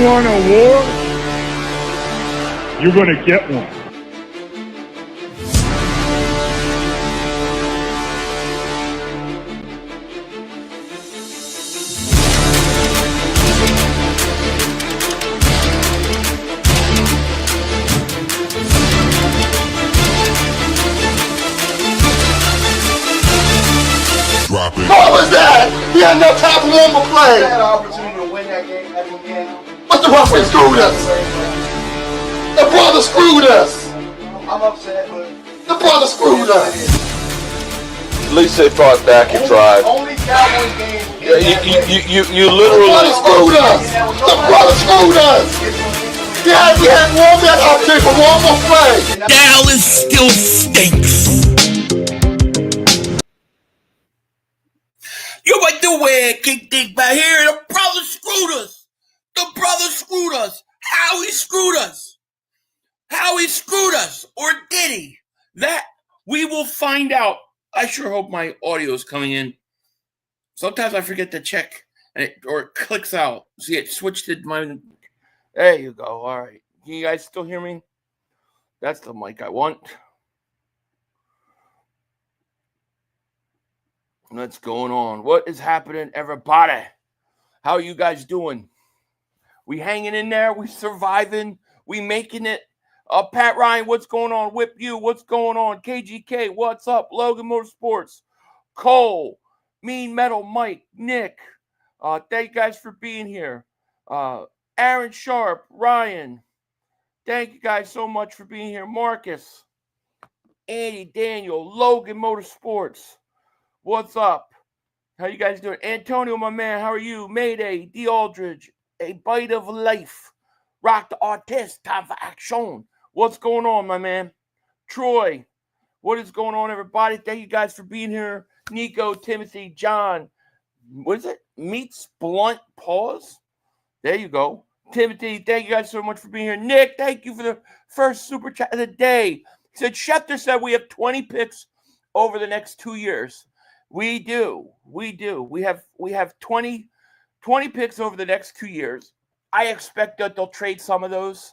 want a war? You're going to get one. What was that? He had no time for one more play. He had an opportunity to win that game at the end. But the referee screwed us. The brother screwed us. I'm upset, but the brother screwed us. At least they fought back and tried. Only Cowboys game. You literally. The brother screwed us. The brother screwed us. Yeah, we had one man opportunity for one more play. Dallas still stinks. You might do it, King Dingbat here. The brother screwed us. The brother screwed us. How he screwed us. How he screwed us. Or did he? That we will find out. I sure hope my audio is coming in. Sometimes I forget to check or it clicks out. See, it switched to my. There you go. All right. Can you guys still hear me? That's the mic I want. What's going on? What is happening, everybody? How are you guys doing? We hanging in there? We surviving? We making it? Pat Ryan, what's going on? Whip you, what's going on? KGK, what's up? Logan Motorsports, Cole, Mean Metal, Mike, Nick. Thank you guys for being here. Aaron Sharp, Ryan. Thank you guys so much for being here. Marcus, Andy, Daniel, Logan Motorsports. What's up? How you guys doing? Antonio, my man, how are you? Mayday, D. Aldridge, A Bite of Life, Rock the Artist, time for action. What's going on, my man? Troy, what is going on, everybody? Thank you guys for being here. Nico, Timothy, John, what is it? Meets Blunt Pause? There you go. Timothy, thank you guys so much for being here. Nick, thank you for the first super chat of the day. He said, Schefter said we have 20 picks over the next 2 years. We do. We have 20 picks over the next 2 years. I expect that they'll trade some of those.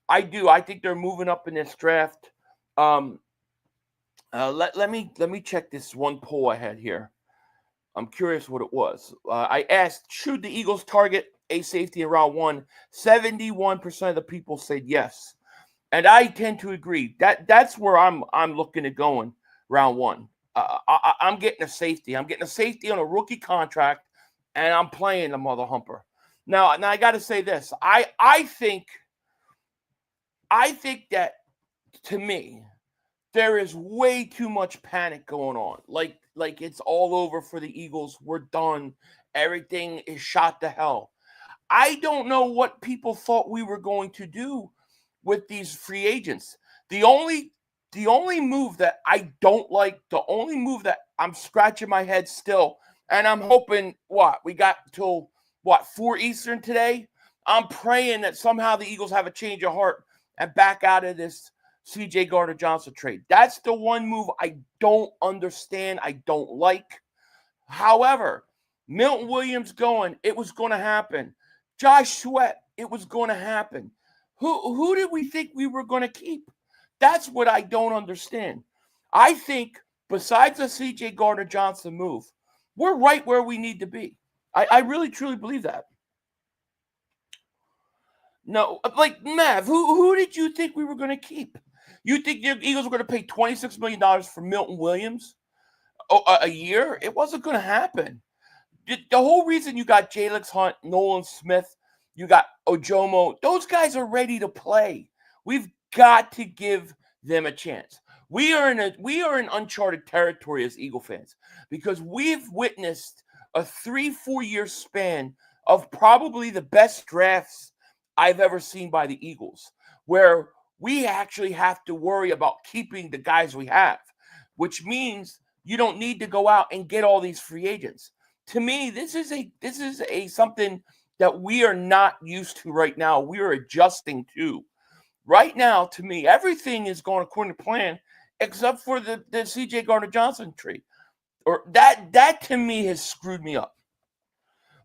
I do. I think they're moving up in this draft. Let me check this one poll I had here. I'm curious what it was. I asked, should the Eagles target a safety in round one? 71% of the people said yes, and I tend to agree. That's where I'm looking at going round one. I'm getting a safety. I'm getting a safety on a rookie contract, and I'm playing the mother humper. Now I got to say this. I think that, to me, there is way too much panic going on. Like it's all over for the Eagles. We're done. Everything is shot to hell. I don't know what people thought we were going to do with these free agents. The only move that I don't like, the only move that I'm scratching my head still, and I'm hoping, we got till, 4 Eastern today? I'm praying that somehow the Eagles have a change of heart and back out of this C.J. Gardner-Johnson trade. That's the one move I don't understand, I don't like. However, Milton Williams going, it was going to happen. Josh Sweat, it was going to happen. Who did we think we were going to keep? That's what I don't understand. I think besides the C.J. Gardner-Johnson move, we're right where we need to be. I really, truly believe that. No, like Mav, who did you think we were going to keep? You think the Eagles were going to pay $26 million for Milton Williams a year? It wasn't going to happen. The whole reason you got Jalix Hunt, Nolan Smith, you got Ojomo, those guys are ready to play. We've got to give them a chance. We are in uncharted territory as Eagle fans because we've witnessed a 3-4 year span of probably the best drafts I've ever seen by the Eagles, where we actually have to worry about keeping the guys we have, which means you don't need to go out and get all these free agents. To me, this is a something that we are not used to right now. We are adjusting to. Right now, to me, everything is going according to plan, except for the C.J. Gardner-Johnson trade. Or that to me has screwed me up.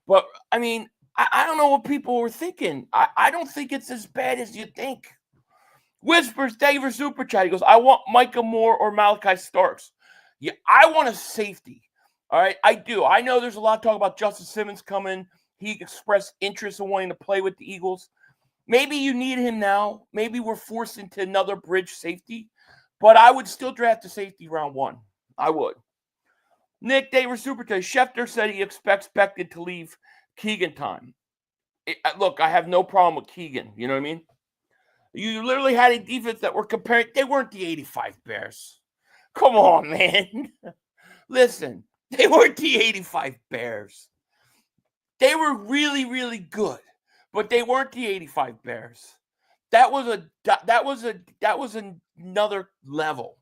But I mean, I don't know what people were thinking. I don't think it's as bad as you think. Whispers, David Super Chat. He goes, I want Micah Moore or Malachi Starks. Yeah, I want a safety. All right, I do. I know there's a lot of talk about Justin Simmons coming. He expressed interest in wanting to play with the Eagles. Maybe you need him now. Maybe we're forced into another bridge safety. But I would still draft a safety round 1. I would. Nick Davis Super Chat. Schefter said he expects Becton to leave Keegan time. Look, I have no problem with Keegan. You know what I mean? You literally had a defense that were comparing. They weren't the 85 Bears. Come on, man. Listen, they weren't the 85 Bears. They were really, really good, but they weren't the 85 Bears. That was another level.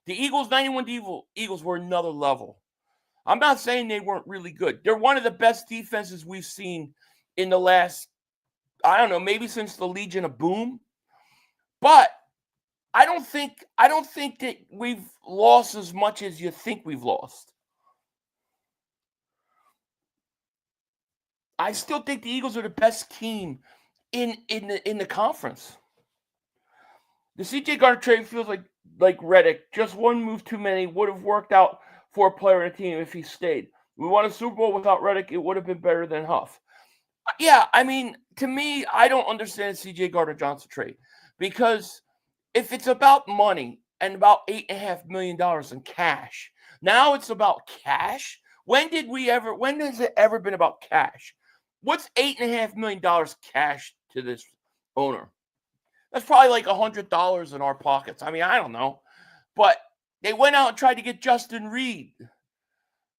The Eagles, 91 Eagles were another level. I'm not saying they weren't really good. They're one of the best defenses we've seen in the last, I don't know, maybe since the Legion of Boom. But I don't think that we've lost as much as you think we've lost. I still think the Eagles are the best team in the conference. The CJ Gardner trade feels like Reddick. Just one move too many. Would have worked out for a player in a team if he stayed. We won a Super Bowl without Reddick. It would have been better than Huff. Yeah, I mean, to me, I don't understand CJ Gardner-Johnson trade. Because if it's about money and about $8.5 million in cash, now it's about cash. When has it ever been about cash? What's $8.5 million cash to this owner? That's probably like $100 in our pockets. I mean, I don't know. But they went out and tried to get Justin Reed.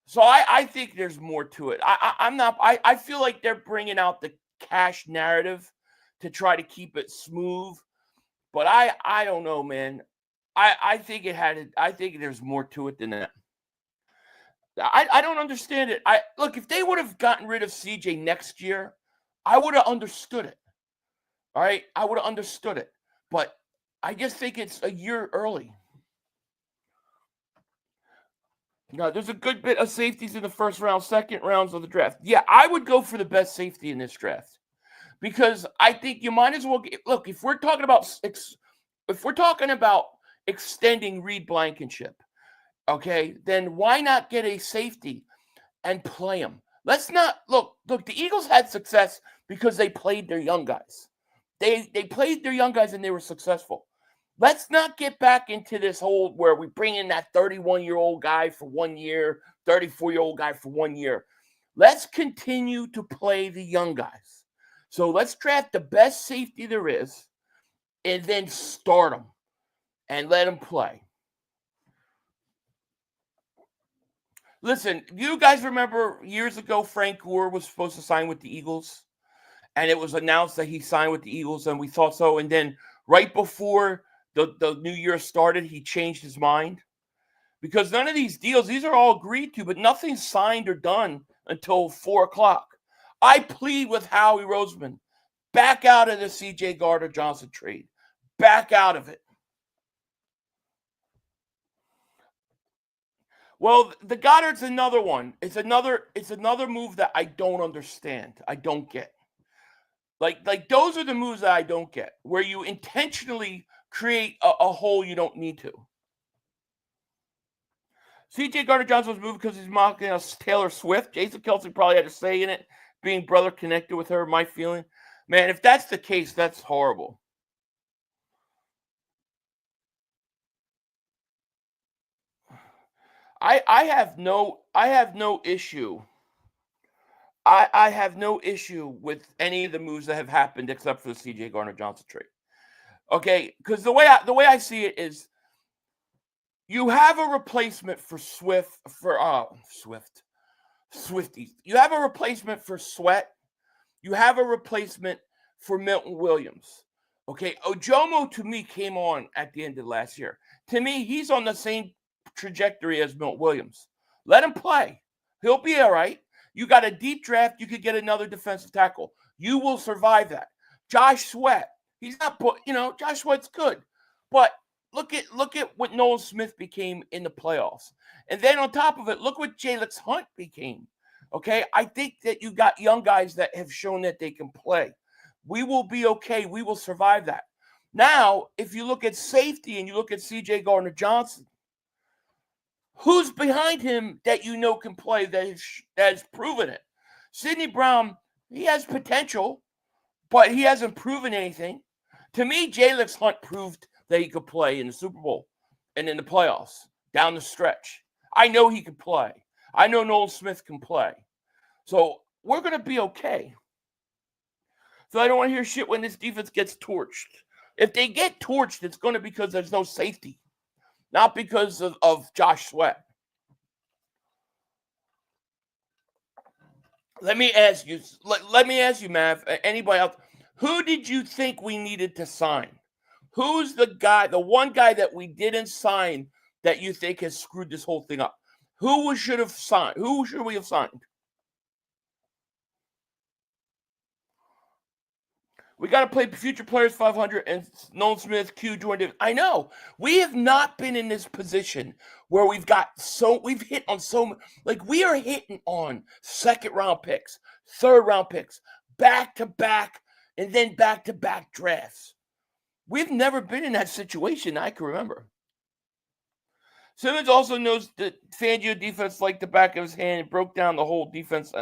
So I think there's more to it. I feel like they're bringing out the cash narrative to try to keep it smooth. But I don't know, man. I think there's more to it than that. I don't understand it. Look, if they would have gotten rid of CJ next year, I would have understood it. All right, I would have understood it. But I just think it's a year early. Now, there's a good bit of safeties in the first round, second rounds of the draft. Yeah, I would go for the best safety in this draft. Because I think you might as well look. If we're talking about extending Reed Blankenship, okay, then why not get a safety and play him? Let's not look. The Eagles had success because they played their young guys. They played their young guys and they were successful. Let's not get back into this whole where we bring in that 31-year-old guy for 1 year, 34-year-old guy for 1 year. Let's continue to play the young guys. So let's draft the best safety there is and then start them and let them play. Listen, you guys remember years ago Frank Gore was supposed to sign with the Eagles? And it was announced that he signed with the Eagles, and we thought so. And then right before the new year started, he changed his mind. Because none of these deals, these are all agreed to, but nothing's signed or done until 4 o'clock. I plead with Howie Roseman, back out of the C.J. Gardner-Johnson trade. Back out of it. Well, the Goedert's another one. It's another move that I don't understand. I don't get. Like those are the moves that I don't get, where you intentionally create a hole you don't need to. C.J. Gardner-Johnson was moved because he's mocking us Taylor Swift. Jason Kelce probably had a say in it, being brother connected with her, my feeling. Man, if that's the case, that's horrible. I have no issue. I have no issue with any of the moves that have happened except for the C.J. Gardner-Johnson trade. Okay, because the way I see it is, you have a replacement for Swifties. You have a replacement for Sweat. You have a replacement for Milton Williams. Okay, Ojomo to me came on at the end of last year. To me, he's on the same trajectory as Milton Williams. Let him play. He'll be all right. You got a deep draft. You could get another defensive tackle. You will survive that. Josh Sweat. He's not, Josh Sweat's good. But look at what Nolan Smith became in the playoffs. And then on top of it, look what Jalix Hunt became. Okay, I think that you got young guys that have shown that they can play. We will be okay. We will survive that. Now, if you look at safety and you look at C.J. Gardner-Johnson, who's behind him that you know can play that has proven it? Sidney Brown, he has potential, but he hasn't proven anything. To me, Jalix Hunt proved that he could play in the Super Bowl and in the playoffs down the stretch. I know he can play. I know Nolan Smith can play. So we're going to be okay. So I don't want to hear shit when this defense gets torched. If they get torched, it's going to be because there's no safety, not because of Josh Sweat. Let me ask you, Mav, anybody else, who did you think we needed to sign? Who's the one guy that we didn't sign that you think has screwed this whole thing up? Who should have signed? Who should we have signed? We got to play Future Players 500 and Nolan Smith, Q, Jordan Davis. I know. We have not been in this position where we've hit on we are hitting on second-round picks, third-round picks, back-to-back, and then back-to-back drafts. We've never been in that situation I can remember. Simmons also knows the Fangio defense like the back of his hand and broke down the whole defense.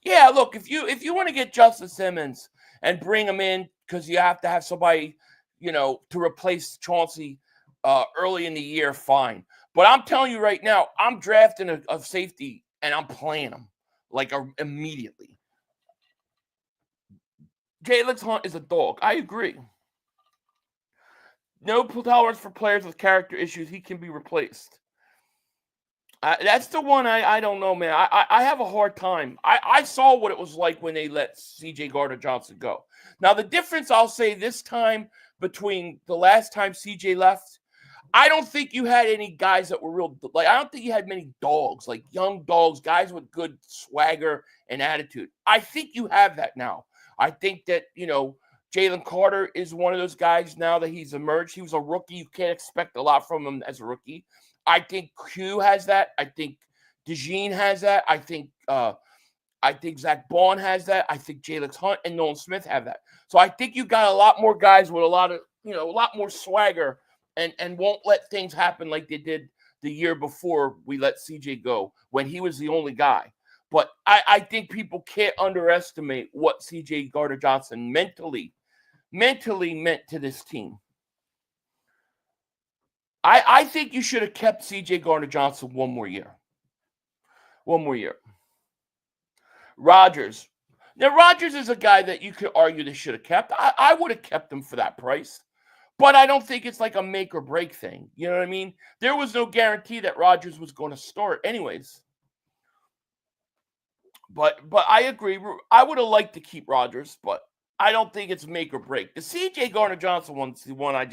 Yeah, look, if you want to get Justin Simmons and bring him in because you have to have somebody, to replace Chauncey early in the year, fine. But I'm telling you right now, I'm drafting a safety and I'm playing him immediately. Jalix Hunt is a dog. I agree. No tolerance for players with character issues. He can be replaced. That's the one I don't know, man. I have a hard time. I saw what it was like when they let C.J. Gardner-Johnson go. Now, the difference, I'll say this time between the last time C.J. left, I don't think you had any guys that were real. I don't think you had many dogs, like young dogs, guys with good swagger and attitude. I think you have that now. I think that, Jalen Carter is one of those guys now that he's emerged. He was a rookie. You can't expect a lot from him as a rookie. I think Q has that. I think DeJean has that. I think Zach Bond has that. I think Jalix Hunt and Nolan Smith have that. So I think you got a lot more guys with a lot more swagger and won't let things happen like they did the year before we let CJ go when he was the only guy. But I think people can't underestimate what CJ Gardner-Johnson mentally meant to this team. I think you should have kept CJ Gardner-Johnson one more year. Rodgers. Now, Rodgers is a guy that you could argue they should have kept. I would have kept him for that price. But I don't think it's like a make or break thing. You know what I mean? There was no guarantee that Rodgers was going to start anyways. But I agree. I would have liked to keep Rodgers, but I don't think it's make or break. The C.J. Gardner-Johnson one's the one I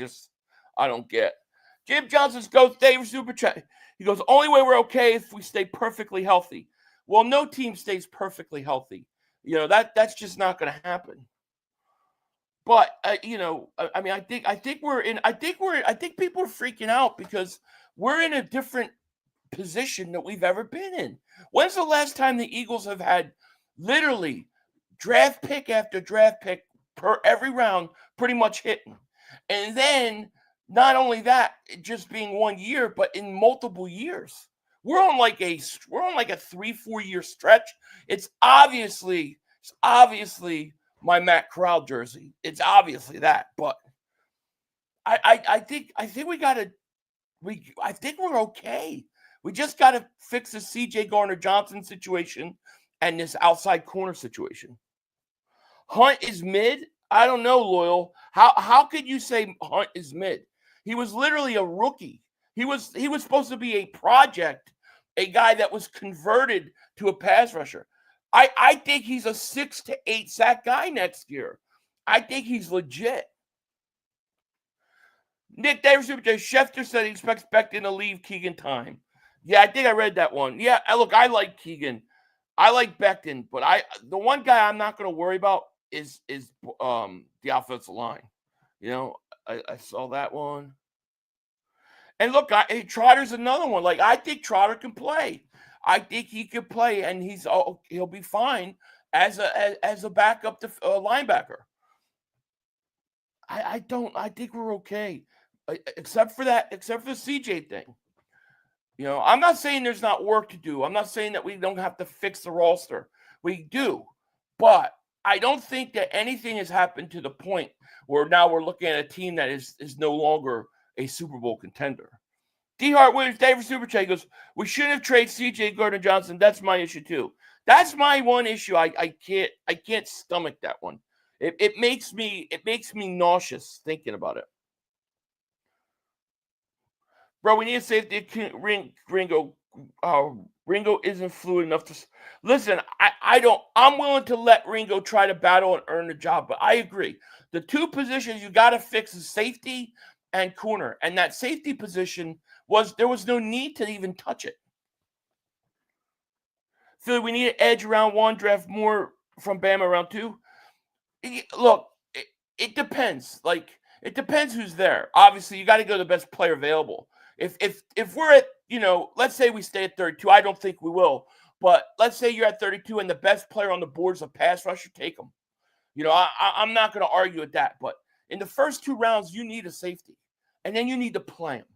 don't get. Jim Johnson's Ghost Dave Super Chat. He goes, only way we're okay if we stay perfectly healthy. Well, no team stays perfectly healthy. That's just not going to happen. But I think people are freaking out because we're in a different position that we've ever been in. When's the last time the Eagles have had literally draft pick after draft pick per every round pretty much hitting? And then not only that, just being 1 year, but in multiple years. We're on like a 3-4 year stretch. It's obviously my Matt Corral jersey. It's obviously that, but I think we're okay. We just got to fix the C.J. Gardner-Johnson situation and this outside corner situation. Hunt is mid. I don't know, Loyal. How could you say Hunt is mid? He was literally a rookie. He was supposed to be a project, a guy that was converted to a pass rusher. I think he's a 6 to 8 sack guy next year. I think he's legit. Nick Davis, Schefter said he expects Becton to leave Keegan time. Yeah, I think I read that one. Yeah, look, I like Keegan. I like Becton, but the one guy I'm not going to worry about is the offensive line. I saw that one. And look, Trotter's another one. I think Trotter can play. I think he could play, and he'll be fine as a backup linebacker. I think we're okay, except for the CJ thing. I'm not saying there's not work to do. I'm not saying that we don't have to fix the roster. We do, but I don't think that anything has happened to the point where now we're looking at a team that is no longer a Super Bowl contender. D. Hart Williams, David Super Chat goes, we shouldn't have traded CJ Gardner-Johnson. That's my issue too. That's my one issue. I can't stomach that one. It makes me nauseous thinking about it. Bro, we need to safety. Ringo isn't fluid enough to listen. I'm willing to let Ringo try to battle and earn the job, but I agree. The two positions you got to fix is safety and corner, and that safety position there was no need to even touch it. Philly, we need an edge round 1, draft more from Bama round 2. Look, it depends. Like, it depends who's there. Obviously, you got to go the best player available. If we're at, let's say we stay at 32, I don't think we will. But let's say you're at 32 and the best player on the board is a pass rusher, take him. I'm not going to argue with that. But in the first 2 rounds, you need a safety. And then you need to play him.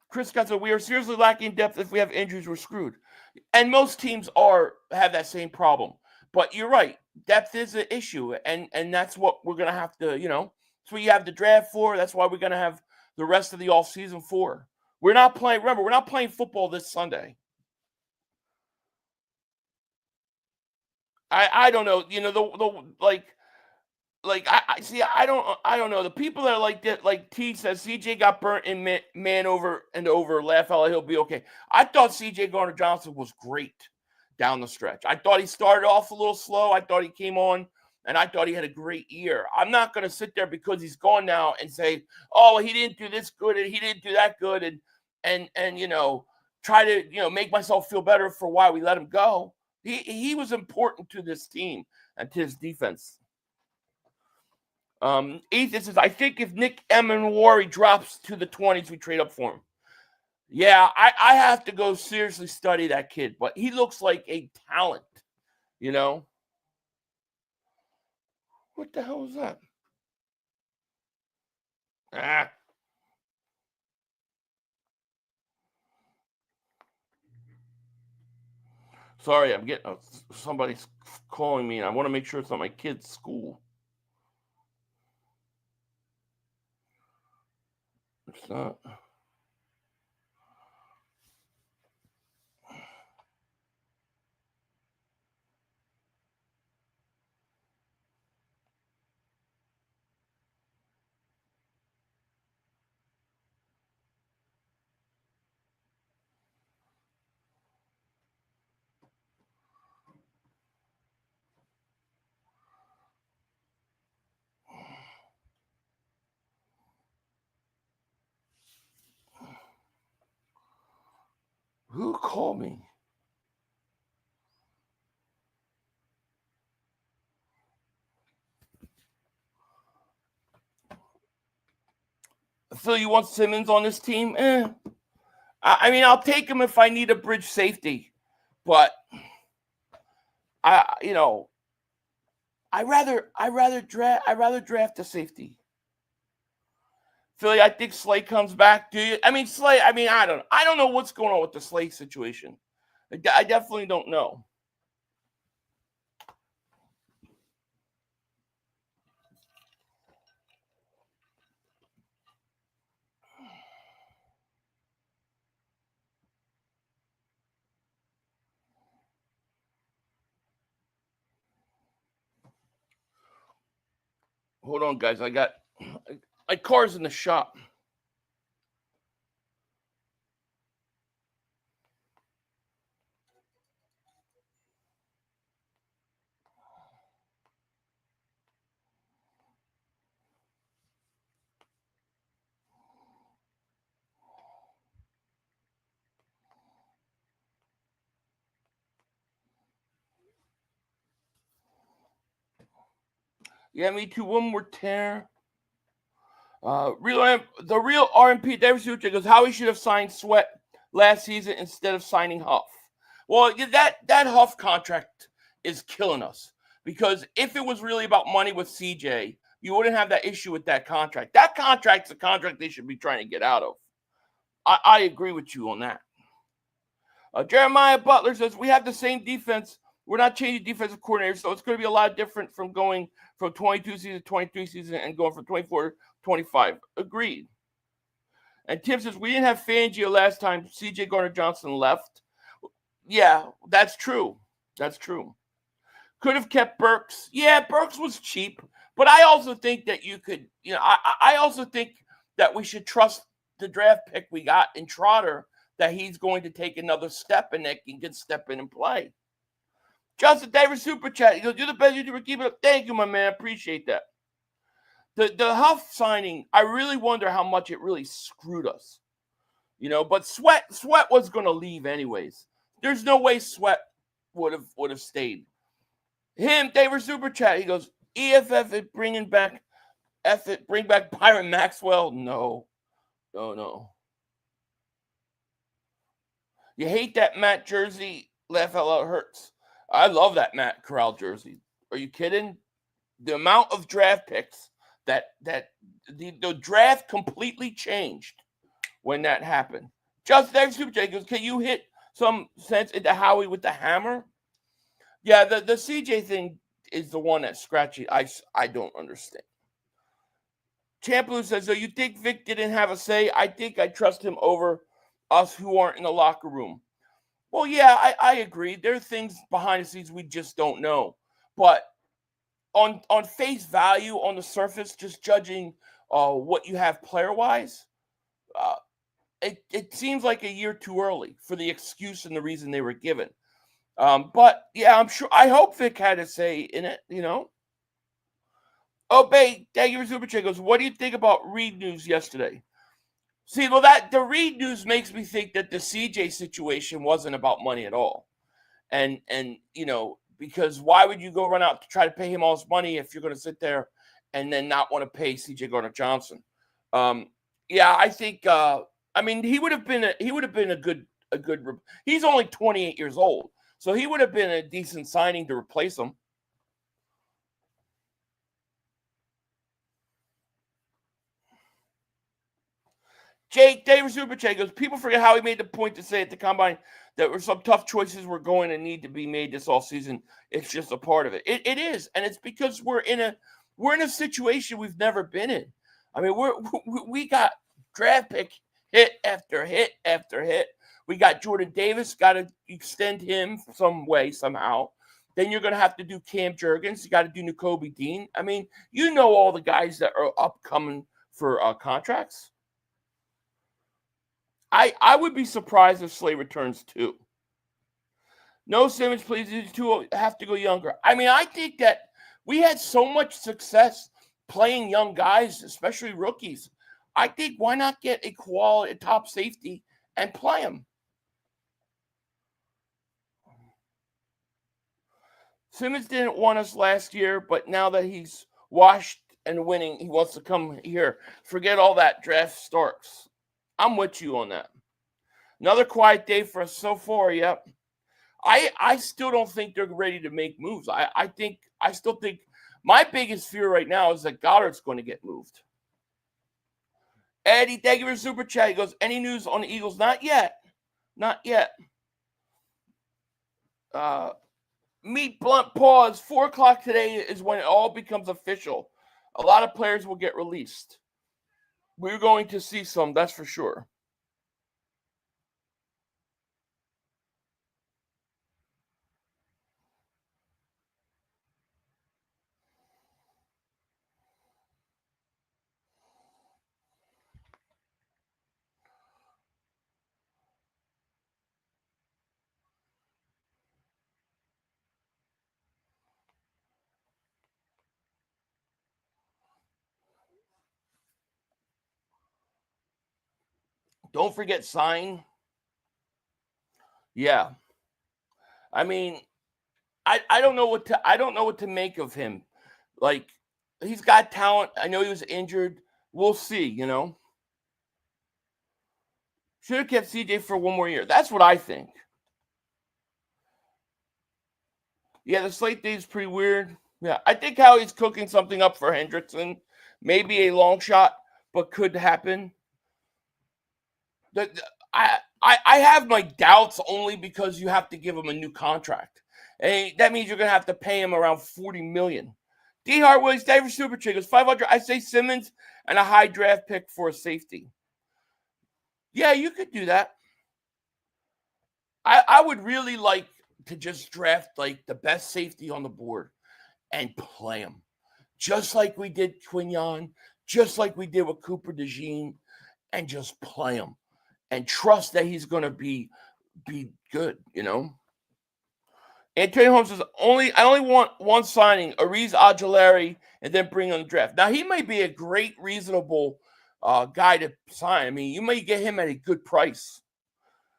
Chris Scott said, we are seriously lacking depth. If we have injuries, we're screwed. And most teams have that same problem. But you're right. Depth is an issue. And that's what we're going to have to, that's what you have the draft for. That's why we're going to have the rest of the offseason for. We're not playing football this Sunday. I don't know. I don't know. The people that are like that, like T says, CJ got burnt in man over and over. Laugh out, he'll be okay. I thought CJ Gardner-Johnson was great down the stretch. I thought he started off a little slow. I thought he came on, and I thought he had a great year. I'm not going to sit there because he's gone now and say, oh, he didn't do this good and he didn't do that good, and try to make myself feel better for why we let him go. He was important to this team and to his defense. Ethan says, I think if Nick Emenwari drops to the 20s, we trade up for him. Yeah, I have to go seriously study that kid, but he looks like a talent, What the hell was that? Sorry, I'm getting somebody's calling me, and I want to make sure it's not my kid's school. It's not. Who called me? Phil, you want Simmons on this team? I mean, I'll take him if I need a bridge safety, but I'd rather draft a safety. Philly, I think Slay comes back. Do you? I mean, Slay. I mean, I don't know what's going on with the Slay situation. I definitely don't know. Hold on, guys. I got my car's in the shop. Yeah, me too. One more tear. The real RMP David Sucha goes, how he should have signed Sweat last season instead of signing Huff. Well, that Huff contract is killing us, because if it was really about money with CJ, you wouldn't have that issue with that contract. That contract's a contract they should be trying to get out of. I agree with you on that. Jeremiah Butler says, we have the same defense. We're not changing defensive coordinators, so it's going to be a lot different from going from 22 season to 23 season and going from 24 to 25. Agreed. And Tim says, we didn't have Fangio last time CJ Gardner-Johnson left. Yeah, that's true. That's true. Could have kept Burks. Yeah, Burks was cheap. But I also think that you could, I also think that we should trust the draft pick we got in Trotter, that he's going to take another step and that he can step in and play. Justin Davis Super Chat. He goes, you're the best YouTuber. Keep it up. Thank you, my man. Appreciate that. The Huff signing, I really wonder how much it really screwed us. But Sweat was going to leave anyways. There's no way Sweat would have stayed. David Super Chat. He goes, EFF it bring back Byron Maxwell. No. You hate that Matt jersey? Laugh out loud hurts. I love that Matt Corral jersey. Are you kidding? The amount of draft picks that the draft completely changed when that happened. Just there, Super J goes, can you hit some sense into Howie with the hammer? Yeah, the CJ thing is the one that's scratchy. I don't understand. Champloo says, so you think Vic didn't have a say? I think I trust him over us who aren't in the locker room. Well, yeah, I agree. There are things behind the scenes we just don't know. But on face value, on the surface, just judging what you have player-wise, it seems like a year too early for the excuse and the reason they were given. But, yeah, I'm sure. I hope Vic had a say in it, Oh, Bay, thank you for Super Chat. Goes, what do you think about Reed news yesterday? See, well, the Reed news makes me think that the CJ situation wasn't about money at all. And because why would you go run out to try to pay him all his money if you're going to sit there and then not want to pay CJ Gardner-Johnson? Yeah, I think he would have been a good he's only 28 years old, so he would have been a decent signing to replace him. Jake Davis Super Chat goes, people forget how he made the point to say at the combine that were some tough choices were going to need to be made this offseason. It's just a part of it. It is, and it's because we're in a situation we've never been in. I mean, we got draft pick hit after hit after hit. We got Jordan Davis, got to extend him some way somehow. Then you're going to have to do Cam Jurgens. You got to do Nakobe Dean. I mean, all the guys that are upcoming for contracts. I would be surprised if Slay returns too. No Simmons, please. These two have to go younger. I mean, I think that we had so much success playing young guys, especially rookies. I think why not get a top safety and play him? Simmons didn't want us last year, but now that he's washed and winning, he wants to come here. Forget all that draft Starks. I'm with you on that. Another quiet day for us so far, yep. I still don't think they're ready to make moves. I still think my biggest fear right now is that Goedert's going to get moved. Eddie, thank you for Super Chat. He goes, any news on the Eagles? Not yet. Not yet. Meet Blunt pause. 4 o'clock today is when it all becomes official. A lot of players will get released. We're going to see some, that's for sure. Don't forget Sign. Yeah. I mean, I don't know what to make of him. Like, he's got talent. I know he was injured. We'll see, Should have kept CJ for one more year. That's what I think. Yeah, the slate day is pretty weird. Yeah, I think Howie's cooking something up for Hendrickson. Maybe a long shot, but could happen. I have my doubts only because you have to give him a new contract. And that means you're going to have to pay him around $40 million. D. Hart Williams, David Super Chickers, 500. I say Simmons and a high draft pick for a safety. Yeah, you could do that. I would really like to just draft like the best safety on the board and play him. Just like we did Quignon, just like we did with Cooper DeJean, and just play him and trust that he's going to be good, you know? Antonio Holmes says, I only want one signing, Ariz Aguilera, and then bring on the draft. Now, he might be a great, reasonable guy to sign. I mean, you may get him at a good price.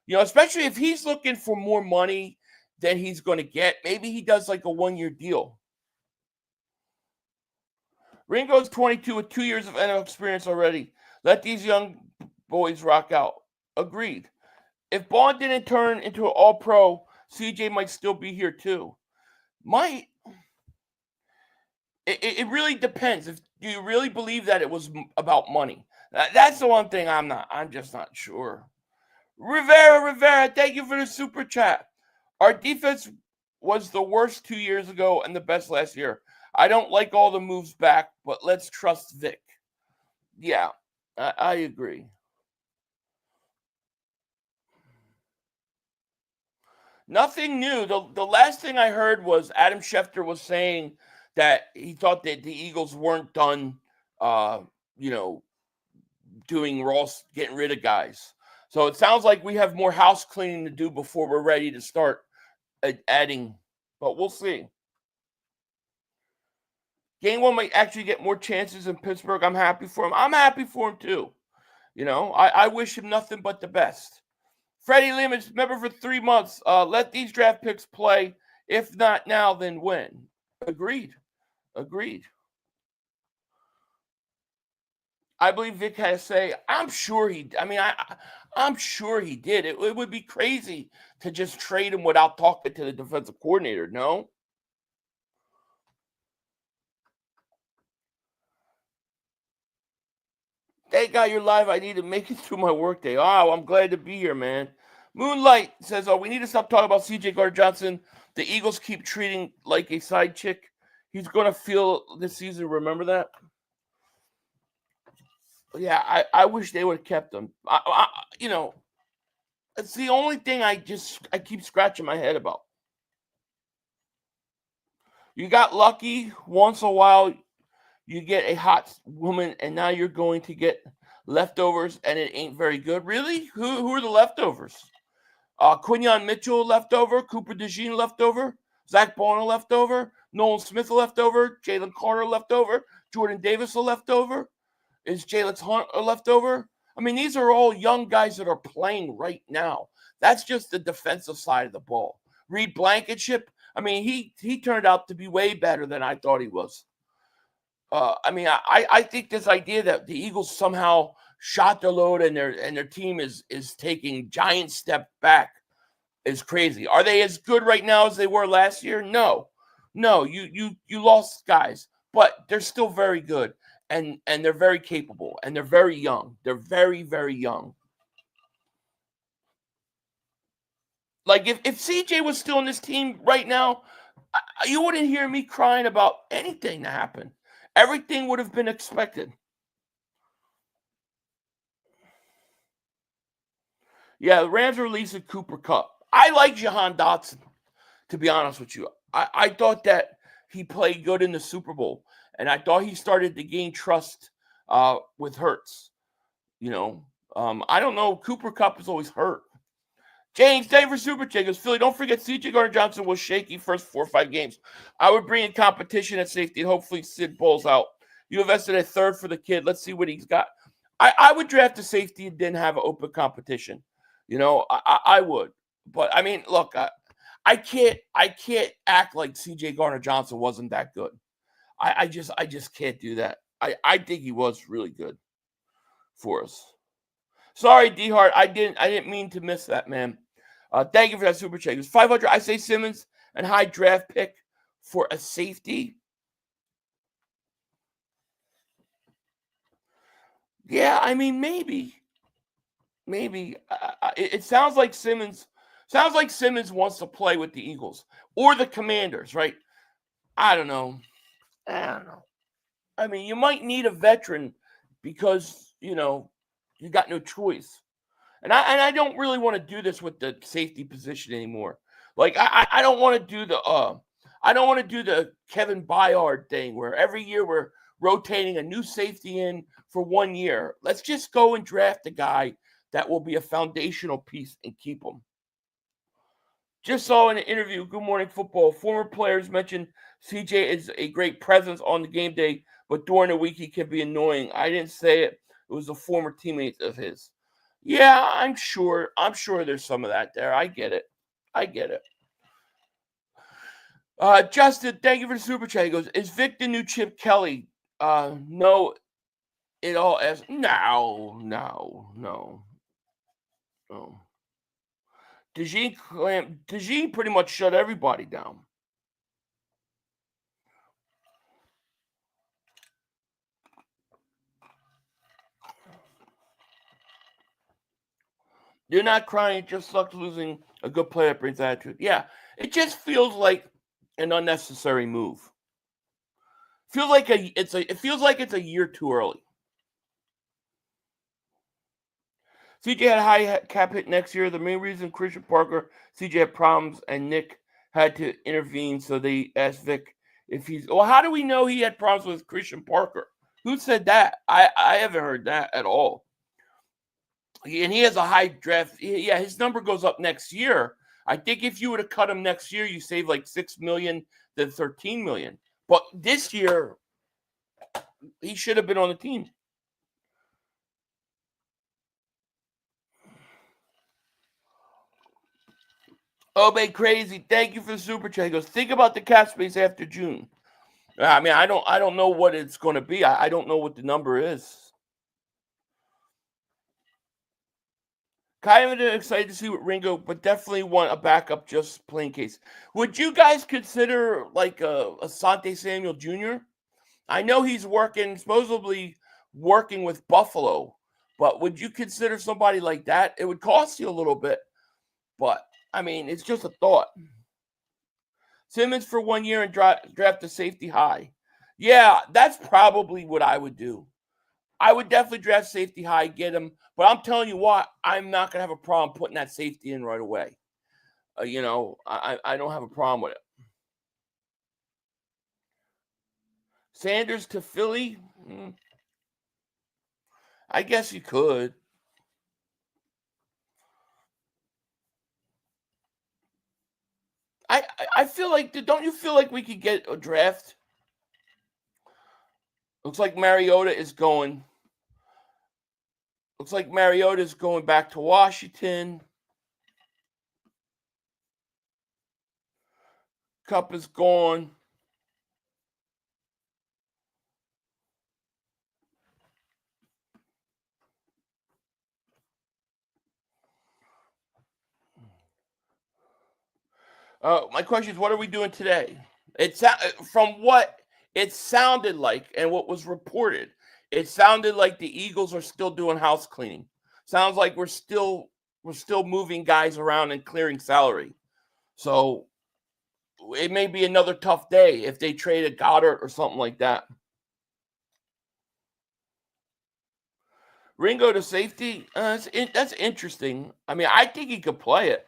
You know, especially if he's looking for more money than he's going to get. Maybe he does like a one-year deal. Ringo's 22 with 2 years of NFL experience already. Let these young boys rock out. Agreed. If Bond didn't turn into an all-pro, CJ might still be here too. Might. It really depends. If you really believe that it was about money. That's the one thing I'm just not sure. Rivera, thank you for the super chat. Our defense was the worst 2 years ago and the best last year. I don't like all the moves back, but let's trust Vic. Yeah, I agree. Nothing new. The last thing I heard was Adam Schefter was saying that he thought that the Eagles weren't done, doing Ross, getting rid of guys. So it sounds like we have more house cleaning to do before we're ready to start adding, but we'll see. Gainwell might actually get more chances in Pittsburgh. I'm happy for him. I'm happy for him too. You know, I wish him nothing but the best. Freddie Limits, member for 3 months. Let these draft picks play. If not now, then when? Agreed. I believe Vic had to say, I'm sure he did. It would be crazy to just trade him without talking to the defensive coordinator, no? Thank God you're live. I need to make it through my workday. Oh, I'm glad to be here, man. Moonlight says, we need to stop talking about C.J. Gardner-Johnson. The Eagles keep treating like a side chick. He's going to feel this season. Remember that? Yeah, I wish they would have kept him. It's the only thing I keep scratching my head about. You got lucky once in a while. You get a hot woman, and now you're going to get leftovers, and it ain't very good. Really? Who are the leftovers? Quignon Mitchell leftover, Cooper DeJean leftover, Zach Bonner leftover, Nolan Smith leftover, Jalen Carter leftover, Jordan Davis leftover. Is Jalen Hunt a leftover? I mean, these are all young guys that are playing right now. That's just the defensive side of the ball. Reed Blankenship, I mean, he turned out to be way better than I thought he was. I think this idea that the Eagles somehow shot their load and their team is taking giant step back is crazy. Are they as good right now as they were last year? No, you lost guys, but they're still very good and they're very capable and they're very young. They're very, very young. Like if CJ was still on this team right now, you wouldn't hear me crying about anything to happen. Everything would have been expected. Yeah, the Rams are releasing Cooper Kupp. I like Jahan Dotson, to be honest with you. I thought that he played good in the Super Bowl, and I thought he started to gain trust with Hurts. You know, I don't know. Cooper Kupp is always hurt. James, thank you for Super Chickens. Philly, don't forget C.J. Gardner-Johnson was shaky first 4 or 5 games. I would bring in competition at safety, and hopefully Sid pulls out. You invested a third for the kid. Let's see what he's got. I would draft a safety and then have an open competition. You know, I would. But, I mean, look, I can't act like C.J. Gardner-Johnson wasn't that good. I just can't do that. I think he was really good for us. Sorry, D Hart. I didn't mean to miss that, man. Thank you for that super chat. It was 500. I say Simmons and high draft pick for a safety. Yeah, I mean maybe. It sounds like Simmons wants to play with the Eagles or the Commanders, right? I don't know. I mean, you might need a veteran because you got no choice. And I don't really want to do this with the safety position anymore. Like I don't want to do the Kevin Byard thing where every year we're rotating a new safety in for 1 year. Let's just go and draft a guy that will be a foundational piece and keep him. Just saw in an interview, Good Morning Football, former players mentioned CJ is a great presence on the game day, but during the week he can be annoying. I didn't say it. It was a former teammate of his. Yeah, I'm sure there's some of that there. I get it. Justin, thank you for the super chat. He goes, is Vic the new Chip Kelly? No, it all as no. Dejean pretty much shut everybody down. You're not crying, it just sucks losing a good player that brings attitude. Yeah, it just feels like an unnecessary move. It feels like it's a year too early. CJ had a high cap hit next year. The main reason Christian Parker, CJ had problems, and Nick had to intervene, so they asked Vic if he's. Well, how do we know he had problems with Christian Parker? Who said that? I haven't heard that at all. And he has a high draft. Yeah, his number goes up next year. I think if you would have cut him next year, you save like $6 million, then $13 million. But this year, he should have been on the team. Obey Crazy, thank you for the super chat. He goes, think about the cap space after June. I mean, I don't know what it's going to be. I don't know what the number is. Kind of excited to see what Ringo, but definitely want a backup just plain case. Would you guys consider like a Asante Samuel Jr.? I know he's supposedly working with Buffalo, but would you consider somebody like that? It would cost you a little bit, but I mean, it's just a thought. Simmons for 1 year and draft a safety high. Yeah, that's probably what I would do. I would definitely draft safety high, get him. But I'm telling you what, I'm not going to have a problem putting that safety in right away. I don't have a problem with it. Sanders to Philly? I guess you could. I feel like, don't you feel like we could get a draft? Looks like Mariota is going back to Washington. Cup is gone. My question is, what are we doing today? From what it sounded like and what was reported, it sounded like the Eagles are still doing house cleaning. Sounds like we're still moving guys around and clearing salary. So it may be another tough day if they trade a Goedert or something like that. Ringo to safety, that's interesting. I mean, I think he could play it.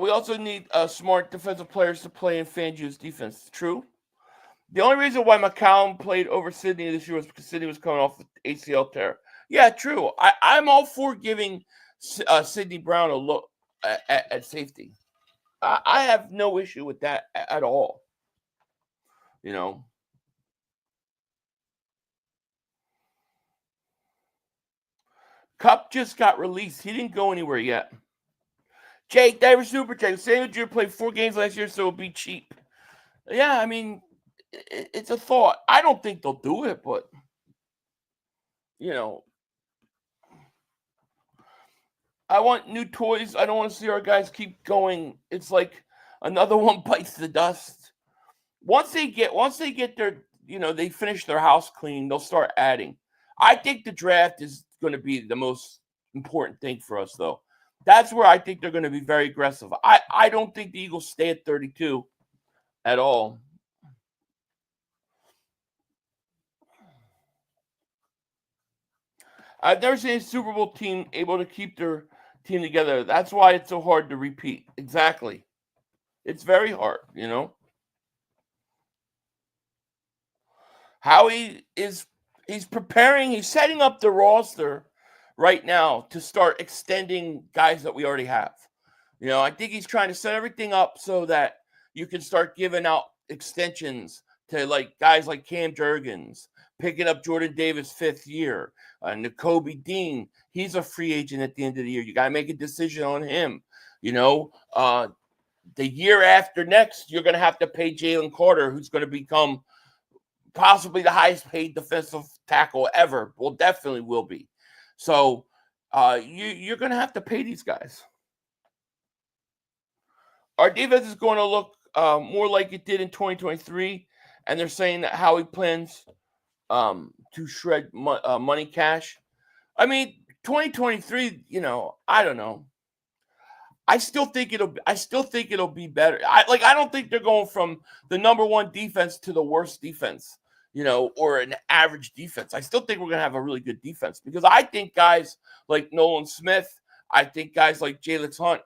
We also need smart defensive players to play in Fangio's defense. True. The only reason why McCollum played over Sidney this year was because Sidney was coming off the ACL tear. Yeah, true. I'm all for giving Sidney Brown a look at safety. I have no issue with that at all. Cup just got released. He didn't go anywhere yet. Jake, David Super Jake. Samuel Jr. played 4 games last year, so it'll be cheap. Yeah, I mean, it's a thought. I don't think they'll do it, but I want new toys. I don't want to see our guys keep going. It's like another one bites the dust. Once they get their, they finish their house clean, they'll start adding. I think the draft is going to be the most important thing for us, though. That's where I think they're going to be very aggressive. I don't think the Eagles stay at 32 at all. I've never seen a Super Bowl team able to keep their team together. That's why it's so hard to repeat. Exactly. It's very hard, Howie he's preparing, he's setting up the roster right now to start extending guys that we already have. I think he's trying to set everything up so that you can start giving out extensions to guys like Cam Jurgens, picking up Jordan Davis' 5th year, Nakobe Dean. He's a free agent at the end of the year. You got to make a decision on him. The year after next, you're going to have to pay Jalen Carter, who's going to become possibly the highest paid defensive tackle ever. Well, definitely will be. So you're going to have to pay these guys. Our defense is going to look more like it did in 2023, and they're saying that Howie plans to shred money cash. I mean, 2023, I don't know. I still think it'll be better. I don't think they're going from the number one defense to the worst defense, or an average defense. I still think we're going to have a really good defense because I think guys like Nolan Smith, I think guys like Jalen Hunt,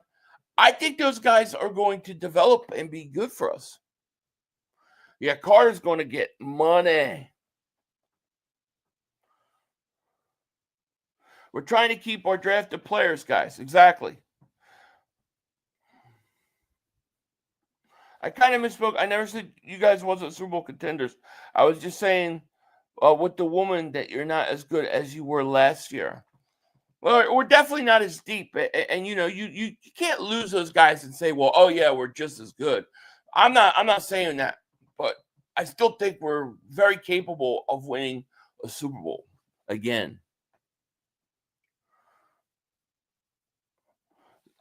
I think those guys are going to develop and be good for us. Yeah, Carter's going to get money. We're trying to keep our drafted players, guys. Exactly. I kind of misspoke. I never said you guys wasn't Super Bowl contenders. I was just saying with the woman that you're not as good as you were last year. Well, we're definitely not as deep. And you can't lose those guys and say, well, oh yeah, we're just as good. I'm not saying that, but I still think we're very capable of winning a Super Bowl again.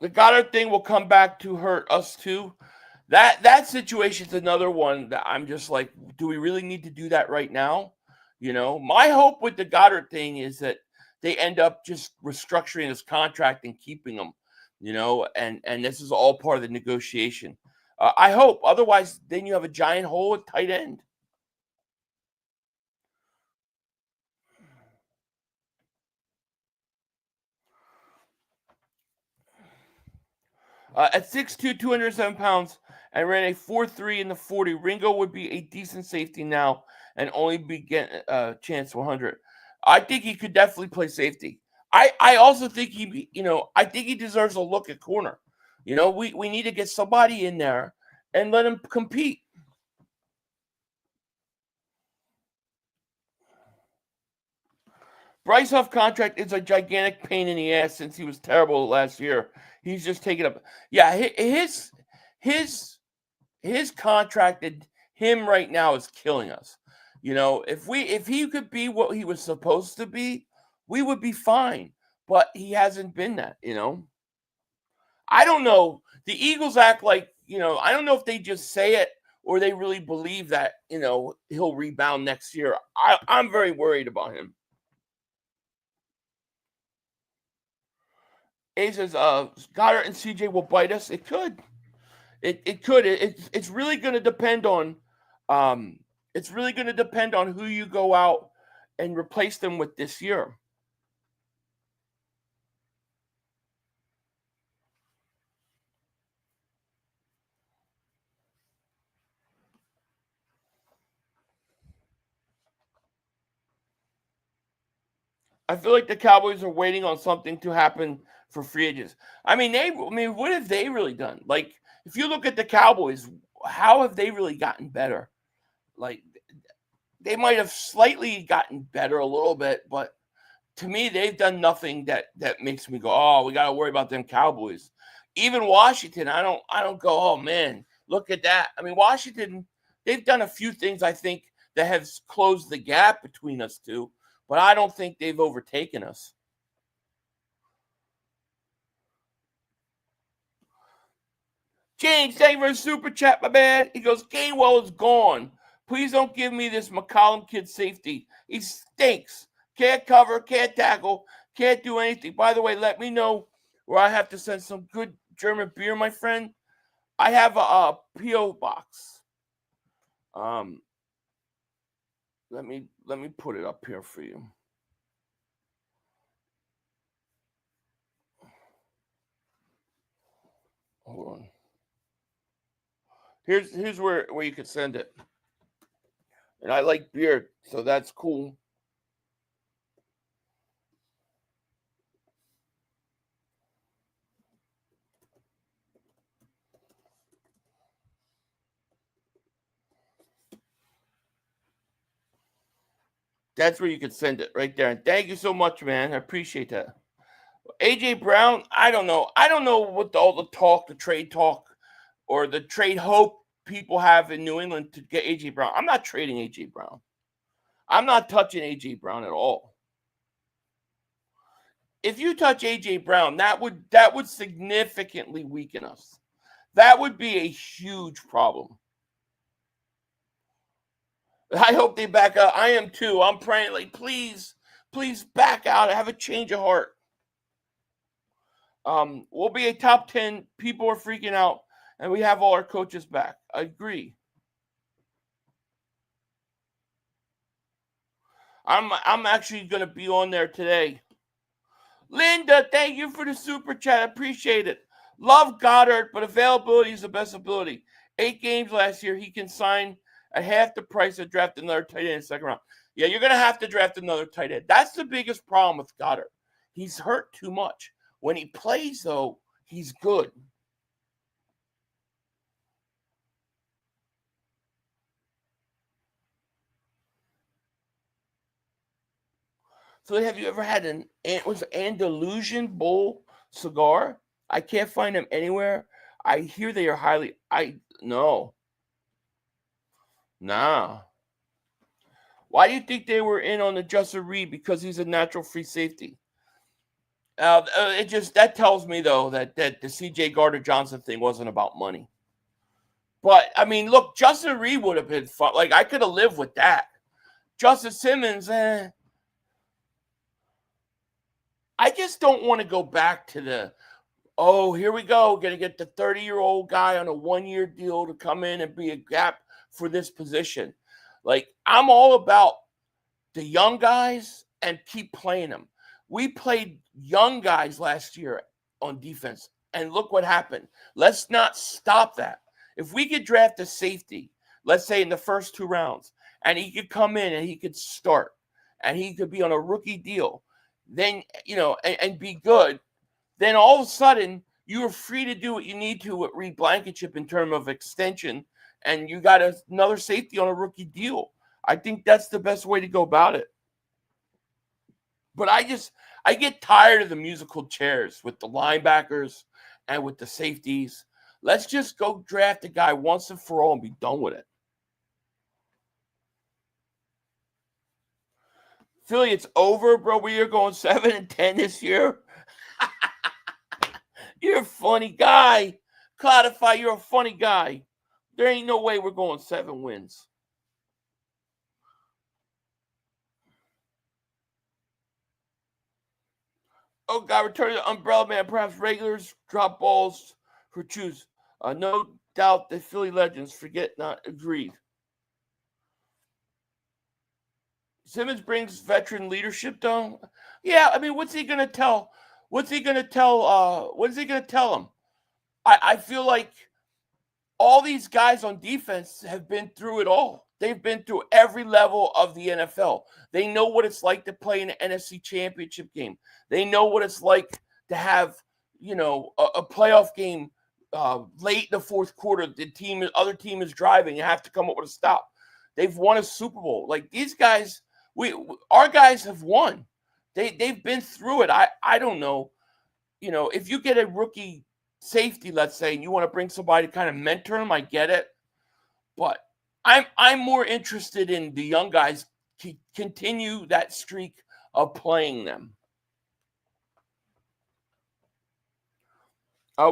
The Goedert thing will come back to hurt us too. That situation is another one that I'm just like, do we really need to do that right now? My hope with the Goedert thing is that they end up just restructuring his contract and keeping him, and this is all part of the negotiation. I hope. Otherwise, then you have a giant hole at tight end. At 6'2", 207 pounds, and ran a 4.3 in the 40, Ringo would be a decent safety now and only be getting a chance 100. I think he could definitely play safety. I also think I think he deserves a look at corner. We need to get somebody in there and let him compete. Bryce Huff contract is a gigantic pain in the ass since he was terrible last year. He's just taking up. Yeah, his contract and him right now is killing us. If he could be what he was supposed to be, we would be fine. But he hasn't been that. I don't know. The Eagles act like I don't know if they just say it or they really believe that he'll rebound next year. I'm very worried about him. A says, Goddard and CJ will bite us. It could. It could. It's really going to depend on. It's really going to depend on who you go out and replace them with this year. I feel like the Cowboys are waiting on something to happen for free agents. I mean, what have they really done? Like, if you look at the Cowboys, how have they really gotten better? Like, they might have slightly gotten better a little bit, but to me, they've done nothing that makes me go, oh, we got to worry about them Cowboys. Even Washington, I don't go, oh man, look at that. I mean, Washington, they've done a few things, I think, that have closed the gap between us two, but I don't think they've overtaken us. James, thank you for the super chat, my man. He goes, Gainwell is gone. Please don't give me this McCollum kid safety. He stinks. Can't cover, can't tackle, can't do anything. By the way, let me know where I have to send some good German beer, my friend. I have a P.O. box. Let me put it up here for you. Hold on. Here's where you can send it. And I like beer, so that's cool. That's where you can send it right there. And thank you so much, man. I appreciate that. AJ Brown, I don't know. I don't know what all the talk, the trade talk, or the trade hope people have in New England to get AJ Brown. I'm not trading AJ Brown. I'm not touching AJ Brown at all. If you touch AJ Brown, that would significantly weaken us. That would be a huge problem. I hope they back out. I am too. I'm praying, like, please back out. Have a change of heart. We'll be a top 10. People are freaking out, and we have all our coaches back. I agree. I'm actually going to be on there today. Linda, thank you for the super chat. I appreciate it. Love Goedert, but availability is the best ability. 8 games last year. He can sign at half the price of draft another tight end in the second round. Yeah, you're going to have to draft another tight end. That's the biggest problem with Goedert. He's hurt too much. When he plays, though, he's good. So have you ever had an Andalusian Bowl cigar? I can't find them anywhere. I hear they are highly. No. Nah. Why do you think they were in on the Justin Reed? Because he's a natural free safety. That tells me though that the C.J. Gardner-Johnson thing wasn't about money. But I mean, look, Justin Reed would have been fun. Like I could have lived with that. Justin Simmons, I just don't want to go back to the, here we go, going to get the 30-year-old guy on a 1-year deal to come in and be a gap for this position. Like, I'm all about the young guys and keep playing them. We played young guys last year on defense, and look what happened. Let's not stop that. If we could draft a safety, let's say in the first 2 rounds, and he could come in and he could start, and he could be on a rookie deal, then, and be good, then all of a sudden you are free to do what you need to with Reed Blankenship in terms of extension, and you got another safety on a rookie deal. I think that's the best way to go about it. But I get tired of the musical chairs with the linebackers and with the safeties. Let's just go draft a guy once and for all and be done with it. Philly, it's over, bro. We are going 7-10 this year. You're a funny guy. Codify, you're a funny guy. There ain't no way we're going 7 wins. Oh, God, return to the umbrella man. Perhaps regulars drop balls for choose. No doubt the Philly legends forget not agreed. Simmons brings veteran leadership, though. Yeah, I mean, what's he gonna tell? What is he gonna tell him? I feel like all these guys on defense have been through it all. They've been through every level of the NFL. They know what it's like to play in an NFC Championship game. They know what it's like to have, a playoff game late in the fourth quarter. The other team is driving. You have to come up with a stop. They've won a Super Bowl. Like these guys, our guys have won. They've been through it. I don't know. If you get a rookie safety, let's say, and you want to bring somebody to kind of mentor him, I get it. But I'm more interested in the young guys continue that streak of playing them.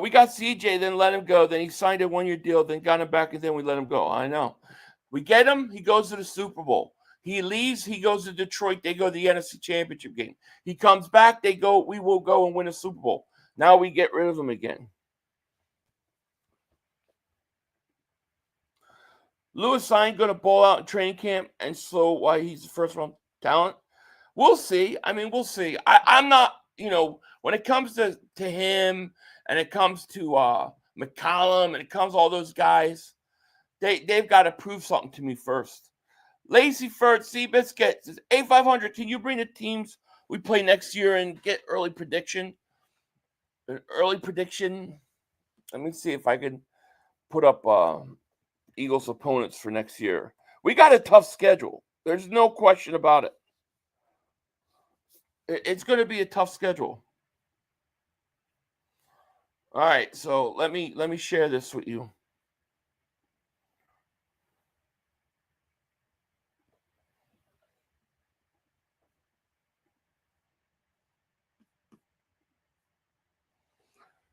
We got CJ, then let him go. Then he signed a 1-year deal, then got him back, and then we let him go. I know. We get him, he goes to the Super Bowl. He leaves, he goes to Detroit. They go to the NFC Championship game. He comes back, we will go and win a Super Bowl. Now we get rid of him again. Lewis Sign going to ball out in training camp and slow why he's the first round talent. We'll see. I mean, we'll see. I'm not, when it comes to him and it comes to McCollum and it comes to all those guys, they've got to prove something to me first. Lazy Ferd, Seabiscuit says, A500, can you bring the teams we play next year and get early prediction? Early prediction. Let me see if I can put up Eagles opponents for next year. We got a tough schedule. There's no question about it. It's going to be a tough schedule. All right, so let me share this with you.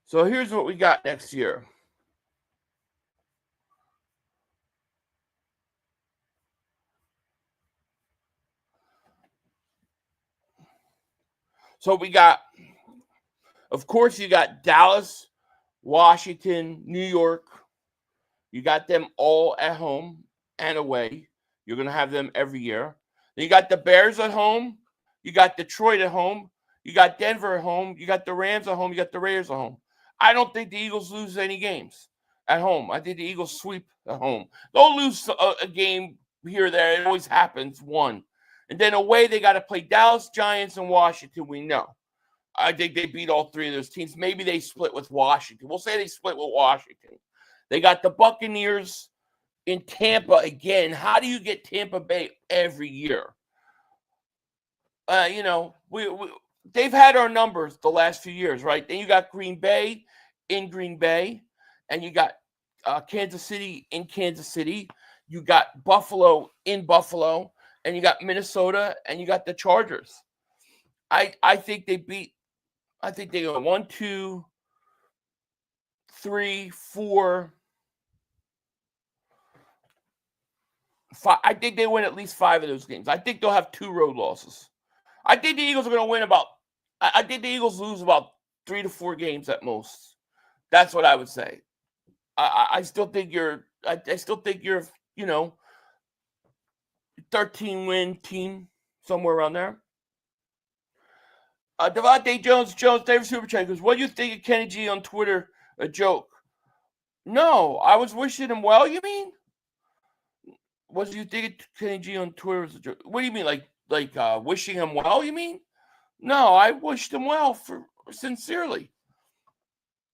So here's what we got next year. So we got, of course, you got Dallas, Washington, New York. You got them all at home and away. You're going to have them every year. Then you got the Bears at home. You got Detroit at home. You got Denver at home. You got the Rams at home. You got the Raiders at home. I don't think the Eagles lose any games at home. I think the Eagles sweep at home. They'll lose a game here or there. It always happens, one. And then away, they got to play Dallas, Giants, and Washington, we know. I think they beat all three of those teams. Maybe they split with Washington. We'll say they split with Washington. They got the Buccaneers in Tampa again. How do you get Tampa Bay every year? They've had our numbers the last few years, right? Then you got Green Bay in Green Bay, and you got Kansas City in Kansas City. You got Buffalo in Buffalo, and you got Minnesota, and you got the Chargers. I think they beat. I think they go 1, 2, 3, 4, 5. I think they win at least 5 of those games. I think they'll have 2 road losses. I think the Eagles are going to win I think the Eagles lose about 3 to 4 games at most. That's what I would say. I still think you're 13-win team, somewhere around there. Devontae Jones, David Super Chat goes, what do you think of Kenny G on Twitter? A joke. No, I was wishing him well, you mean? What do you think of Kenny G on Twitter was a joke? What do you mean, like wishing him well, you mean? No, I wished him well sincerely.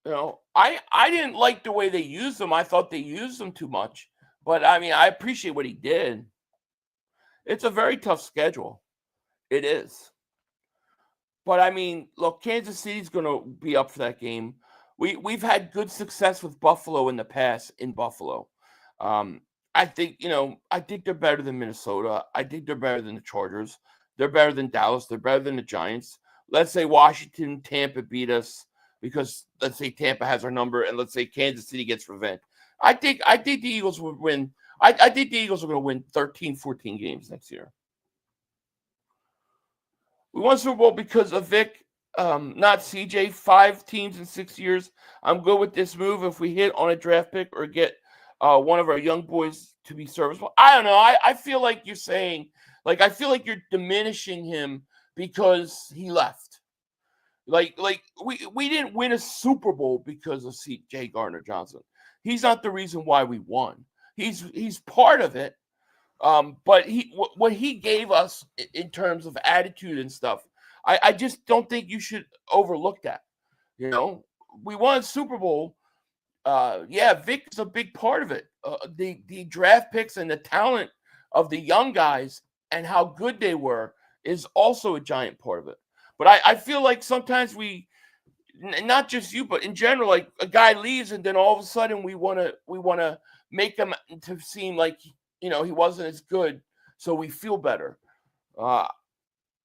I didn't like the way they used him. I thought they used him too much. But, I mean, I appreciate what he did. It's a very tough schedule. It is. But, I mean, look, Kansas City's going to be up for that game. We've had good success with Buffalo in the past in Buffalo. I think they're better than Minnesota. I think they're better than the Chargers. They're better than Dallas. They're better than the Giants. Let's say Washington, Tampa beat us because let's say Tampa has our number, and let's say Kansas City gets revenge. I think the Eagles would win. I think the Eagles are going to win 13, 14 games next year. We won Super Bowl because of Vic, not CJ. 5 teams in 6 years. I'm good with this move if we hit on a draft pick or get one of our young boys to be serviceable. I don't know. I feel like you're saying, I feel like you're diminishing him because he left. We didn't win a Super Bowl because of C.J. Gardner-Johnson. He's not the reason why we won. He's part of it. But what he gave us in terms of attitude and stuff, I just don't think you should overlook that. We won a Super Bowl. Vic is a big part of it. The draft picks and the talent of the young guys and how good they were is also a giant part of it. But I feel like sometimes we, not just you, but in general, like a guy leaves and then all of a sudden we want to make him to seem like he wasn't as good, so we feel better. Uh,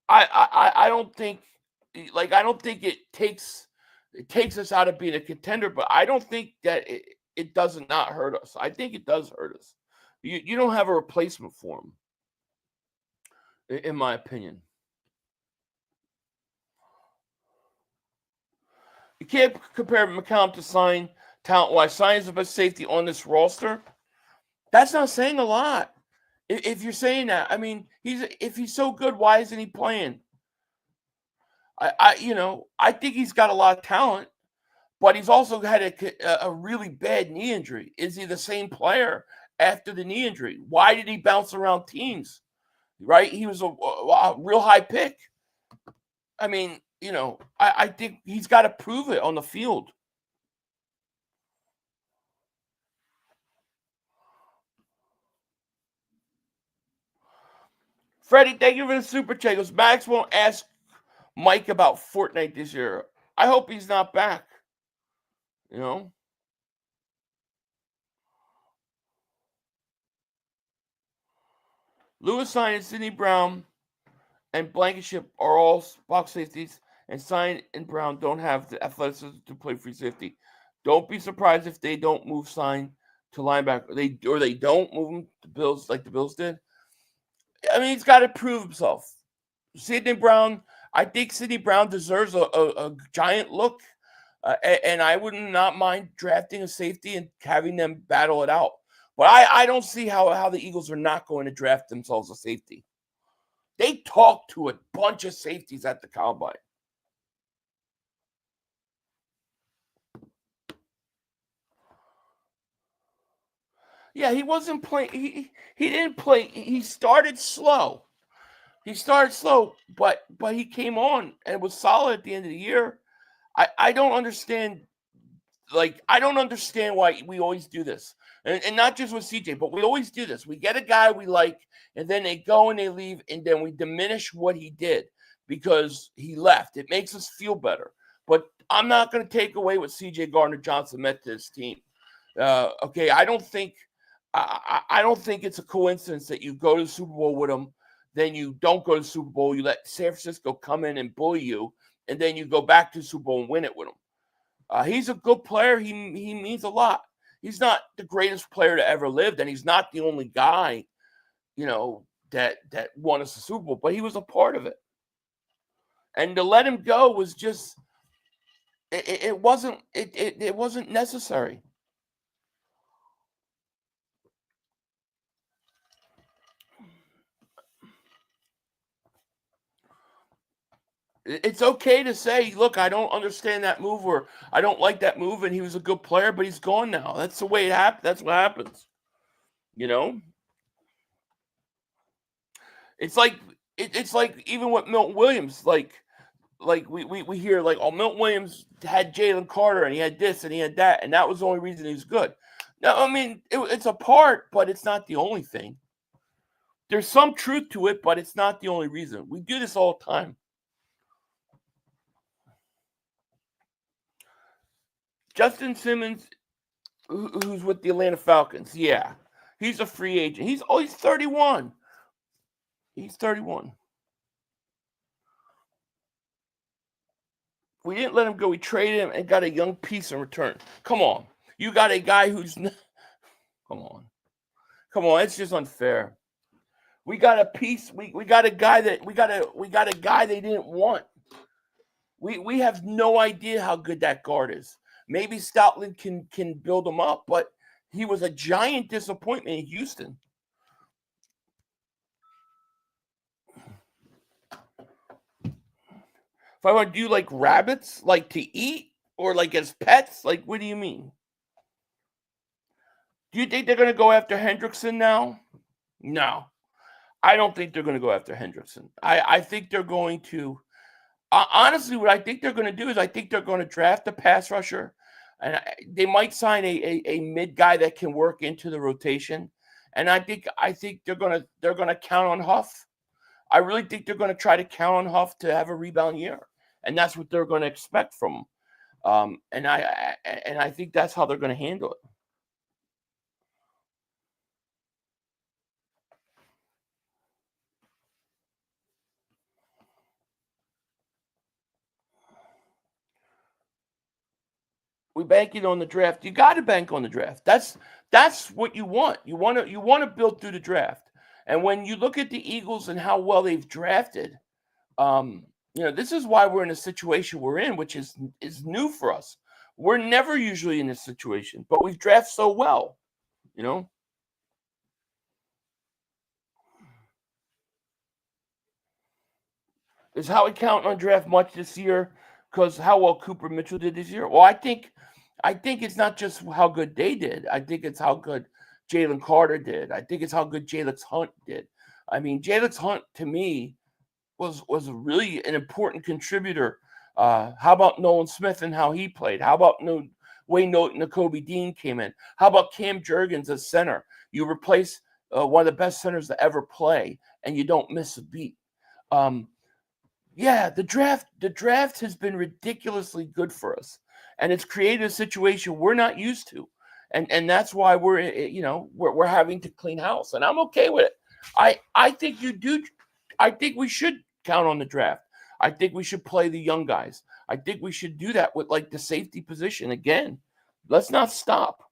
I don't think I don't think it takes us out of being a contender, but I don't think that it does not hurt us. I think it does hurt us. You don't have a replacement for him, in my opinion. You can't compare McCollum to Sign talent-wise. Sign is the best safety on this roster. That's not saying a lot. If you're saying that, I mean, if he's so good, why isn't he playing? I think he's got a lot of talent, but he's also had a really bad knee injury. Is he the same player after the knee injury? Why did he bounce around teams? Right? He was a real high pick. I mean, I think he's got to prove it on the field. Freddie, thank you for the super chat. Goes, Max won't ask Mike about Fortnite this year. I hope he's not back. Lewis Sign and Sidney Brown and Blankenship are all box safeties, and Sign and Brown don't have the athleticism to play free safety. Don't be surprised if they don't move Sign to linebacker. They don't move him to Bills like the Bills did. I mean, he's got to prove himself. Sidney Brown, I think Sidney Brown deserves a giant look, and I would not mind drafting a safety and having them battle it out. But I don't see how the Eagles are not going to draft themselves a safety. They talked to a bunch of safeties at the Combine. Yeah, he wasn't playing. He didn't play. He started slow. But he came on and was solid at the end of the year. I don't understand. I don't understand why we always do this. And not just with CJ, but we always do this. We get a guy we like, and then they go and they leave, and then we diminish what he did because he left. It makes us feel better. But I'm not going to take away what CJ Gardner-Johnson meant to his team. Okay, I don't think it's a coincidence that you go to the Super Bowl with him, then you don't go to the Super Bowl. You let San Francisco come in and bully you, and then you go back to the Super Bowl and win it with him. He's a good player. He means a lot. He's not the greatest player to ever lived, and he's not the only guy, that won us the Super Bowl, but he was a part of it. And to let him go was just it wasn't necessary. It's okay to say, look, I don't understand that move, or I don't like that move, and he was a good player, but he's gone now. That's the way it happens. That's what happens. It's like even with Milton Williams, we hear oh, Milton Williams had Jalen Carter and he had this and he had that, and that was the only reason he was good. No, I mean it's a part, but it's not the only thing. There's some truth to it, but it's not the only reason. We do this all the time. Justin Simmons, who's with the Atlanta Falcons, yeah, he's a free agent. He's 31. He's 31. We didn't let him go. We traded him and got a young piece in return. Come on, you got a guy who's. Come on. It's just unfair. We got a piece. We got a guy that we got a guy they didn't want. We have no idea how good that guard is. Maybe Stoutland can build him up, but he was a giant disappointment in Houston. If I want to do like rabbits, like to eat, or like as pets, like what do you mean? Do you think they're going to go after Hendrickson now? No, I don't think they're going to go after Hendrickson. I think they're going to. Honestly, what I think they're going to do is I think they're going to draft a pass rusher, and they might sign a mid guy that can work into the rotation. And I think they're going to count on Huff. I really think they're going to try to count on Huff to have a rebound year, and that's what they're going to expect from him. And I think that's how they're going to handle it. We banking on the draft. You got to bank on the draft. That's what you want. You want to build through the draft. And when you look at the Eagles and how well they've drafted, this is why we're in a situation we're in, which is new for us. We're never usually in this situation, but we've drafted so well. Is Howie counting on draft much this year because how well Cooper Mitchell did this year? Well, I think it's not just how good they did. I think it's how good Jalen Carter did. I think it's how good Jalen Hunt did. I mean, Jalen Hunt to me was really an important contributor. How about Nolan Smith and how he played? How about Wayne Note and Nakobe Dean came in? How about Cam Jurgens as center? You replace one of the best centers to ever play, and you don't miss a beat. Yeah, the draft has been ridiculously good for us, and it's created a situation we're not used to, and that's why we're having to clean house, and I'm okay with it. I think you do. I think we should count on the draft. I think we should play the young guys. I think we should do that with like the safety position again. Let's not stop.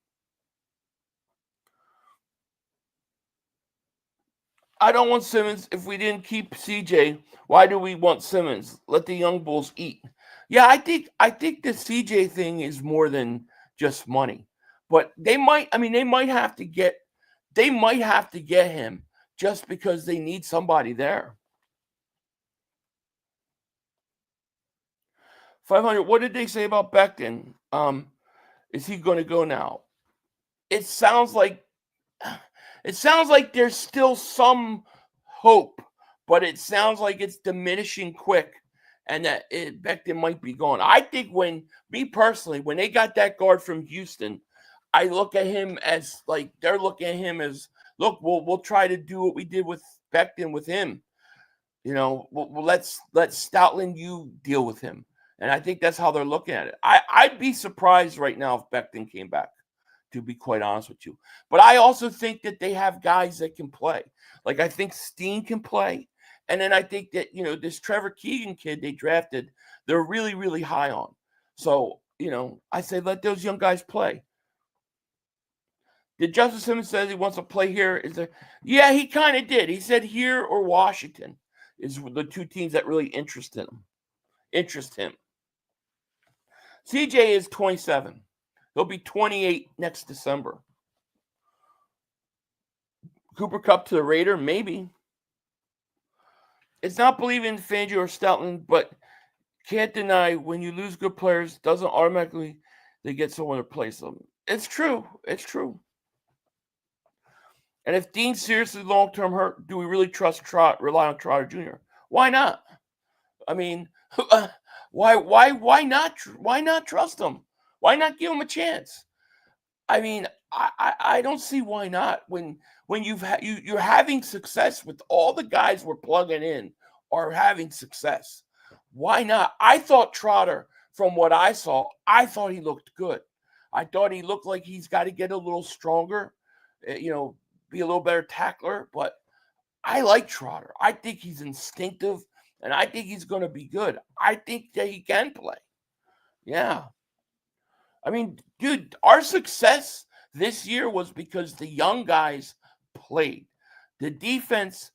I don't want Simmons. If we didn't keep CJ, why do we want Simmons? Let the young bulls eat. Yeah, I think the CJ thing is more than just money. But they might have to get him just because they need somebody there. 500. What did they say about Becton? Is he going to go now? It sounds like there's still some hope, but it sounds like it's diminishing quick, and that Becton might be gone. I think when they got that guard from Houston, I look at him as like they're looking at him as, look, we'll try to do what we did with Becton with him. Let's Stoutland you deal with him, and I think that's how they're looking at it. I'd be surprised right now if Becton came back, to be quite honest with you. But I also think that they have guys that can play. Like I think Steen can play. And then I think that, this Trevor Keegan kid they drafted, they're really, really high on. So, I say let those young guys play. Did Justin Simmons say he wants to play here? Yeah, he kind of did. He said here or Washington is the two teams that really interest him. CJ is 27. He'll be 28 next December. Cooper Kupp to the Raider, maybe. It's not believing in Fangio or Stoutland, but can't deny when you lose good players, doesn't automatically they get someone to replace them. It's true. And if Dean's seriously long-term hurt, do we really rely on Trotter Jr.? Why not? I mean, why not? Why not trust him? Why not give him a chance? I mean, I don't see why not. When you're having success with all the guys we're plugging in are having success. Why not? I thought Trotter, from what I saw, I thought he looked good. I thought he looked like he's got to get a little stronger, be a little better tackler. But I like Trotter. I think he's instinctive, and I think he's going to be good. I think that he can play. Yeah. I mean, dude, our success this year was because the young guys played. The defense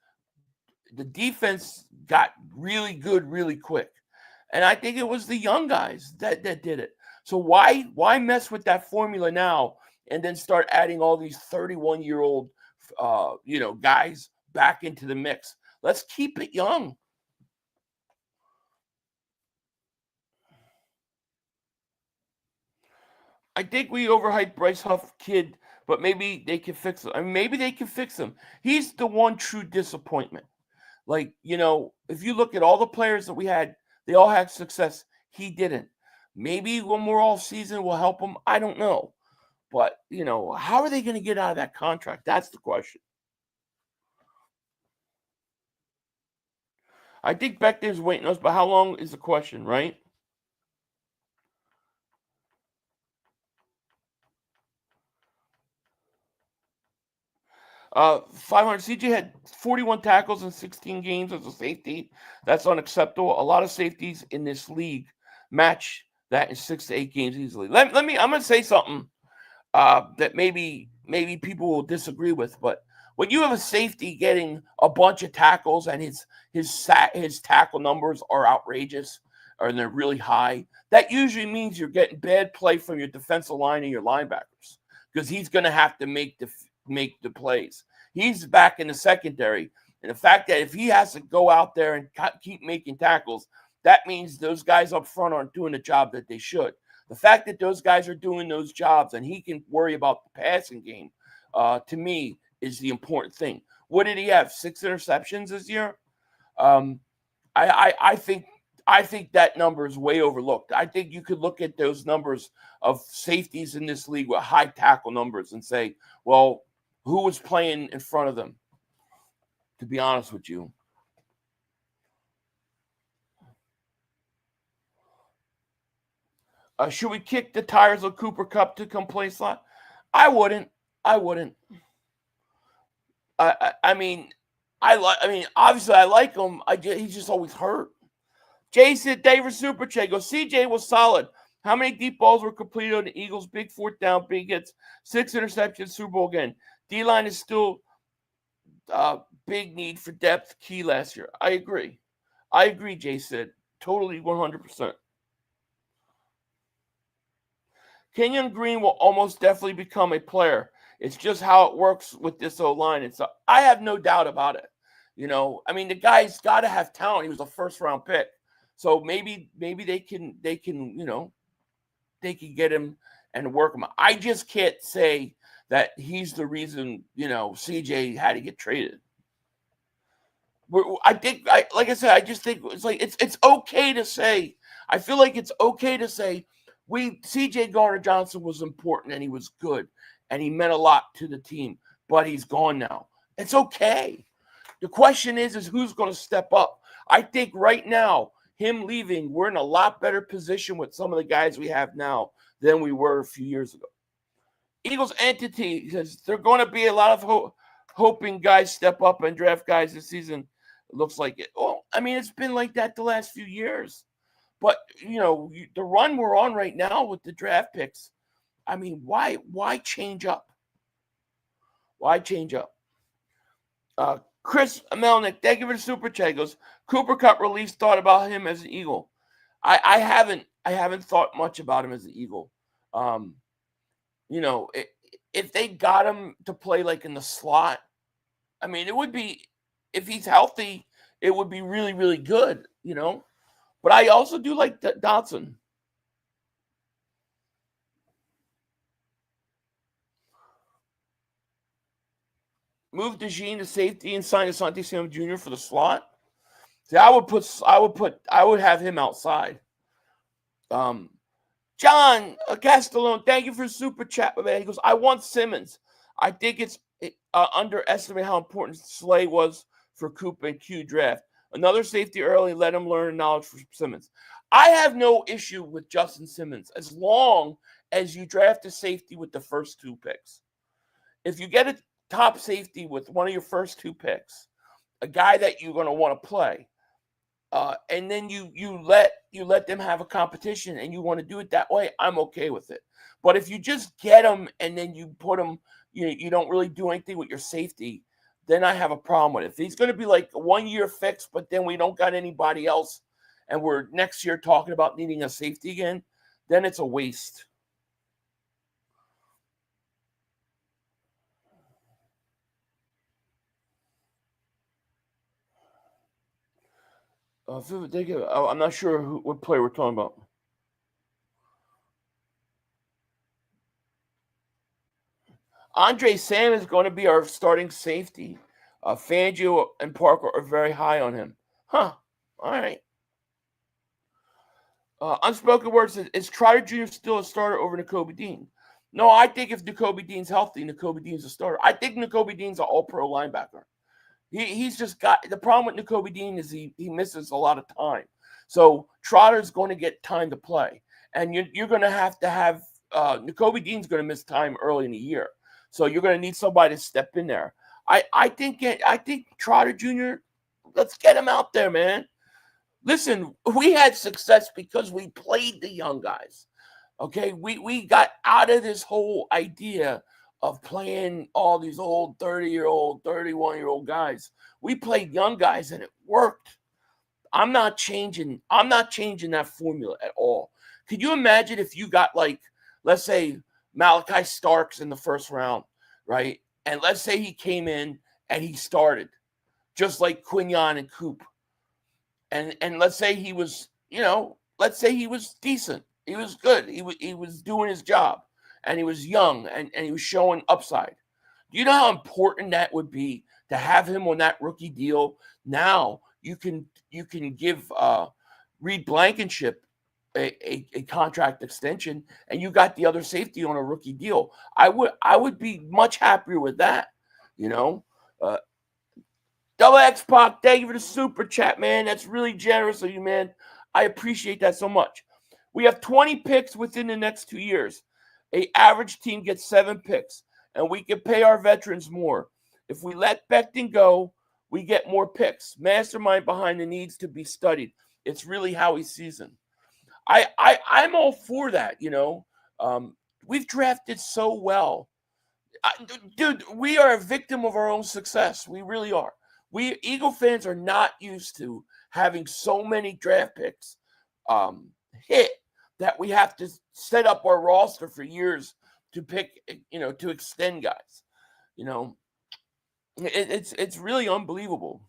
got really good really quick. And I think it was the young guys that did it. So why mess with that formula now and then start adding all these 31-year-old guys back into the mix? Let's keep it young. I think we overhyped Bryce Huff kid, but maybe they can fix him. I mean, maybe they can fix him. He's the one true disappointment. Like, if you look at all the players that we had, they all had success. He didn't. Maybe one more off season will help him. I don't know. But, how are they going to get out of that contract? That's the question. I think Becton's waiting us, but how long is the question, right? 500. CJ had 41 tackles in 16 games as a safety. That's unacceptable. A lot of safeties in this league match that in 6 to 8 games easily. I'm going to say something that maybe people will disagree with, but when you have a safety getting a bunch of tackles and his tackle numbers are outrageous or they're really high, that usually means you're getting bad play from your defensive line and your linebackers because he's going to have to make the plays. He's back in the secondary, and the fact that if he has to go out there and keep making tackles, that means those guys up front aren't doing the job that they should. The fact that those guys are doing those jobs and he can worry about the passing game, to me, is the important thing. What did he have? 6 interceptions this year? I think that number is way overlooked. I think you could look at those numbers of safeties in this league with high tackle numbers and say, well, who was playing in front of them? To be honest with you. Should we kick the tires of Cooper Kupp to come play slot? I wouldn't. I mean, obviously I like him. He's just always hurt. Jason David Super Chat goes, CJ was solid. How many deep balls were completed on the Eagles? Big 4th down, big hits, 6 interceptions, Super Bowl again. D-line is still big need for depth, key last year. I agree, Jason. Totally 100%. Kenyon Green will almost definitely become a player. It's just how it works with this O-line. And so I have no doubt about it. The guy's got to have talent. He was a 1st-round pick. So maybe they can get him and work him. I just can't say that he's the reason, CJ had to get traded. I just think it's okay to say. I feel like it's okay to say CJ Gardner-Johnson was important and he was good and he meant a lot to the team, but he's gone now. It's okay. The question is who's going to step up? I think right now, him leaving, we're in a lot better position with some of the guys we have now than we were a few years ago. Eagles entity says they're going to be a lot of hoping guys step up and draft guys this season. It looks like it. Well, it's been like that the last few years. But, the run we're on right now with the draft picks, why change up? Why change up? Chris Melnick, thank you for the super chat. He goes, Cooper Kupp release, thought about him as an Eagle. I haven't thought much about him as an Eagle. If they got him to play like in the slot, it would be, if he's healthy, it would be really, really good, But I also do like Dotson. Move DeJean to safety and sign Asante Samuel Jr. for the slot. See, I would have him outside. John Castellone, thank you for super chat, man. He goes, I want Simmons. I think it's underestimated how important Slay was for Cooper and Q draft. Another safety early, let him learn knowledge from Simmons. I have no issue with Justin Simmons as long as you draft a safety with the first 2 picks. If you get a top safety with one of your first 2 picks, a guy that you're going to want to play, and then you let them have a competition and you want to do it that way, I'm okay with it. But if you just get them and then you put them, you don't really do anything with your safety, then I have a problem with it. If he's going to be like a 1-year fix, but then we don't got anybody else, and we're next year talking about needing a safety again, then it's a waste. I'm not sure what player we're talking about. Andre Sam is going to be our starting safety. Fangio and Parker are very high on him. Huh. All right. Unspoken Words says, is Trotter Jr. still a starter over Nakobe Dean? No, I think if Nakobe Dean's healthy, Nakobe Dean's a starter. I think Nakobe Dean's an all-pro linebacker. He's just got – the problem with Nakobe Dean is he misses a lot of time. So Trotter's going to get time to play. And you're going to have Nakobe Dean's going to miss time early in the year. So you're going to need somebody to step in there. I think Trotter Jr., let's get him out there, man. Listen, we had success because we played the young guys. Okay, we got out of this whole idea of playing all these old 30-year-old, 31-year-old guys. We played young guys and it worked. I'm not changing that formula at all. Could you imagine if you got, like, let's say Malachi Starks in the first round, right? And let's say he came in and he started just like Quignon and Coop. And let's say he was, let's say he was decent. He was good. He was doing his job, and he was young, and he was showing upside. Do you know how important that would be to have him on that rookie deal? Now you can give Reed Blankenship a contract extension, and you got the other safety on a rookie deal. I would be much happier with that. Double X Pac, thank you for the super chat, man. That's really generous of you, man. I appreciate that so much. We have 20 picks within the next 2 years. An average team gets 7 picks, and we can pay our veterans more. If we let Becton go, we get more picks. Mastermind behind the needs to be studied. It's really how he's seasoned. I'm all for that, We've drafted so well. Dude, we are a victim of our own success. We really are. We Eagle fans are not used to having so many draft picks hit that we have to set up our roster for years to pick, to extend guys. It's really unbelievable.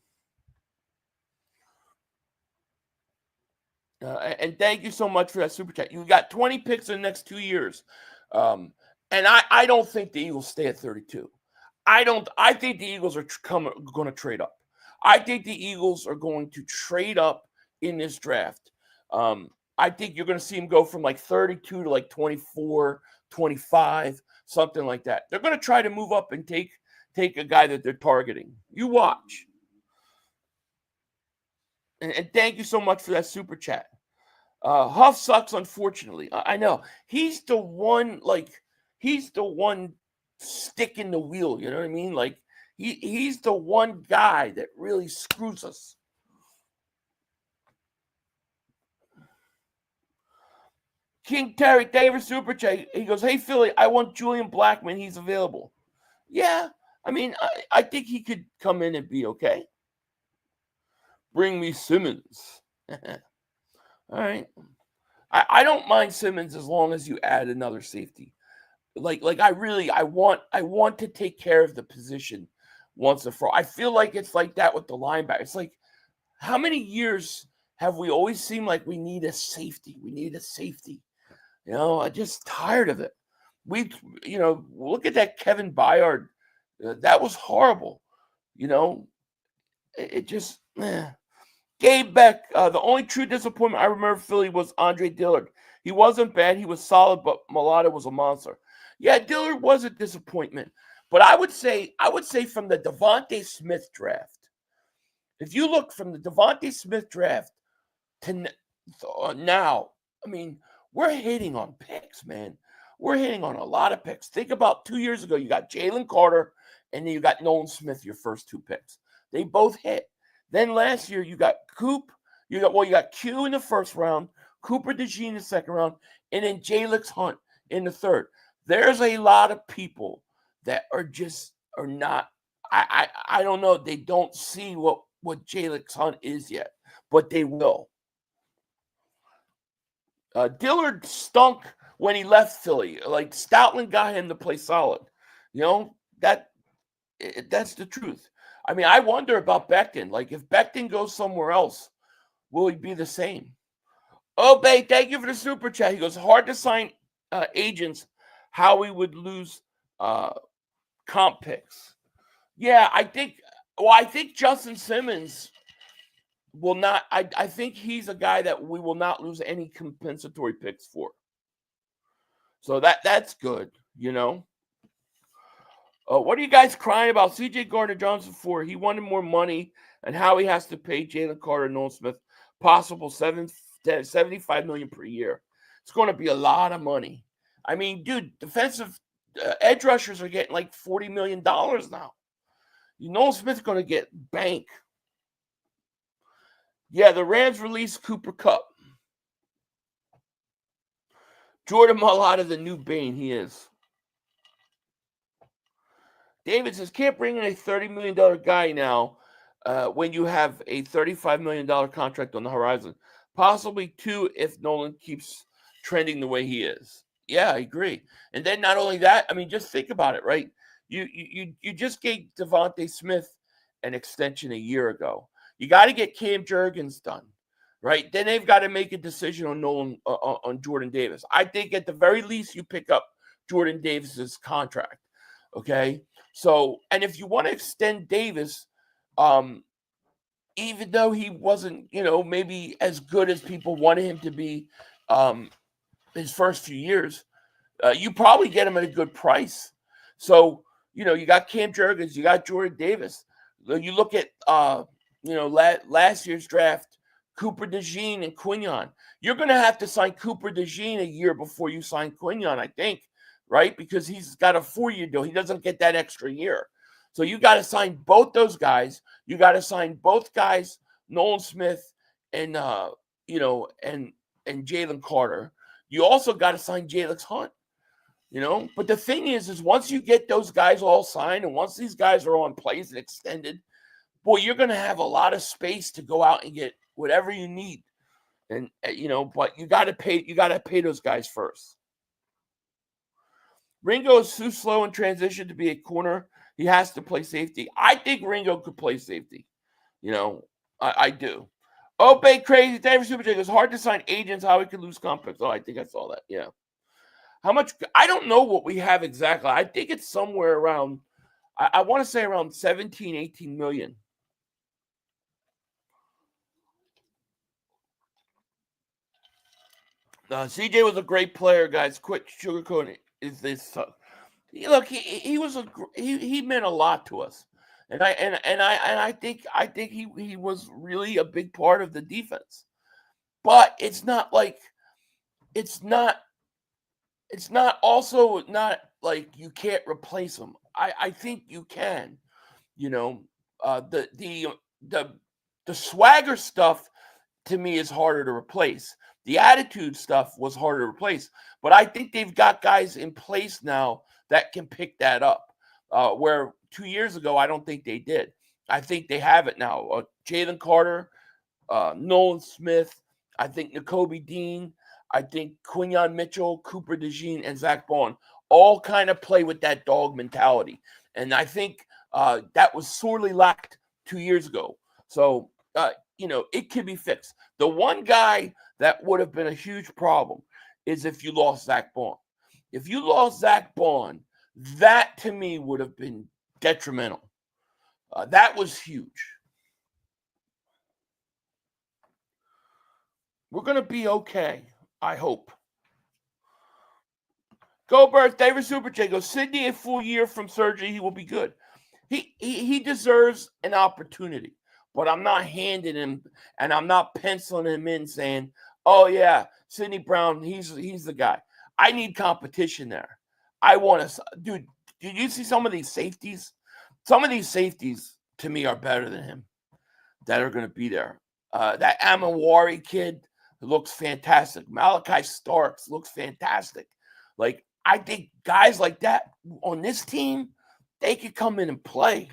And thank you so much for that super chat. You got 20 picks in the next 2 years. And I don't think the Eagles stay at 32. I think the Eagles are going to trade up. I think the Eagles are going to trade up in this draft. I think you're going to see them go from like 32 to like 24, 25, something like that. They're going to try to move up and take a guy that they're targeting. You watch. And thank you so much for that super chat. Huff sucks, unfortunately. I know. He's the one stick in the wheel, you know what I mean? Like, he's the one guy that really screws us. King Terry, thank you for super chat. He goes, hey, Philly, I want Julian Blackmon. He's available. Yeah, I mean, I think he could come in and be okay. Bring me Simmons. All right. I don't mind Simmons as long as you add another safety. Like I want to take care of the position once and for all. I feel like it's like that with the linebacker. It's like, how many years have we always seemed like we need a safety? We need a safety. I'm just tired of it. Look at that Kevin Byard. That was horrible. It just, Gabe Beck, the only true disappointment I remember Philly was Andre Dillard. He wasn't bad. He was solid, but Mulata was a monster. Yeah, Dillard was a disappointment. But I would say from the Devontae Smith draft, if you look from the Devontae Smith draft to now, I mean, we're hitting on picks, man. We're hitting on a lot of picks. Think about 2 years ago, you got Jalen Carter, and then you got Nolan Smith, your first 2 picks. They both hit. Then last year, you got Coop. You got Q in the first round, Cooper DeJean in the second round, and then Jalix Hunt in the third. There's a lot of people that are not. I don't know. They don't see what Jalix Hunt is yet, but they will. Dillard stunk when he left Philly. Like, Stoutland got him to play solid. That's the truth. I mean, I wonder about Becton. Like, if Becton goes somewhere else, will he be the same? Obey, thank you for the super chat. He goes, hard to sign agents. How we would lose comp picks. Yeah, I think Justin Simmons will not. I think he's a guy that we will not lose any compensatory picks for. So that's good, What are you guys crying about C.J. Gardner-Johnson for? He wanted more money, and how he has to pay Jalen Carter and Nolan Smith possible $75 million per year. It's going to be a lot of money. I mean, dude, defensive edge rushers are getting like $40 million now. Nolan Smith's going to get bank. Yeah, the Rams released Cooper Kupp. Jordan Mailata, the new Bane, he is. David says, can't bring in a $30 million guy now when you have a $35 million contract on the horizon. Possibly 2 if Nolan keeps trending the way he is. Yeah, I agree. And then not only that, I mean, just think about it, right? You just gave Devontae Smith an extension a year ago. You got to get Cam Jurgens done, right? Then they've got to make a decision on Nolan on Jordan Davis. I think at the very least you pick up Jordan Davis's contract. Okay. So, and if you want to extend Davis, even though he wasn't, maybe as good as people wanted him to be his first few years, you probably get him at a good price. So, you got Cam Jurgens, you got Jordan Davis. You look at, last year's draft, Cooper DeJean and Quignon. You're going to have to sign Cooper DeJean a year before you sign Quignon, I think, right? Because he's got a 4-year deal. He doesn't get that extra year. So you got to sign both those guys. You got to sign both guys, Nolan Smith and and Jalen Carter. You also got to sign Jalen Hunt. But the thing is once you get those guys all signed and once these guys are on plays and extended, boy, you're going to have a lot of space to go out and get whatever you need. And but you got to pay those guys first. Ringo is too slow in transition to be a corner. He has to play safety. I think Ringo could play safety. I do. Obey Crazy. David Super J. It's hard to sign agents. How we could lose contracts. Oh, I think I saw that. Yeah. How much? I don't know what we have exactly. I think it's somewhere around, I want to say around 17, 18 million. CJ was a great player, guys. Quit sugarcoating. Is this? Look, he meant a lot to us, and I think he was really a big part of the defense. But it's not like also not like you can't replace him. I think you can. The swagger stuff to me is harder to replace. The attitude stuff was harder to replace, but I think they've got guys in place now that can pick that up. Where 2 years ago, I don't think they did. I think they have it now. Jalen Carter, Nolan Smith, I think Nakobe Dean, I think Quinyon Mitchell, Cooper DeJean, and Zach Bond all kind of play with that dog mentality. And I think that was sorely lacked 2 years ago. So, it can be fixed. The one guy that would have been a huge problem is if you lost Zach Bond. If you lost Zach Bond, that to me would have been detrimental. That was huge. We're going to be okay, I hope. Goedert, David Super J goes, Sidney, a full year from surgery, he will be good. He deserves an opportunity, but I'm not handing him and I'm not penciling him in saying, oh, yeah, Sidney Brown, he's the guy. I need competition there. I want to, dude, did you see some of these safeties? Some of these safeties, to me, are better than him that are going to be there. That Amawari kid looks fantastic. Malachi Starks looks fantastic. Like, I think guys like that on this team, they could come in and play.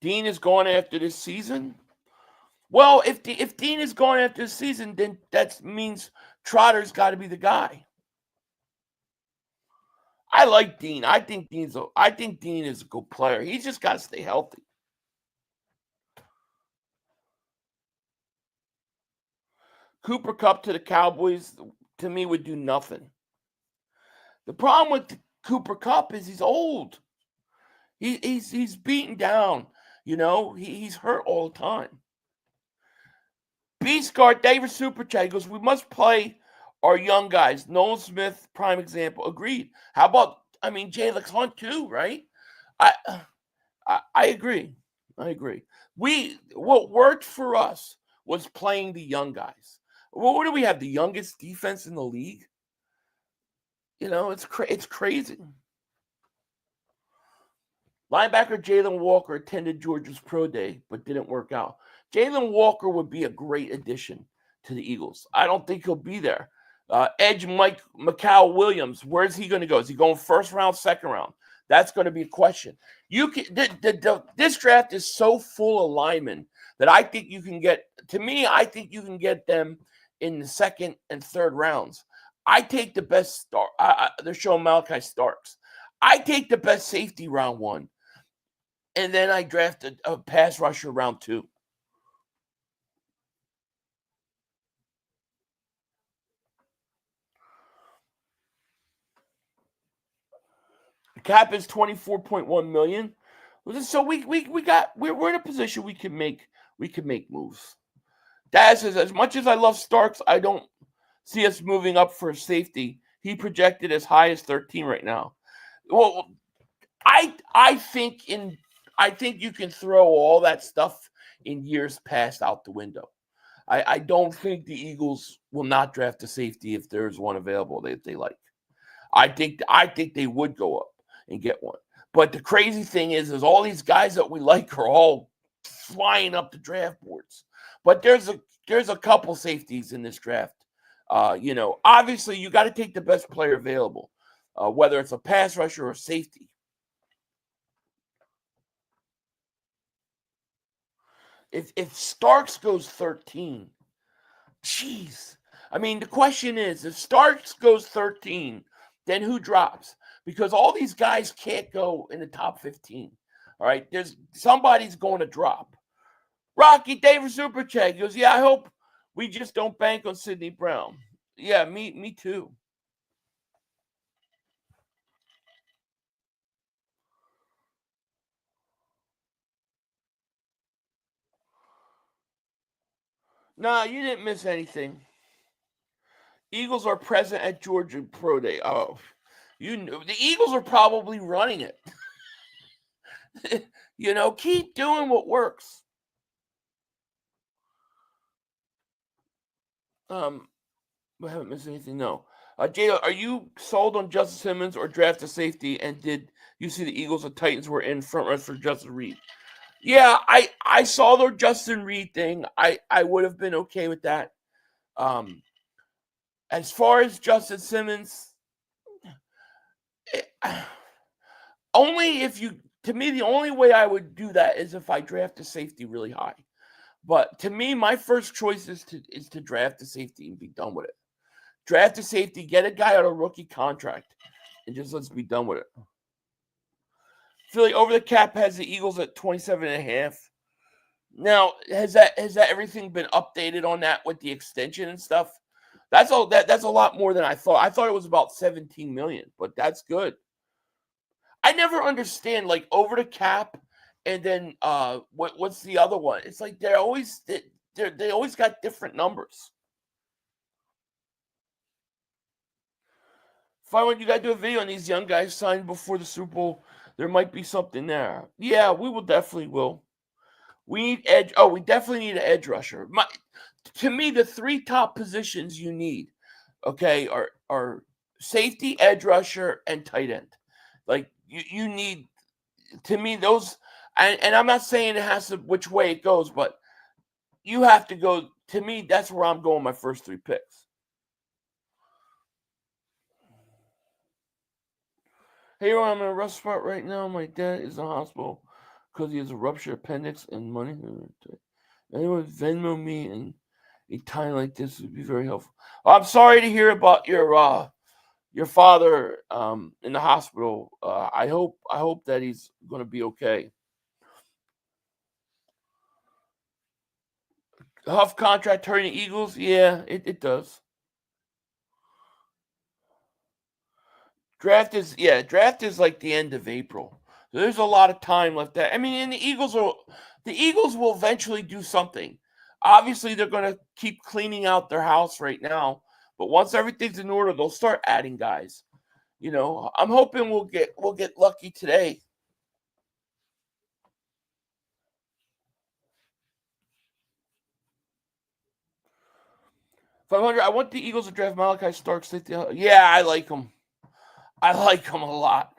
Dean is gone after this season. Well, if Dean is gone after this season, then that means Trotter's got to be the guy. I like Dean. I think Dean is a good player. He's just got to stay healthy. Cooper Kupp to the Cowboys, to me, would do nothing. The problem with Cooper Kupp is he's old. He's beaten down. He's hurt all the time. Beast Guard, David Super Chat goes, we must play our young guys. Nolan Smith, prime example. Agreed. How about, Jalen Hunt too, right? I agree. What worked for us was playing the young guys. What do we have? The youngest defense in the league? It's crazy. Linebacker Jalen Walker attended Georgia's pro day, but didn't work out. Jalen Walker would be a great addition to the Eagles. I don't think he'll be there. Edge Mike Macau Williams, where's he going to go? Is he going first round, second round? That's going to be a question. You can this draft is so full of linemen that I think you can get. To me, I think you can get them in the second and third rounds. I take the best start. They're showing Malachi Starks. I take the best safety round 1, and then I draft a pass rusher round 2. The cap is $24.1 million. So we're in a position we can make moves. Daz says, as much as I love Starks, I don't see us moving up for safety. He projected as high as 13 right now. Well, I think you can throw all that stuff in years past out the window. I don't think the Eagles will not draft a safety if there's one available that they like. I think they would go up and get one. But the crazy thing is all these guys that we like are all flying up the draft boards. But there's a couple safeties in this draft. Obviously you got to take the best player available, whether it's a pass rusher or a safety. If Starks goes 13, jeez. I mean, the question is, if Starks goes 13, then who drops? Because all these guys can't go in the top 15. All right, somebody's going to drop. Rocky David Super Chat goes, yeah, I hope we just don't bank on Sidney Brown. Yeah, me too. Nah, you didn't miss anything. Eagles are present at Georgia Pro Day. Oh, you know, the Eagles are probably running it. Keep doing what works. We haven't missed anything. No. Jada, are you sold on Justin Simmons or draft a safety? And did you see the Eagles and Titans were in front runners for Justin Reed? Yeah, I saw the Justin Reed thing. I would have been okay with that. As far as Justin Simmons, only if you. To me, the only way I would do that is if I draft a safety really high. But to me, my first choice is to draft a safety and be done with it. Draft a safety, get a guy on a rookie contract, and just let's be done with it. Philly over the cap has the Eagles at 27.5. Now, has that everything been updated on that with the extension and stuff? That's a lot more than I thought. I thought it was about 17 million, but that's good. I never understand like over the cap and then what's the other one? It's like they always got different numbers. Finally, you got to do a video on these young guys signed before the Super Bowl. There might be something there. Yeah, we definitely will. We need edge. Oh, we definitely need an edge rusher. To me, the 3 top positions you need, okay, are safety, edge rusher, and tight end. Like you need, to me, those. And I'm not saying it has to which way it goes, but you have to go. To me, that's where I'm going. My first 3 picks. Hey, I'm in a rough spot right now. My dad is in the hospital because he has a ruptured appendix and money. Anyone Venmo me and a time like this would be very helpful. I'm sorry to hear about your father in the hospital. I hope that he's going to be okay. Huff contract hurting the Eagles? Yeah, it does. Draft is like the end of April. So there's a lot of time left. I mean, and the Eagles will eventually do something. Obviously, they're going to keep cleaning out their house right now, but once everything's in order, they'll start adding guys. I'm hoping we'll get lucky today. 500. I want the Eagles to draft Malachi Starks. Yeah, I like him. I like him a lot.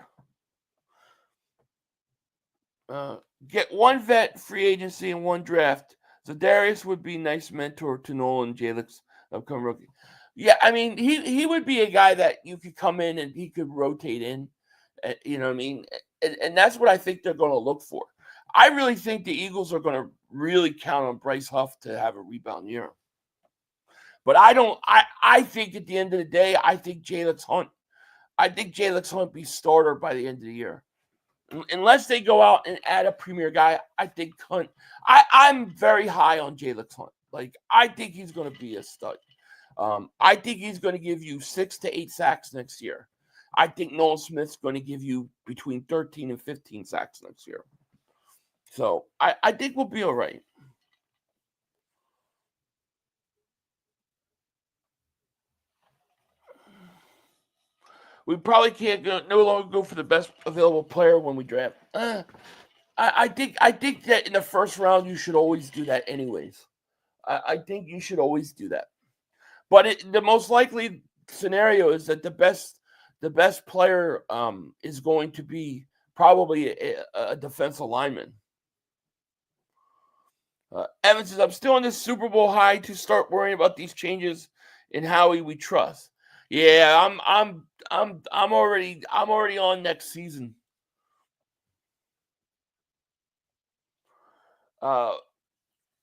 Get one vet free agency and one draft. So Darius would be a nice mentor to Nolan Jalix, upcoming rookie. Yeah, I mean, he would be a guy that you could come in and he could rotate in. You know what I mean? And that's what I think they're going to look for. I really think the Eagles are going to really count on Bryce Huff to have a rebound year. But I don't. I think at the end of the day, I think Jalix Hunt. I think Jalix Hunt be starter by the end of the year. Unless they go out and add a premier guy, I think Hunt. I'm very high on Jalix Hunt. Like, I think he's going to be a stud. I think he's going to give you 6 to 8 sacks next year. I think Nolan Smith's going to give you between 13 and 15 sacks next year. So I think we'll be all right. We probably can't no longer go for the best available player when we draft. I think that in the first round you should always do that anyways. I think you should always do that. But the most likely scenario is that the best player is going to be probably a defensive lineman. Evans says, I'm still in this Super Bowl high to start worrying about these changes in Howie we trust. Yeah, I'm already on next season.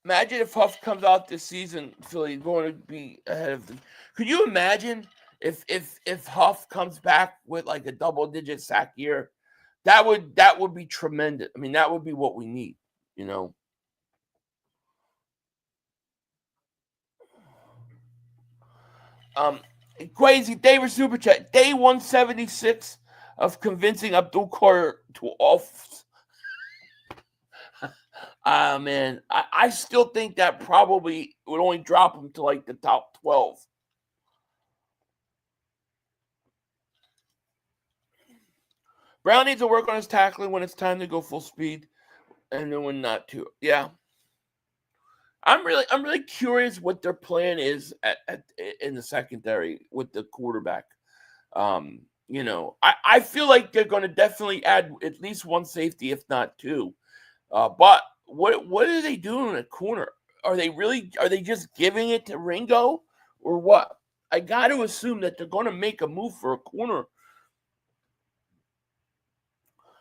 Imagine if Huff comes out this season, Philly going to be ahead of them. Could you imagine if Huff comes back with like a double-digit sack year? That would be tremendous. I mean, that would be what we need, you know. Crazy David Super Chat. Day 176 of convincing Abdul Carter to off. Man, I still think that probably would only drop him to like the top 12. Brown needs to work on his tackling when it's time to go full speed, and then when not to. Yeah. I'm really curious what their plan is in the secondary with the quarterback. You know, I feel like they're going to definitely add at least one safety, if not two. But what are they doing at corner? Are they just giving it to Ringo or what? I got to assume that they're going to make a move for a corner.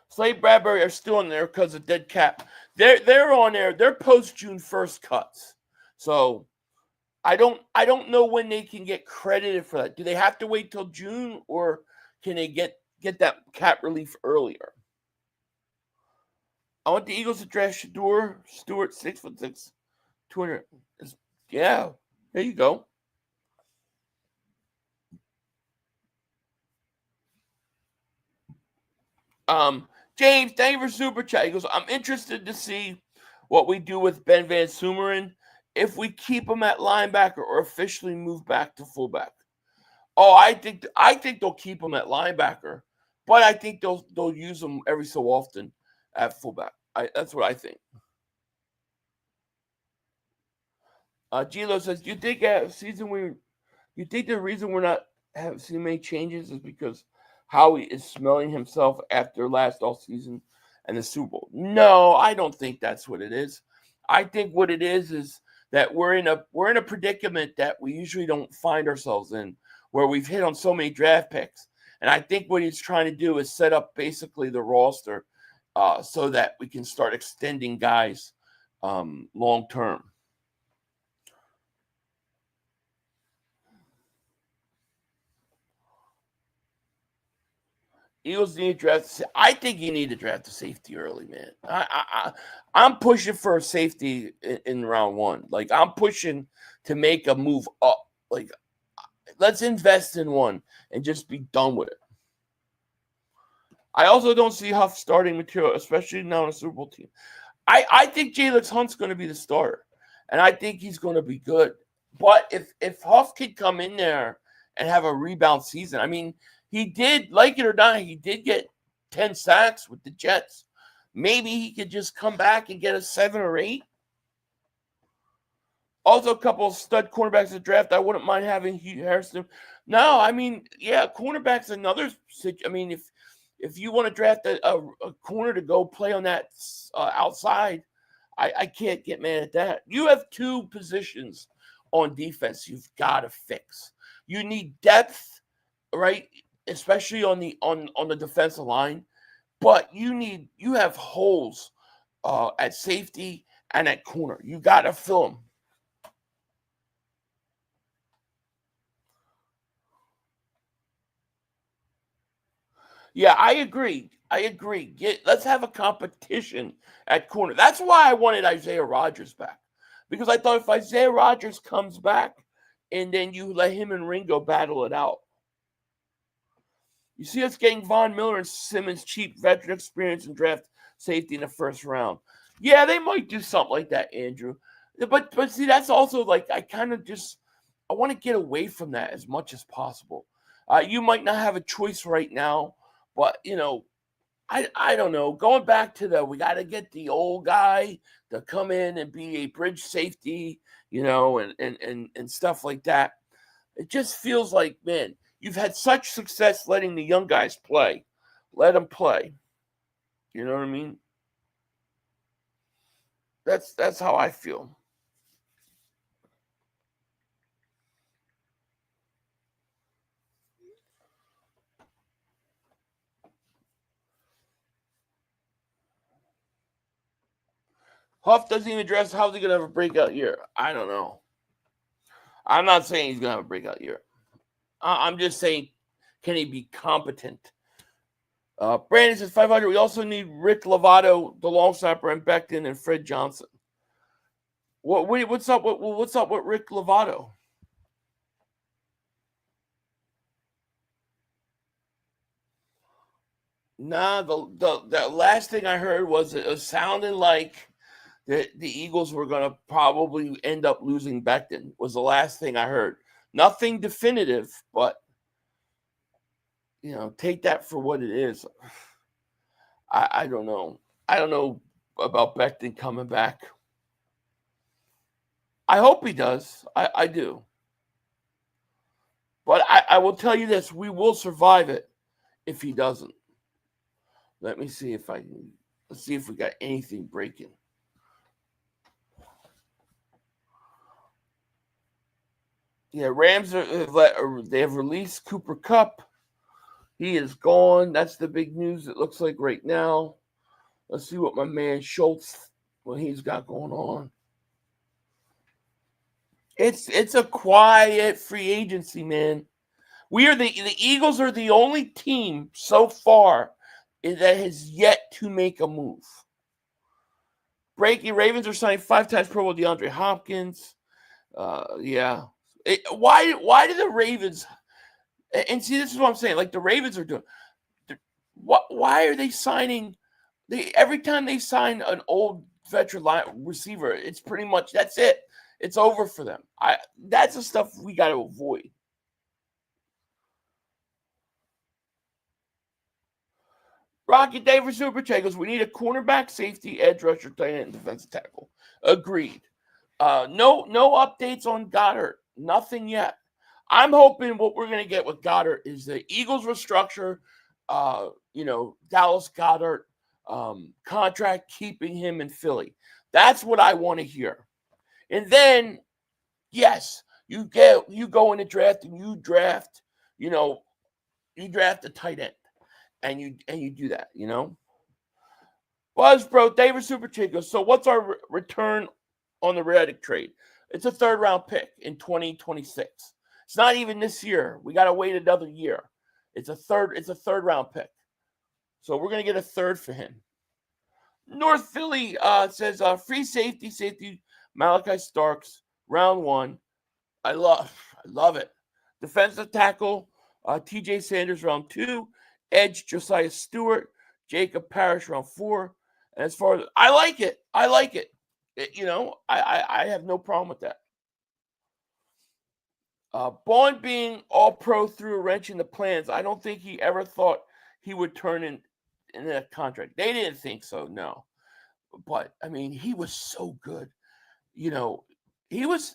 Slade Bradbury are still in there because of dead cap. They're on there. They're post June 1st cuts. So I don't know when they can get credited for that. Do they have to wait till June, or can they get that cap relief earlier? I want the Eagles to draft Shador Stewart, 6'6", 200. Yeah, there you go. James, thank you for super chat. He goes, I'm interested to see what we do with Ben Van Sumeren, if we keep him at linebacker or officially move back to fullback. Oh, I think they'll keep him at linebacker, but I think they'll use him every so often at fullback. That's what I think. Gilo says, do you think you think the reason we're not seeing many changes is because Howie is smelling himself after last offseason and the Super Bowl? No, I don't think that's what it is. I think what it is that we're in a predicament that we usually don't find ourselves in, where we've hit on so many draft picks. And I think what he's trying to do is set up basically the roster so that we can start extending guys long term. Eagles need to draft. I think you need to draft a safety early, man. I'm pushing for a safety in round one. Like, I'm pushing to make a move up. Like, let's invest in one and just be done with it. I also don't see Huff starting material, especially now in a Super Bowl team. I think Jalix Hunt's going to be the starter, and I think he's going to be good. But if Huff could come in there and have a rebound season, I mean, he did, like it or not, he did get 10 sacks with the Jets. Maybe he could just come back and get a 7 or 8. Also, a couple of stud cornerbacks in the draft. I wouldn't mind having Hugh Harrison. No, I mean, yeah, cornerback's another situation. I mean, If you want to draft a corner to go play on that outside, I can't get mad at that. You have two positions on defense you've got to fix. You need depth, right? Especially on the defensive line, but you have holes at safety and at corner. You got to fill them. Yeah, I agree. Let's have a competition at corner. That's why I wanted Isaiah Rodgers back. Because I thought if Isaiah Rodgers comes back and then you let him and Ringo battle it out. You see us getting Von Miller and Simmons cheap veteran experience and draft safety in the first round. Yeah, they might do something like that, Andrew. But see, that's also like I want to get away from that as much as possible. You might not have a choice right now. But, I don't know. Going back to we got to get the old guy to come in and be a bridge safety, and stuff like that. It just feels like, man, you've had such success letting the young guys play. Let them play. You know what I mean? That's how I feel. Huff doesn't even address how's he going to have a breakout year. I don't know. I'm not saying he's going to have a breakout year. I'm just saying, can he be competent? Brandon says 500. We also need Rick Lovato, the long snapper, and Becton and Fred Johnson. What's up with Rick Lovato? Nah, the last thing I heard was it was sounding like the Eagles were going to probably end up losing Becton, was the last thing I heard. Nothing definitive, but, take that for what it is. I don't know. I don't know about Becton coming back. I hope he does. I do. But I will tell you this. We will survive it if he doesn't. Let me see if let's see if we got anything breaking. Yeah, Rams they have released Cooper Kupp. He is gone. That's the big news. It looks like right now. Let's see what my man Schultz, what he's got going on. It's a quiet free agency, man. The Eagles are the only team so far that has yet to make a move. Ravens are signing 5 times Pro Bowl DeAndre Hopkins. Yeah. Why do the Ravens? And see, this is what I'm saying. Like the Ravens are doing. Why are they signing? Every time they sign an old veteran receiver, it's pretty much that's it. It's over for them. That's the stuff we got to avoid. Rocket David Super Chat goes, we need a cornerback, safety, edge rusher, tight end, and defensive tackle. Agreed. No updates on Goedert. Nothing yet. I'm hoping what we're going to get with Goedert is the Eagles restructure, Dallas Goedert contract, keeping him in Philly. That's what I want to hear. And then, yes, you go in the draft and you draft a tight end. And you do that, Buzz, bro, David Super Chico. So what's our return on the Reddick trade? It's a 3rd-round pick in 2026. It's not even this year. We got to wait another year. It's a 3rd-round pick. So we're going to get a 3rd for him. North Philly says free safety Malachi Starks, round 1. I love it. Defensive tackle TJ Sanders, round 2. Edge Josiah Stewart, Jacob Parrish, round 4. And as far as I like it. I have no problem with that. Bond being all pro threw a wrench in the plans. I don't think he ever thought he would turn in that contract. They didn't think so, no. But he was so good. He was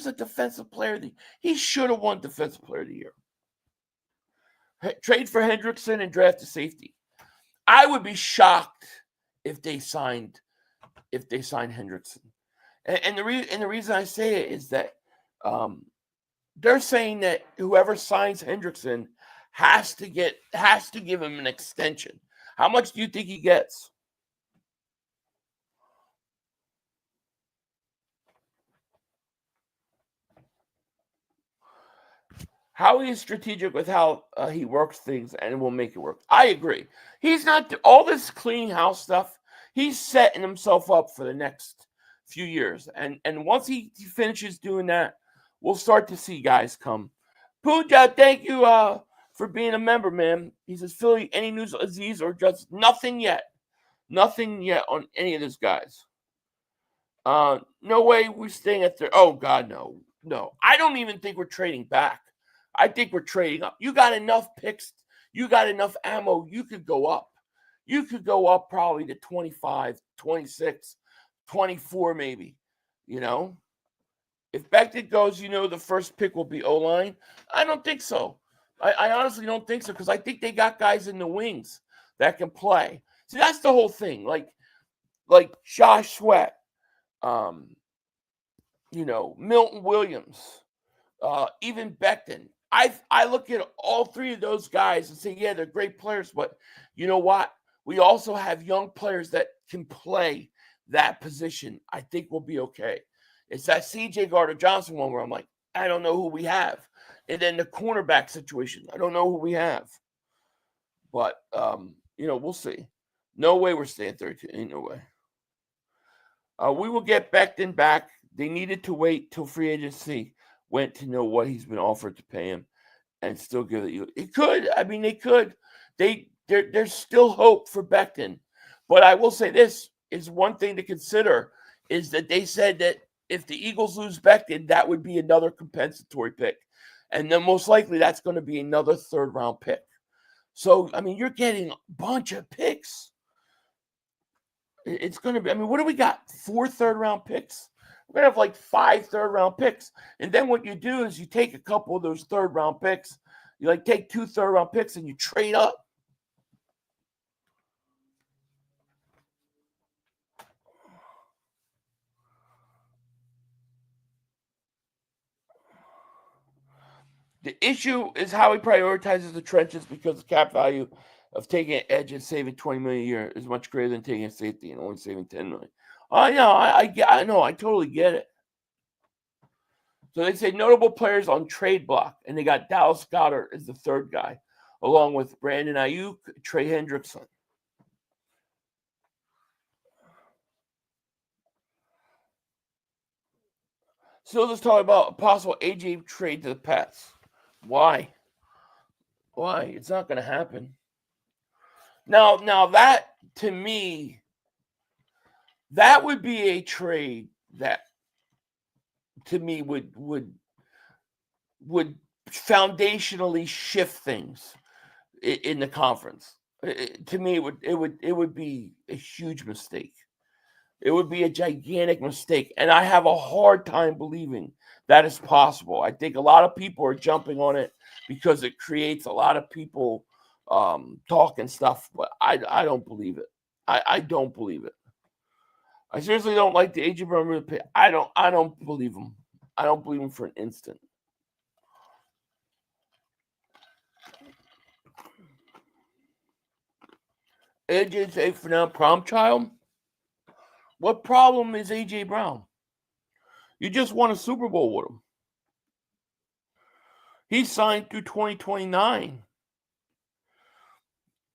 a defensive player. He should have won defensive player of the year. Trade for Hendrickson and draft a safety. I would be shocked if they signed Hendrickson. And the reason I say it is that they're saying that whoever signs Hendrickson has to give him an extension. How much do you think he gets? Howie is strategic with how he works things and will make it work. I agree. He's not all this cleaning house stuff. He's setting himself up for the next few years. And once he finishes doing that, we'll start to see guys come. Pooja, thank you for being a member, man. He says, Philly, any news, Aziz, or just nothing yet? Nothing yet on any of those guys. No way we're staying at there. Oh, God, no. No. I don't even think we're trading back. I think we're trading up. You got enough picks. You got enough ammo. You could go up. You could go up probably to 25, 26, 24 maybe, you know. If Becton goes, the first pick will be O-line. I don't think so. I honestly don't think so because I think they got guys in the wings that can play. See, that's the whole thing. Like Josh Sweat, Milton Williams, even Becton. I look at all three of those guys and say, yeah, they're great players, but you know what? We also have young players that can play that position. I think we'll be okay. It's that C.J. Gardner-Johnson one where I'm like, I don't know who we have. And then the cornerback situation, I don't know who we have. But, we'll see. No way we're staying 32. Ain't no way. We will get Becton back. They needed to wait till free agency went to know what he's been offered to pay him and still give it. It could. I mean, they could. There's still hope for Becton. But I will say this is one thing to consider is that they said that if the Eagles lose Becton, that would be another compensatory pick. And then most likely that's going to be another third-round pick. So, I mean, you're getting a bunch of picks. It's going to be, what do we got? 4 third-round picks? We're going to have like 5 third-round picks. And then what you do is you take a couple of those third-round picks. You take 2 third-round picks and you trade up. The issue is how he prioritizes the trenches because the cap value of taking an edge and saving $20 million a year is much greater than taking a safety and only saving $10 million. I know, I know, I totally get it. So they say notable players on trade block, and they got Dallas Goedert as the third guy, along with Brandon Ayuk, Trey Hendrickson. So let's talk about a possible AJ trade to the Pats. Why? It's not going to happen. Now that, to me, that would be a trade that, to me, would foundationally shift things in the conference. To me, it would be a huge mistake. It would be a gigantic mistake, and I have a hard time believing that is possible. I think a lot of people are jumping on it because it creates a lot of people talking stuff, but I don't believe it. I don't believe it. I seriously don't like the AJ Brown pick. I don't believe him. I don't believe him for an instant. AJ's a for now prom child. What problem is AJ Brown? You just won a Super Bowl with him. He's signed through 2029.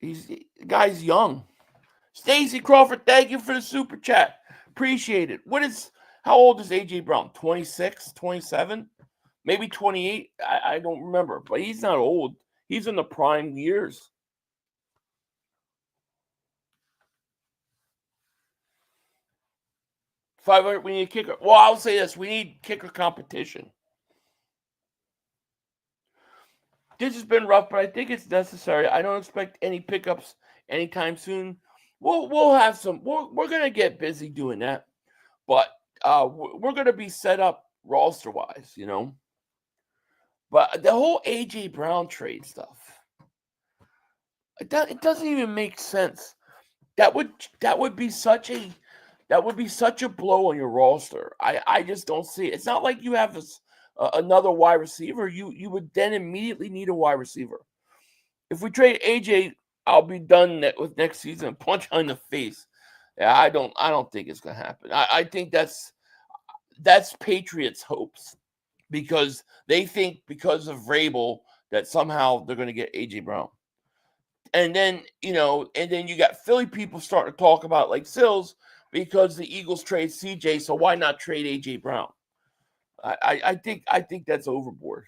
The guy's young. Stacy Crawford, thank you for the super chat. Appreciate it. How old is AJ Brown? 26, 27? Maybe 28? I don't remember, but he's not old. He's in the prime years. $500, we need a kicker. Well, I'll say this. We need kicker competition. This has been rough, but I think it's necessary. I don't expect any pickups anytime soon. We'll have some. We're going to get busy doing that. But we're going to be set up roster-wise, But the whole A.J. Brown trade stuff, It doesn't even make sense. That would be such a blow on your roster. I just don't see it. It's not like you have another wide receiver. You would then immediately need a wide receiver. If we trade AJ, I'll be done with next season. Punch on the face. Yeah, I don't think it's gonna happen. I think that's Patriots' hopes because they think because of Vrabel that somehow they're gonna get AJ Brown. And then you got Philly people starting to talk about like Sills because the Eagles trade CJ, so why not trade AJ Brown? I think that's overboard.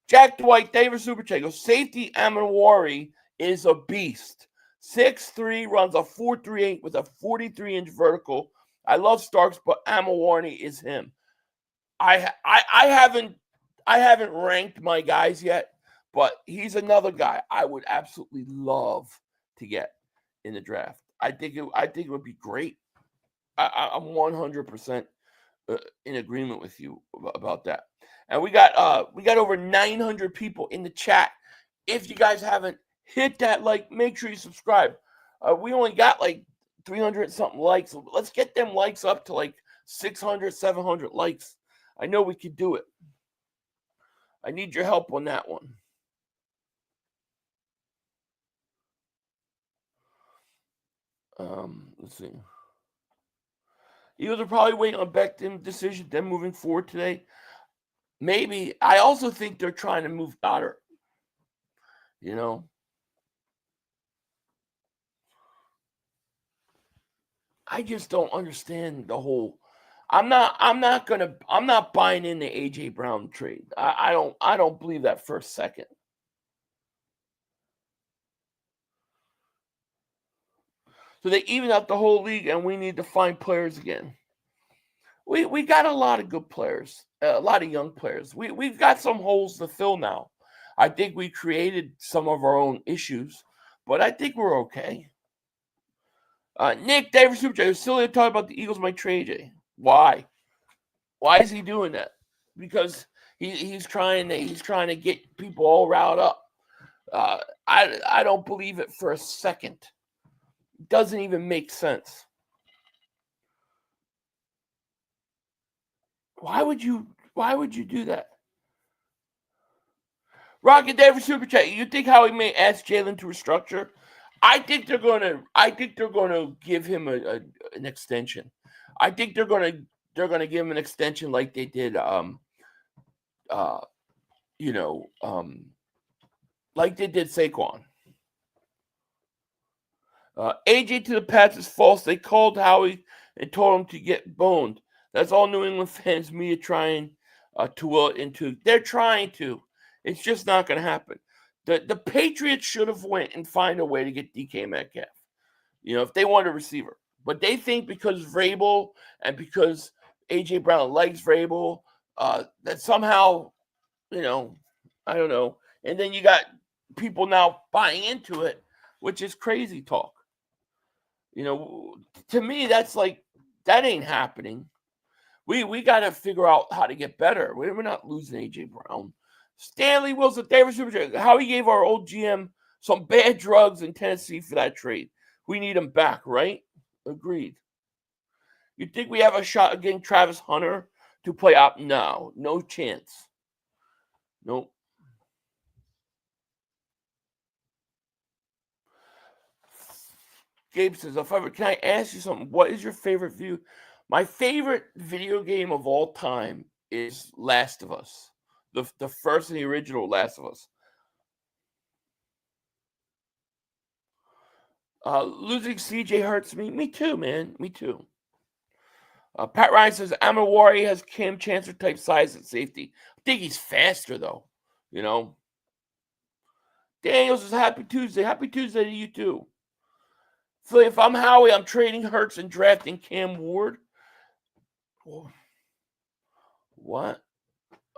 Jack Dwight, David Super Chat goes, safety Amanwari is a beast. 6'3", runs a 4.38 with a 43-inch vertical. I love Starks, but Amanwari is him. I haven't ranked my guys yet, but he's another guy I would absolutely love to get in the draft. I think it would be great. I'm 100% in agreement with you about that. And we got over 900 people in the chat. If you guys haven't hit that like, make sure you subscribe. We only got like 300 something likes. So let's get them likes up to like 600, 700 likes. I know we could do it. I need your help on that one. Let's see. Eagles are probably waiting on Beckham decision, then moving forward today. Maybe. I also think they're trying to move Goedert. I just don't understand the whole. I'm not buying in the AJ Brown trade. I don't believe that for a second. So they even out the whole league, and we need to find players again. We got a lot of good players, a lot of young players. We've got some holes to fill now. I think we created some of our own issues, but I think we're okay. Nick Davis Super J, still talking about the Eagles might trade AJ. Why? Why is he doing that? Because he's trying to get people all riled up. I don't believe it for a second. It doesn't even make sense. Why would you do that? Rocket David Super Chat, you think Howie may ask Jalen to restructure? I think they're gonna give him an extension. I think they're gonna give him an extension like they did like they did Saquon. AJ to the Pats is false. They called Howie and told him to get boned. That's all New England fans media trying to will it into. They're trying to. It's just not going to happen. The Patriots should have went and find a way to get DK Metcalf. If they want a receiver. But they think because Vrabel and because AJ Brown likes Vrabel, that somehow, I don't know. And then you got people now buying into it, which is crazy talk. To me, that's like, that ain't happening. We got to figure out how to get better. We're not losing AJ Brown. Stanley Wilson, David Super, how he gave our old GM some bad drugs in Tennessee for that trade. We need him back, right? Agreed. You think we have a shot at getting Travis Hunter to play up? No chance. Nope. Gabe says, can I ask you something? What is your favorite view? My favorite video game of all time is Last of Us. The first and the original Last of Us. Losing CJ hurts me. Me too, man. Me too. Pat Ryan says, Amanwari has Cam Chancellor type size at safety. I think he's faster, though. Daniel says, Happy Tuesday. Happy Tuesday to you, too. So if I'm Howie, I'm trading Hurts and drafting Cam Ward. What?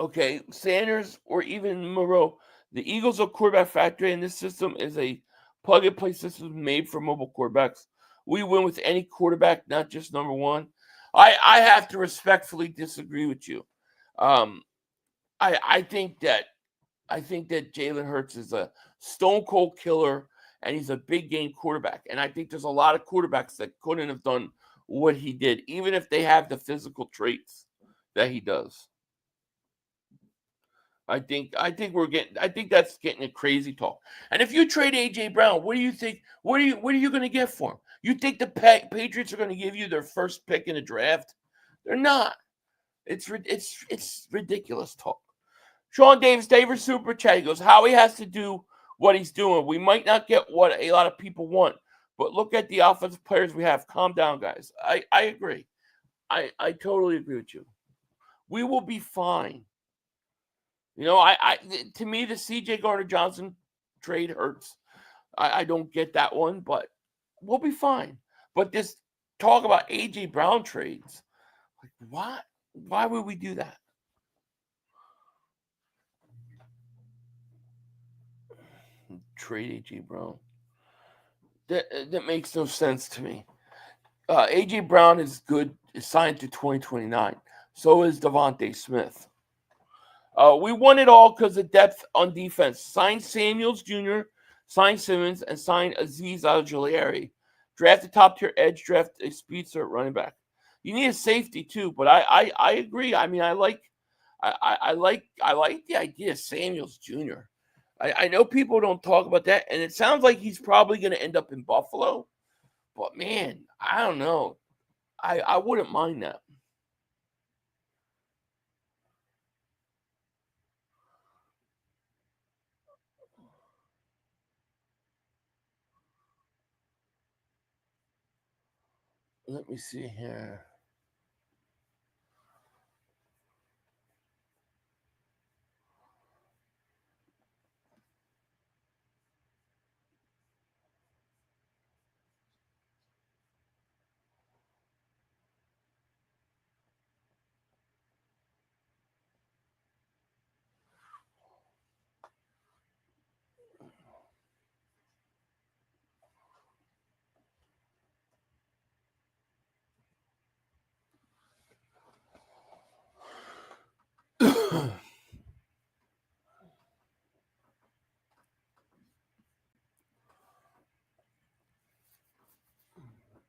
Okay, Sanders or even Moreau. The Eagles are quarterback factory, and this system is a plug-and-play system made for mobile quarterbacks. We win with any quarterback, not just number one. I have to respectfully disagree with you. I think that Jalen Hurts is a stone cold killer, and he's a big game quarterback. And I think there's a lot of quarterbacks that couldn't have done what he did, even if they have the physical traits that he does. I think that's getting a crazy talk. And if you trade AJ Brown, what do you think? What are you going to get for him? You think the Patriots are going to give you their first pick in the draft? They're not. It's ridiculous talk. Sean Davis Super Chat. He goes, Howie has to do what he's doing. We might not get what a lot of people want, but look at the offensive players we have. Calm down, guys. I agree. I totally agree with you. We will be fine. You know, to me, the C.J. Gardner-Johnson trade hurts. I don't get that one, but we'll be fine. But this talk about A.J. Brown trades, like, what? Why would we do that? Trade A.J. Brown. That makes no sense to me. A.J. Brown is good, is signed to 2029. So is Devontae Smith. We won it all because of depth on defense. Signed Samuels Jr., signed Simmons, and signed Azeez Ojulari. Draft a top-tier edge, draft a speedster at running back. You need a safety too, but I agree. I mean, I like the idea of Samuels Jr. I know people don't talk about that, and it sounds like he's probably going to end up in Buffalo. But man, I don't know. I wouldn't mind that. Let me see here.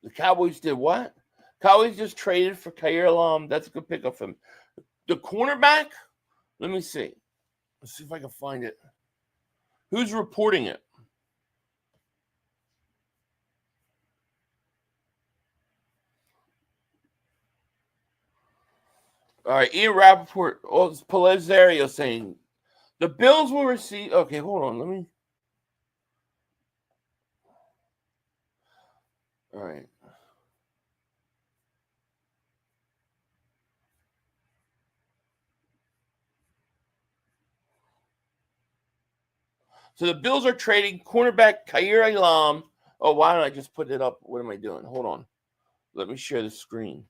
The Cowboys did what? Cowboys just traded for Khair Alam. That's a good pickup for him. The cornerback? Let me see. Let's see if I can find it. Who's reporting it? All right, Ian Rappaport, it's Palazario saying the Bills will receive. Okay, hold on. Let me. All right. So the Bills are trading cornerback Khair Alam. Oh, why don't I just put it up? What am I doing? Hold on. Let me share the screen.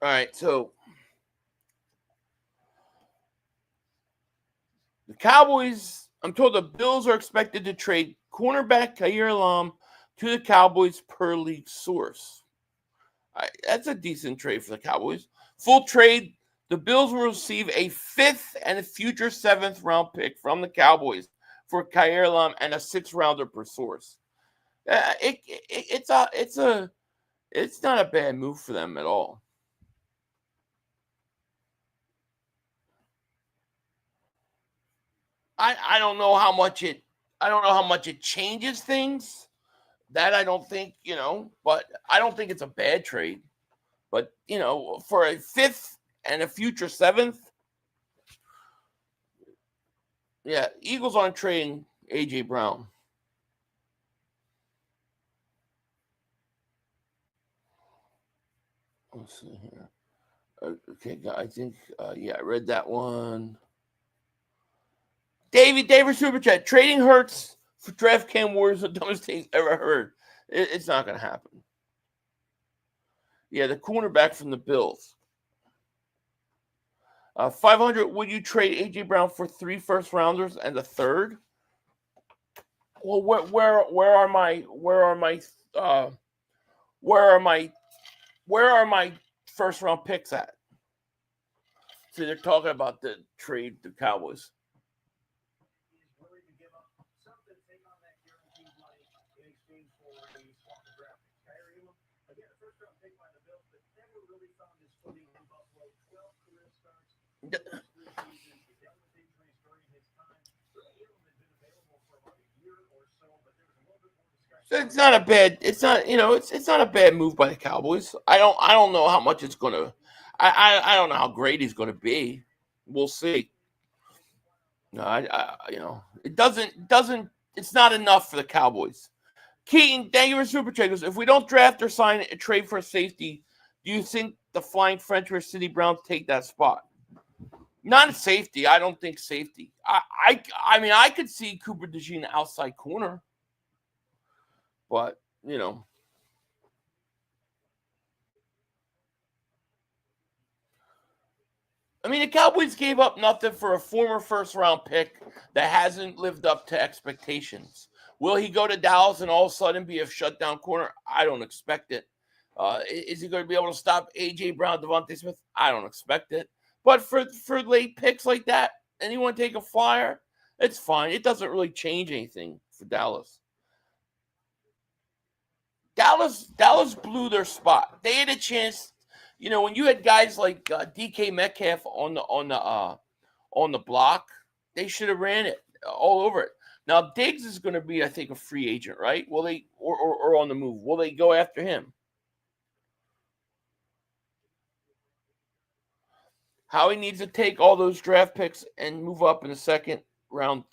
All right, so the Cowboys, I'm told the Bills are expected to trade cornerback Khair Alam to the Cowboys per league source. That's a decent trade for the Cowboys. Full trade, the Bills will receive a 5th and a future 7th round pick from the Cowboys for Khair Alam and a 6th rounder per source. It's not a bad move for them at all. I don't know how much it changes things. That I don't think, but I don't think it's a bad trade. But, for a 5th and a future 7th, yeah, Eagles aren't trading A.J. Brown. Let's see here. Okay, I think, I read that one. David Super Chat, trading Hurts for draft Cam Wars is the dumbest thing ever heard. It's not going to happen. Yeah, the cornerback from the Bills. 500, would you trade A.J. Brown for 3 first rounders and a 3rd? Well, where are my first round picks at? So they're talking about the trade the Cowboys. It's not a bad. It's not it's not a bad move by the Cowboys. I don't know how much it's gonna. I don't know how great he's gonna be. We'll see. No, it doesn't. It's not enough for the Cowboys. Keaton, thank you for super chat. If we don't draft or sign a trade for a safety, do you think the Flying French or City Browns take that spot? Not a safety. I don't think safety. I mean, I could see Cooper DeJean outside corner, but I mean, the Cowboys gave up nothing for a former first-round pick that hasn't lived up to expectations. Will he go to Dallas and all of a sudden be a shutdown corner? I don't expect it. Is he going to be able to stop A.J. Brown, Devontae Smith? I don't expect it. But for late picks like that, anyone take a flyer? It's fine. It doesn't really change anything for Dallas. Dallas blew their spot. They had a chance. When you had guys like DK Metcalf on the block, they should have ran it all over it. Now Diggs is going to be, I think, a free agent, right? Will they or on the move? Will they go after him? Howie needs to take all those draft picks and move up in the second round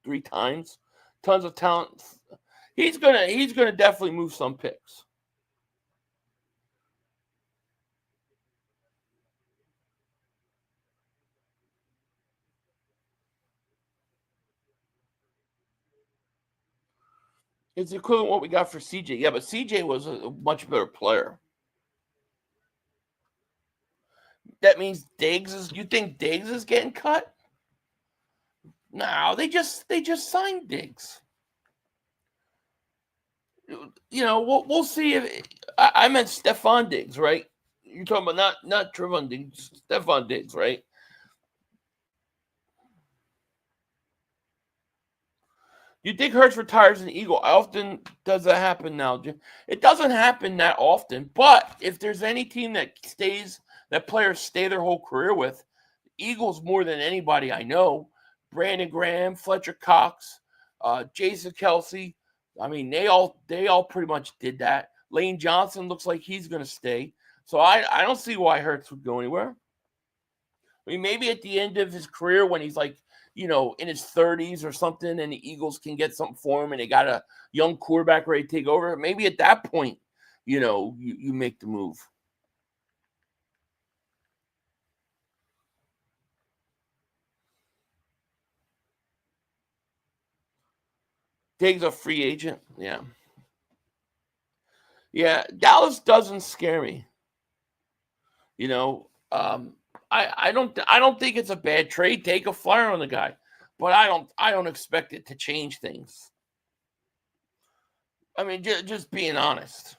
3 times. Tons of talent. He's gonna definitely move some picks. It's equivalent to what we got for CJ. Yeah, but CJ was a much better player. That means Diggs is. You think Diggs is getting cut? No, they just signed Diggs. We'll see if I meant Stephon Diggs, right? You're talking about not Trevon Diggs, Stephon Diggs, right? You think Hurts retires an Eagle? How often does that happen now? It doesn't happen that often, but if there's any team that players stay their whole career with, Eagles more than anybody I know. Brandon Graham, Fletcher Cox, Jason Kelsey. I mean, they all pretty much did that. Lane Johnson looks like he's going to stay. So I don't see why Hurts would go anywhere. I mean, maybe at the end of his career when he's like, in his 30s or something, and the Eagles can get something for him and they got a young quarterback ready to take over. Maybe at that point, you make the move. Diggs a free agent. Yeah. Yeah, Dallas doesn't scare me. I don't think it's a bad trade. Take a flyer on the guy, but I don't expect it to change things. I mean, just being honest.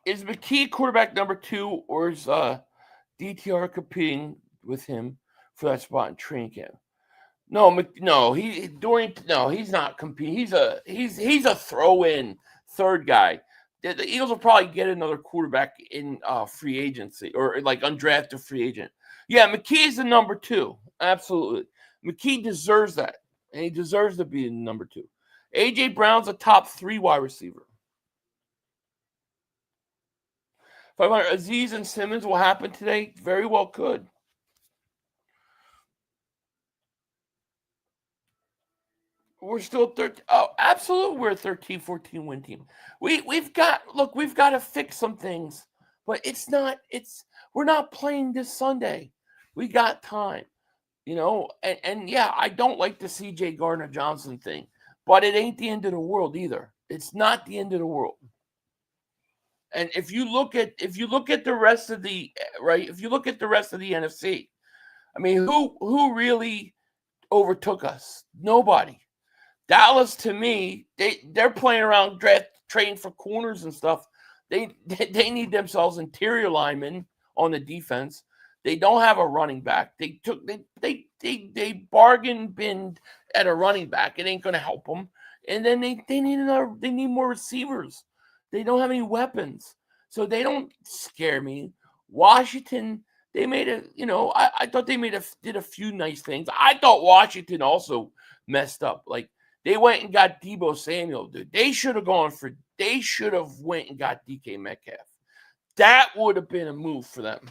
Is McKee quarterback number 2, or is DTR competing with him for that spot in training camp? No, he's not competing. He's a throw-in third guy. The Eagles will probably get another quarterback in free agency or like undrafted free agent. Yeah, McKee is the number 2. Absolutely. McKee deserves that, and he deserves to be the number 2. A.J. Brown's a top 3 wide receiver. 500 Aziz and Simmons will happen today. Very well could. We're still 13. Oh, absolutely. We're a 13, 14 win team. We've got to fix some things, but we're not playing this Sunday. We got time, and yeah, I don't like the CJ Gardner-Johnson thing, but it ain't the end of the world either. It's not the end of the world. And if you look at the rest of the if you look at the rest of the NFC, I mean, who really overtook us? Nobody. Dallas, to me, they're playing around trading for corners and stuff. They need themselves interior linemen on the defense. They don't have a running back. They bargain binned at a running back. It ain't going to help them. And then they need more receivers. They don't have any weapons, so they don't scare me. Washington, they made I thought they did a few nice things. I thought Washington also messed up. Like, they went and got Deebo Samuel, dude. They should have went and got DK Metcalf. That would have been a move for them.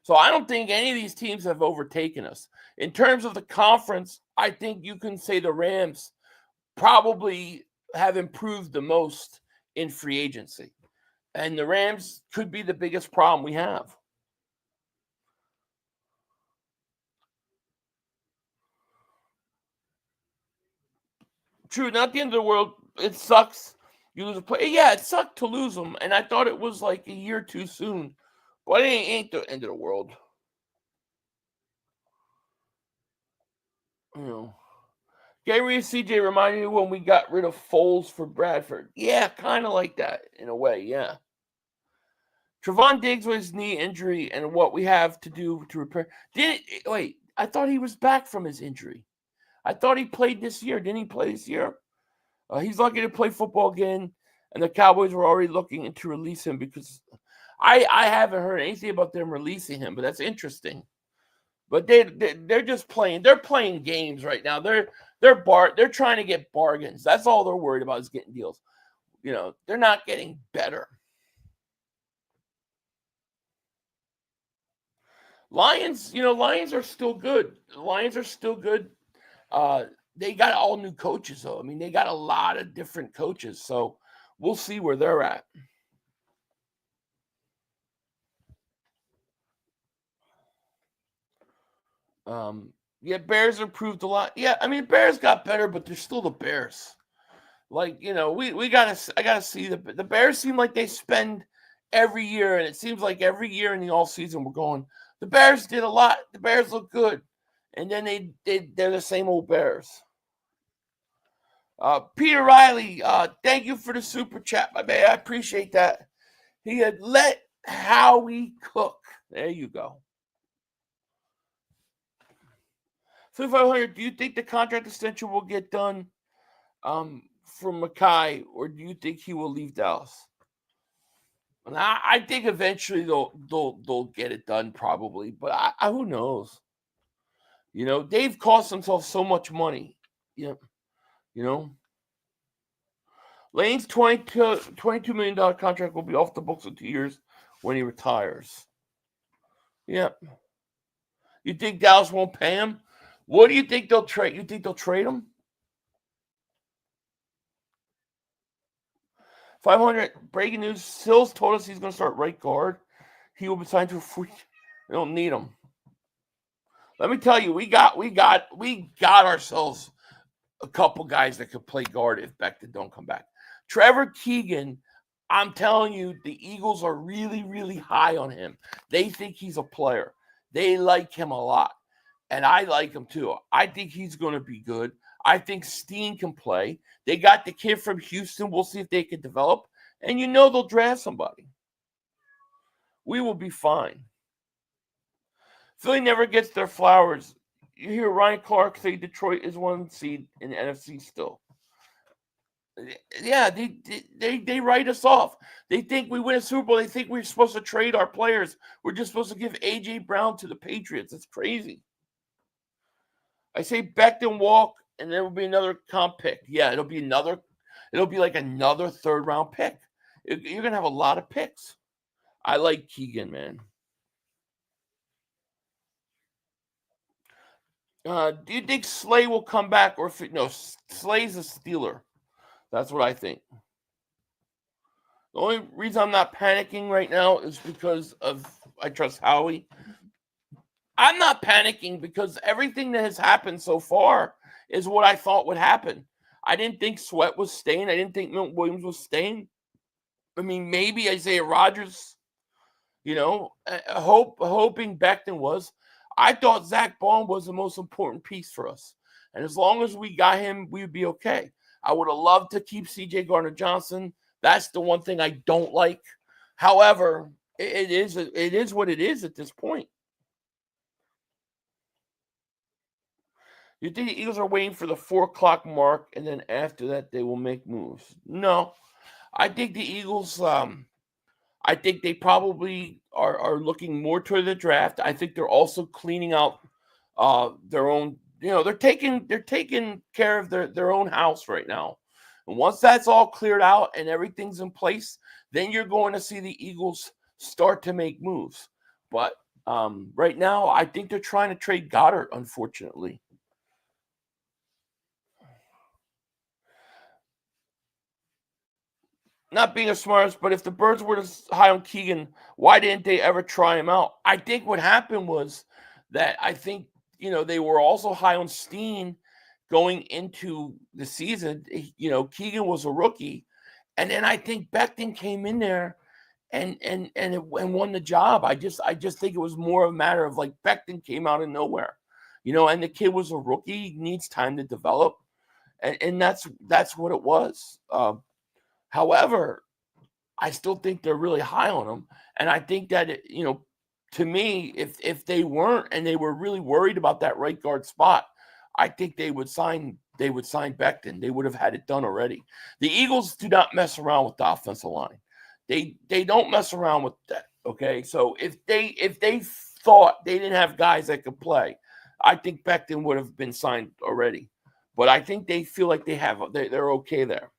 So I don't think any of these teams have overtaken us. In terms of the conference, I think you can say the Rams probably have improved the most in free agency. And the Rams could be the biggest problem we have. True, not the end of the world. It sucks. You lose a play. Yeah, it sucked to lose them. And I thought it was like a year too soon. But it ain't the end of the world. Gary CJ reminded me when we got rid of Foles for Bradford. Yeah, kind of like that in a way, yeah. Trevon Diggs with his knee injury and what we have to do to repair. Wait, I thought he was back from his injury. I thought he played this year. Didn't he play this year? He's lucky to play football again, and the Cowboys were already looking to release him because I haven't heard anything about them releasing him, but that's interesting. But they're just playing. They're playing games right now. They're trying to get bargains. That's all they're worried about is getting deals. They're not getting better. Lions are still good. The Lions are still good. They got all new coaches, though. I mean, they got a lot of different coaches, so we'll see where they're at. Bears improved a lot. Yeah, I mean, Bears got better, but they're still the Bears. Like, I gotta see the Bears seem like they spend every year, and it seems like every year in the off season we're going, the Bears did a lot. The Bears look good, and then they're the same old Bears. Peter Riley, thank you for the super chat, my man. I appreciate that. He had let Howie cook. There you go. 5,500. Do you think the contract extension will get done for Mackay, or do you think he will leave Dallas? And I think eventually they'll get it done, probably, but who knows? They've cost themselves so much money. Lane's $22 million contract will be off the books in 2 years when he retires. Yeah. You think Dallas won't pay him? What do you think they'll trade? You think they'll trade him? 500. Breaking news. Sills told us he's going to start right guard. He will be signed to a free. They don't need him. Let me tell you, we got ourselves a couple guys that could play guard if Becton don't come back. Trevor Keegan, I'm telling you, the Eagles are really, really high on him. They think he's a player. They like him a lot. And I like him too. I think he's going to be good. I think Steen can play. They got the kid from Houston. We'll see if they can develop. And they'll draft somebody. We will be fine. Philly never gets their flowers. You hear Ryan Clark say Detroit is 1 seed in the NFC still. Yeah, they write us off. They think we win a Super Bowl. They think we're supposed to trade our players. We're just supposed to give A.J. Brown to the Patriots. It's crazy. I say Becton walk, and there will be another comp pick. Yeah, it'll be like another third-round pick. You're going to have a lot of picks. I like Keegan, man. Do you think Slay will come back? No, Slay's a Steeler. That's what I think. The only reason I'm not panicking right now is because I trust Howie. I'm not panicking because everything that has happened so far is what I thought would happen. I didn't think Sweat was staying. I didn't think Milton Williams was staying. I mean, maybe Isaiah Rodgers, hoping Becton was. I thought Zach Baum was the most important piece for us. And as long as we got him, we'd be okay. I would have loved to keep C.J. Gardner-Johnson. That's the one thing I don't like. However, it is what it is at this point. You think the Eagles are waiting for the 4 o'clock mark, and then after that they will make moves? No. I think the Eagles, I think they probably are looking more toward the draft. I think they're also cleaning out their own, they're taking care of their own house right now. And once that's all cleared out and everything's in place, then you're going to see the Eagles start to make moves. But right now, I think they're trying to trade Goedert, unfortunately. Not being the smartest, but if the Birds were high on Keegan, why didn't they ever try him out? I think what happened was that I think, they were also high on Steen going into the season. Keegan was a rookie. And then I think Becton came in there and won the job. I just think it was more of a matter of like Becton came out of nowhere, and the kid was a rookie, needs time to develop. And that's what it was. However, I still think they're really high on him. And I think that, to me, if they weren't and they were really worried about that right guard spot, I think they would sign Becton. They would have had it done already. The Eagles do not mess around with the offensive line. They don't mess around with that. Okay. So if they thought they didn't have guys that could play, I think Becton would have been signed already. But I think they feel like they're okay there.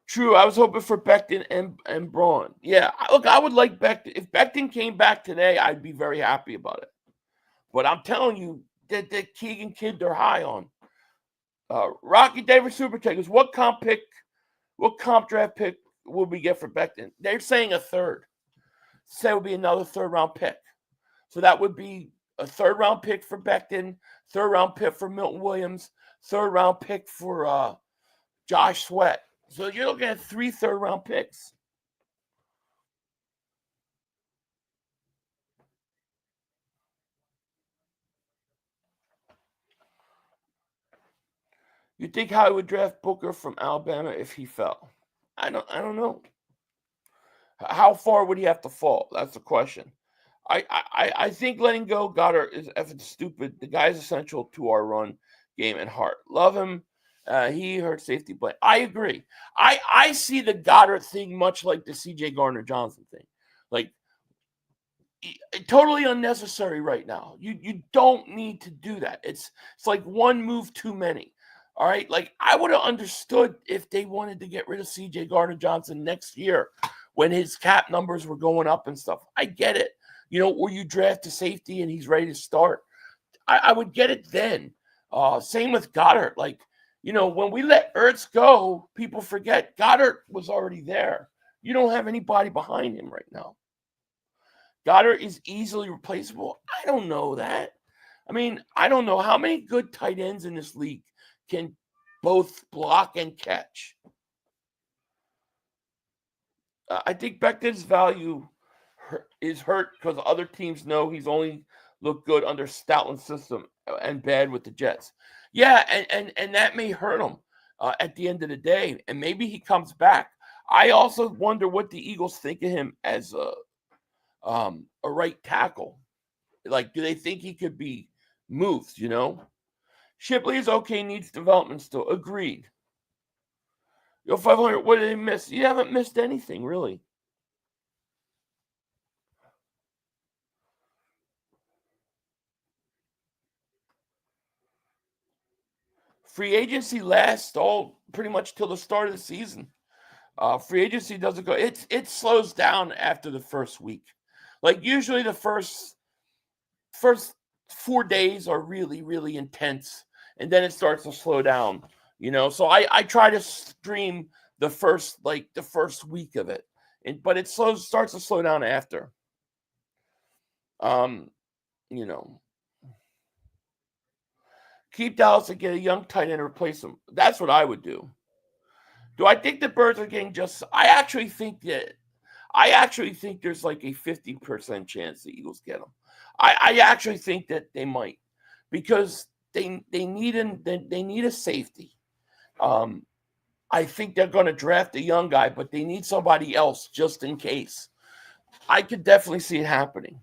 True, I was hoping for Becton and Braun. Yeah, look, I would like Becton. If Becton came back today, I'd be very happy about it. But I'm telling you, that Keegan kid they're high on. Rocky Davis Super Takers, what comp draft pick will we get for Becton? They're saying a third. Say it would be another third-round pick. So that would be a third-round pick for Becton, third-round pick for Milton Williams, third-round pick for Josh Sweat. So you're looking at 3 third-round picks. You think Howie would draft Booker from Alabama if he fell? I don't know. How far would he have to fall? That's the question. I think letting go Goedert is effing stupid. The guy is essential to our run game and heart. Love him. He hurt safety play. I agree. I see the Goedert thing much like the C.J. Gardner-Johnson thing. Like, totally unnecessary right now. You don't need to do that. It's like one move too many. All right? Like, I would have understood if they wanted to get rid of C.J. Gardner-Johnson next year when his cap numbers were going up and stuff. I get it. Or you draft a safety and he's ready to start. I would get it then. Same with Goedert. Like, when we let Ertz go, people forget Goedert was already there. You don't have anybody behind him right now. Goedert is easily replaceable. I don't know that. I mean, I don't know how many good tight ends in this league can both block and catch. I think Becton's value is hurt because other teams know he's only looked good under Stoutland's system and bad with the Jets. Yeah, and that may hurt him at the end of the day, and maybe he comes back. I also wonder what the Eagles think of him as a right tackle. Like, do they think he could be moved, Shipley is okay, needs development still. Agreed. 500, what did they miss? You haven't missed anything, really. Free agency lasts all pretty much till the start of the season. Free agency doesn't go. It slows down after the first week. Like, usually the first 4 days are really, really intense, and then it starts to slow down. So I try to stream the first week of it, but it starts to slow down after. Keep Dallas and get a young tight end and replace him. That's what I would do. Do I think the Birds are getting just? I actually think there's like a 50% chance the Eagles get them. I actually think that they might, because they need a safety. I think they're going to draft a young guy, but they need somebody else just in case. I could definitely see it happening.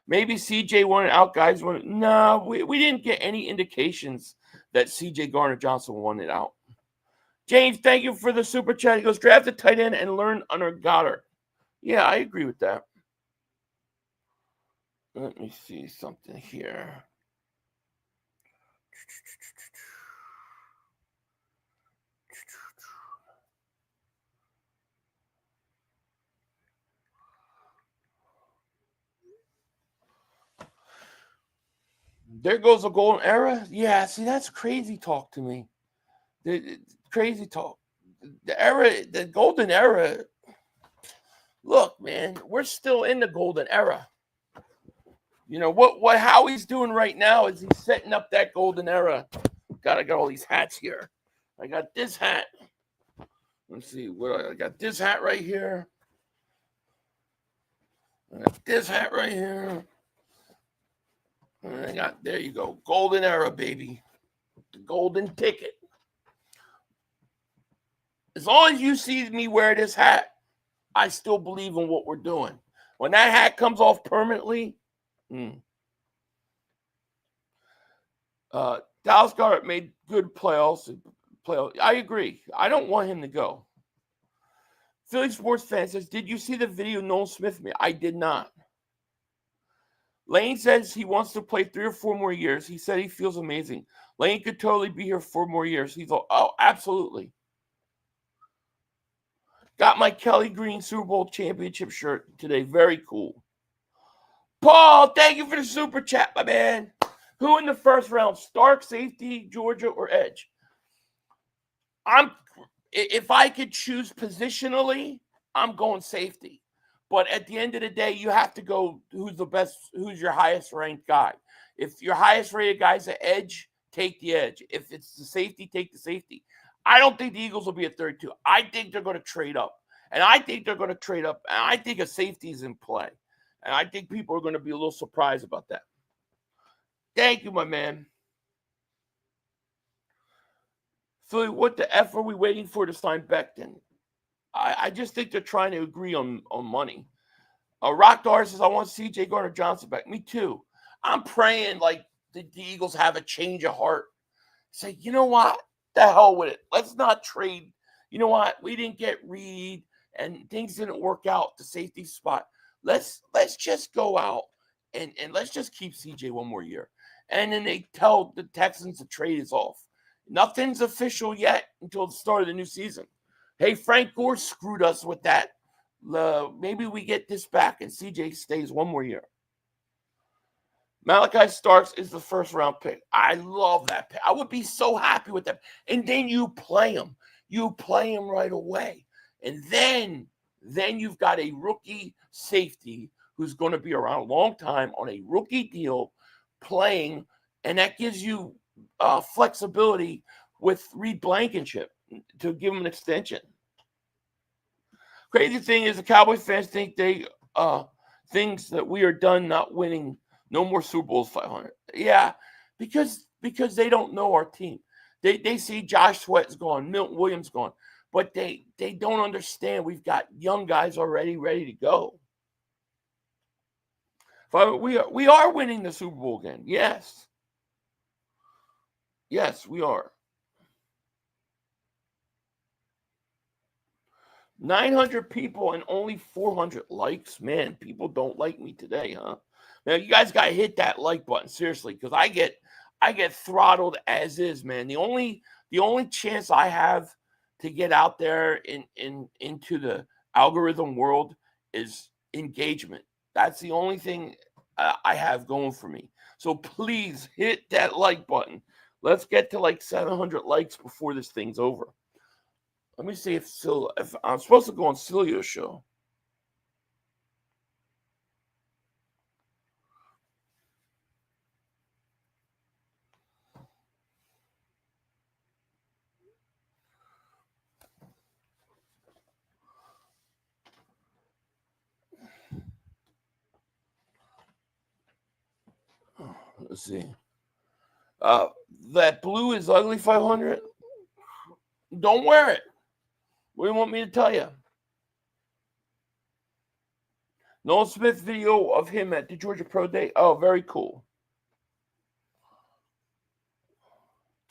Maybe CJ wanted out, guys. No, we didn't get any indications that CJ Garner-Johnson wanted out. James, thank you for the super chat. He goes, draft a tight end and learn under Goedert. Yeah, I agree with that. Let me see something here. There goes a golden era. Yeah, see, that's crazy talk to me. Crazy talk. The golden era. Look, man, we're still in the golden era. You know what Howie's doing right now is he's setting up that golden era. I got all these hats here. I got this hat. Let's see what I got. This hat right here. I got this hat right here. And I got, there you go, golden era, baby. The golden ticket. As long as you see me wear this hat, I still believe in what we're doing. When that hat comes off permanently, Dallas Goedert made good playoffs. I agree. I don't want him to go. Philly sports fan says, did you see the video Nolan Smith made? I did not. Lane says he wants to play 3 or 4 more years. He said he feels amazing. Lane could totally be here 4 more years. He's all, oh, absolutely. Got my Kelly Green Super Bowl championship shirt today. Very cool. Paul, thank you for the super chat, my man. Who in the first round? Stark, safety, Georgia, or edge? If I could choose positionally, I'm going safety. But at the end of the day, you have to go who's the best, who's your highest ranked guy. If your highest rated guy's an edge, take the edge. If it's the safety, take the safety. I don't think the Eagles will be at 32. I think they're going to trade up. And I think I think a safety is in play. And I think people are going to be a little surprised about that. Thank you, my man. Philly, what the F are we waiting for to sign Becton? I just think they're trying to agree on money. Rockdar says, I want CJ Garner-Johnson back. Me too. I'm praying like the Eagles have a change of heart. Say, you know what? The hell with it. Let's not trade. You know what? We didn't get Reed and things didn't work out the safety spot. Let's just go out and let's just keep CJ 1 more year. And then they tell the Texans the trade is off. Nothing's official yet until the start of the new season. Hey, Frank Gore screwed us with that. Maybe we get this back and CJ stays 1 more year. Malachi Starks is the first round pick. I love that pick. I would be so happy with that. And then you play him. You play him right away. And then you've got a rookie safety who's going to be around a long time on a rookie deal playing. And that gives you flexibility with Reed Blankenship to give him an extension. Crazy thing is the Cowboy fans think things that we are done not winning. No more Super Bowls 500. Yeah, because they don't know our team. They see Josh Sweat's gone, Milton Williams gone, but they don't understand we've got young guys already ready to go. We are winning the Super Bowl again. Yes. Yes, we are. 900 people and only 400 likes. Man, people don't like me today, huh? Now you guys got to hit that like button seriously, because I get throttled as is, man. The only chance I have to get out there into the algorithm world is engagement. That's the only thing I have going for me. So please hit that like button. Let's get to like 700 likes before this thing's over. Let me see if I'm supposed to go on Cilio's show. Let's see. That blue is ugly 500. Don't wear it. What do you want me to tell you? Nolan Smith video of him at the Georgia Pro Day. Oh, very cool.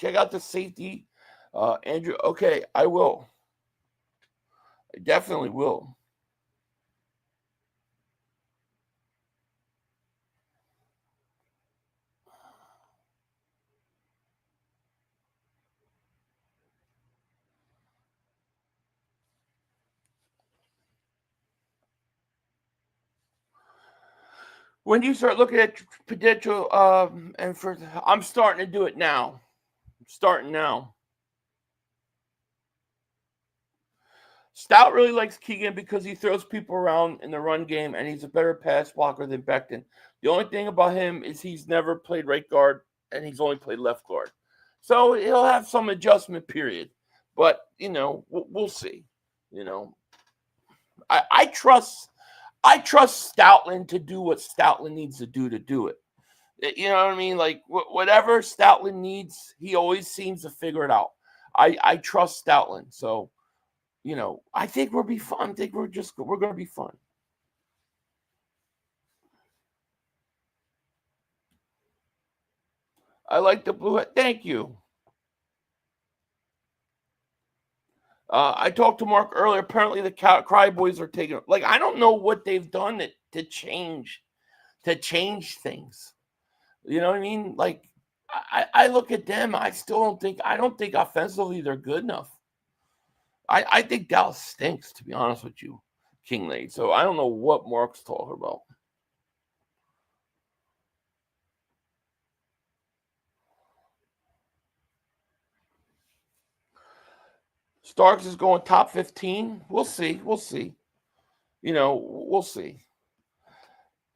Check out the safety, Andrew. Okay, I will. I definitely will. When you start looking at potential, I'm starting to do it now. I'm starting now. Stout really likes Keegan because he throws people around in the run game, and he's a better pass blocker than Becton. The only thing about him is he's never played right guard, and he's only played left guard. So he'll have some adjustment period. But, we'll see. I trust Stoutland to do what Stoutland needs to do it. You know what I mean? Like, whatever Stoutland needs, he always seems to figure it out. I trust Stoutland. So, I think we'll be fun. I think we're going to be fun. I like the blue hat. Thank you. I talked to Mark earlier. Apparently, the Cry Boys are taking. Like, I don't know what they've done to change things. You know what I mean? Like, I look at them. I don't think offensively they're good enough. I think Dallas stinks, to be honest with you, Kingley. So I don't know what Mark's talking about. Starks is going top 15. We'll see. We'll see. We'll see.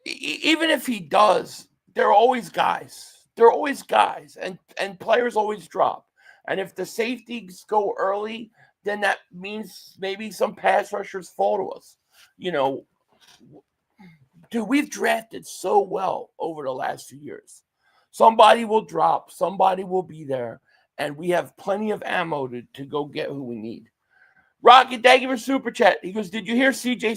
Even if he does, there are always guys. And players always drop. And if the safeties go early, then that means maybe some pass rushers fall to us. Dude, we've drafted so well over the last few years. Somebody will drop. Somebody will be there. And we have plenty of ammo to go get who we need. Rocket, thank you for Super Chat. He goes, did you hear CJ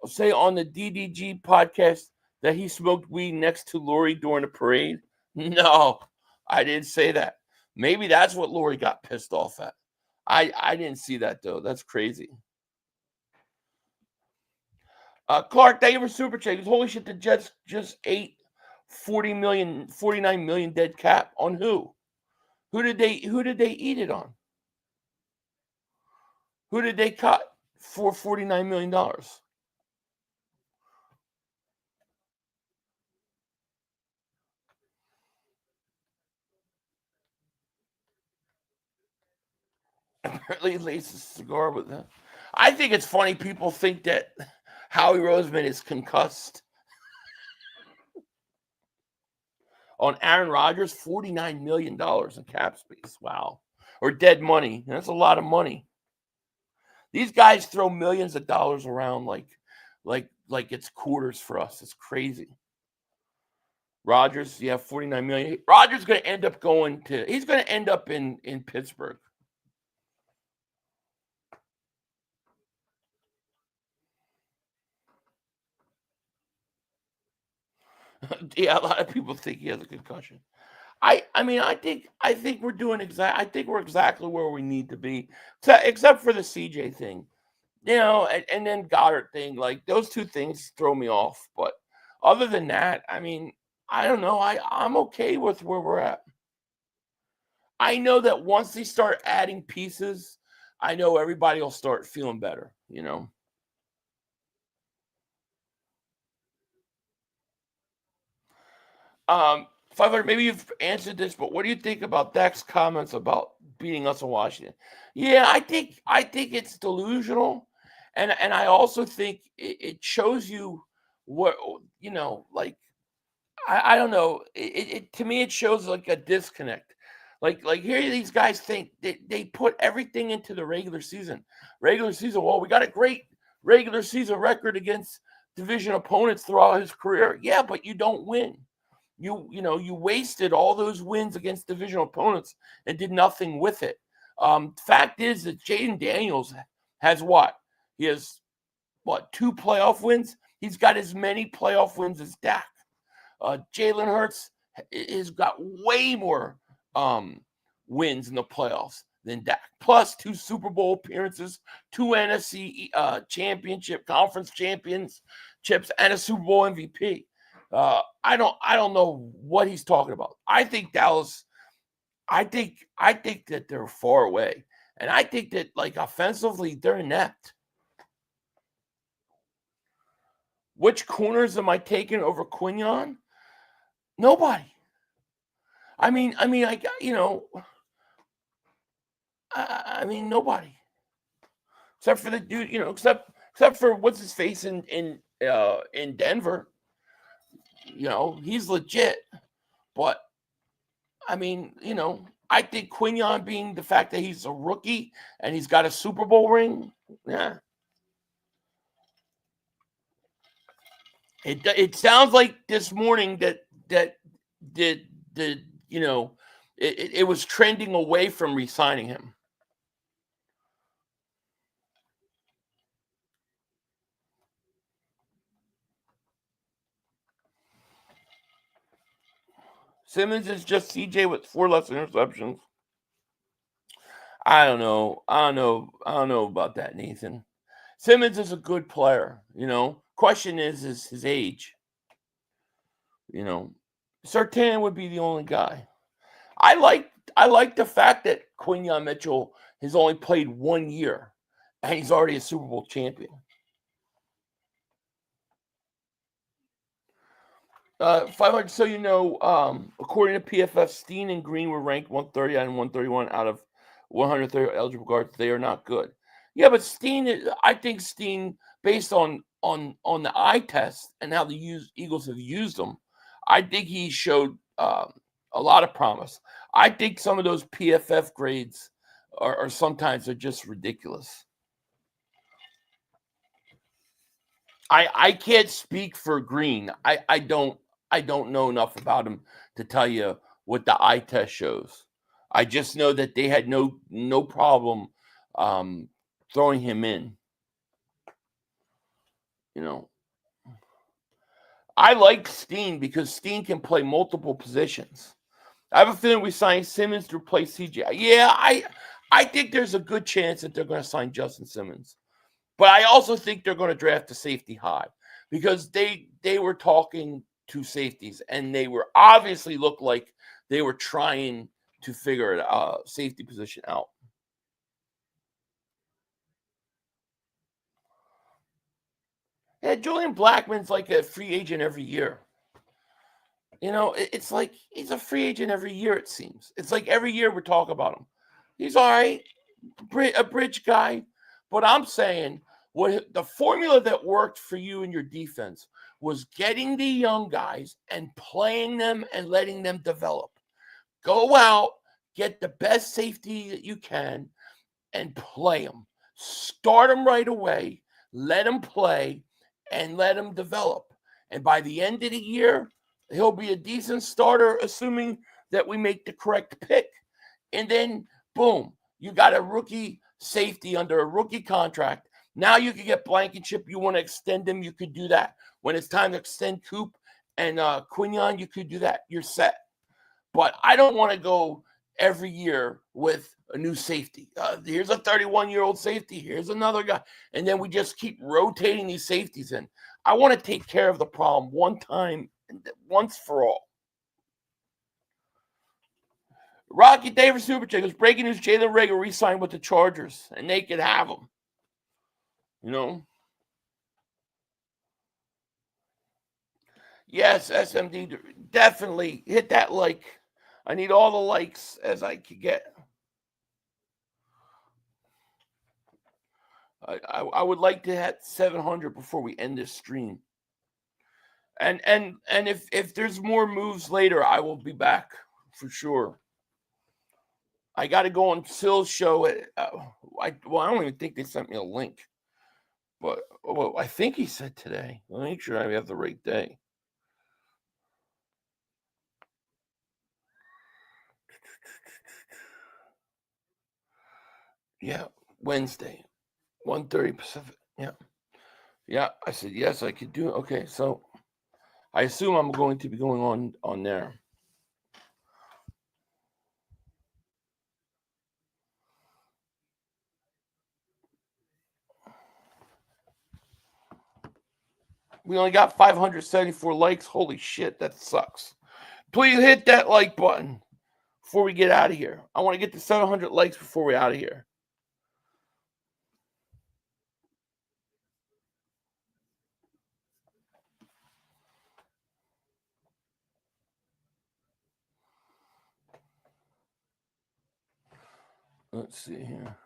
say on the DDG podcast that he smoked weed next to Lori during the parade? No, I didn't say that. Maybe that's what Lori got pissed off at. I didn't see that, though. That's crazy. Clark, thank you for Super Chat. He goes, holy shit, the Jets just ate 49 million dead cap. On who? Who did they eat it on? Who did they cut for $49 million? Apparently laces a cigar with that. I think it's funny people think that Howie Roseman is concussed. On Aaron Rodgers, $49 million in cap space. Wow. Or dead money. That's a lot of money. These guys throw millions of dollars around like it's quarters for us. It's crazy. Rodgers, 49 million. Rodgers going to end up he's going to end up in Pittsburgh. Yeah, a lot of people think he has a concussion. I think we're doing I think we're exactly where we need to be, except for the CJ thing, and then Goedert thing. Like, those two things throw me off. But other than that, I don't know. I'm okay with where we're at. I know that once they start adding pieces, I know everybody will start feeling better. 500, maybe you've answered this, but what do you think about Dak's comments about beating us in Washington? Yeah, I think it's delusional, and I also think it shows you what like, I don't know. It to me, it shows like a disconnect. Like here these guys think they put everything into the regular season. Well, we got a great regular season record against division opponents throughout his career. Yeah, but you don't win. You wasted all those wins against divisional opponents and did nothing with it. Fact is that Jaden Daniels has what? He has 2 playoff wins? He's got as many playoff wins as Dak. Jalen Hurts has got way more wins in the playoffs than Dak. Plus 2 Super Bowl appearances, 2 NFC championship, conference championships, and a Super Bowl MVP. I don't know what he's talking about. I think Dallas. I think that they're far away, and I think that offensively they're inept. Which corners am I taking over Quinyon? Nobody. I mean, nobody, except for the dude, except for what's his face in Denver. He's legit, but I think Quinyon, being the fact that he's a rookie and he's got a Super Bowl ring, yeah. It sounds like this morning that it was trending away from re-signing him. Simmons is just CJ with 4 less interceptions. I don't know about that, Nathan. Simmons is a good player, Question is his age. Surtain would be the only guy. I like the fact that Quinyon Mitchell has only played 1 year and he's already a Super Bowl champion. 500. So according to PFF, Steen and Green were ranked 130 and 131 out of 130 eligible guards. They are not good. Yeah, but I think Steen, based on the eye test and how the Eagles have used him, I think he showed a lot of promise. I think some of those PFF grades are sometimes just ridiculous. I can't speak for Green. I don't know enough about him to tell you what the eye test shows. I just know that they had no problem throwing him in. I like Steen because Steen can play multiple positions. I have a feeling we signed Simmons to replace CJ. Yeah, I think there's a good chance that they're going to sign Justin Simmons. But I also think they're going to draft a safety high because they were talking to safeties and they were obviously looked like they were trying to figure it safety position out. Yeah, Julian Blackmon's like a free agent every year. It's like he's a free agent every year, it seems. It's like every year we talk about him. He's all right, a bridge guy. But I'm saying what the formula that worked for you in your defense was getting the young guys and playing them and letting them develop. Go out, get the best safety that you can, and play them. Start them right away. Let them play and let them develop. And by the end of the year, he'll be a decent starter, assuming that we make the correct pick. And then, boom, you got a rookie safety under a rookie contract. Now you can get Blankenship. You want to extend him, you could do that. When it's time to extend Coop and Quinyon, you could do that. You're set. But I don't want to go every year with a new safety. Here's a 31-year-old safety. Here's another guy. And then we just keep rotating these safeties in. I want to take care of the problem one time, once for all. Rocky Davis Super Chat was breaking news. Jalen Reagor re-signed with the Chargers, and they could have him. Yes, SMD, definitely hit that like. I need all the likes as I could get. I would like to hit 700 before we end this stream. And if there's more moves later, I will be back for sure. I got to go on Phil's show. I don't even think they sent me a link. But I think he said today. Let me make sure I have the right day. Yeah, Wednesday, 1:30 Pacific. Yeah. Yeah, I said, yes, I could do it. Okay, so I assume I'm going to be going on there. We only got 574 likes. Holy shit, that sucks. Please hit that like button before we get out of here. I want to get to 700 likes before we're out of here. Let's see here.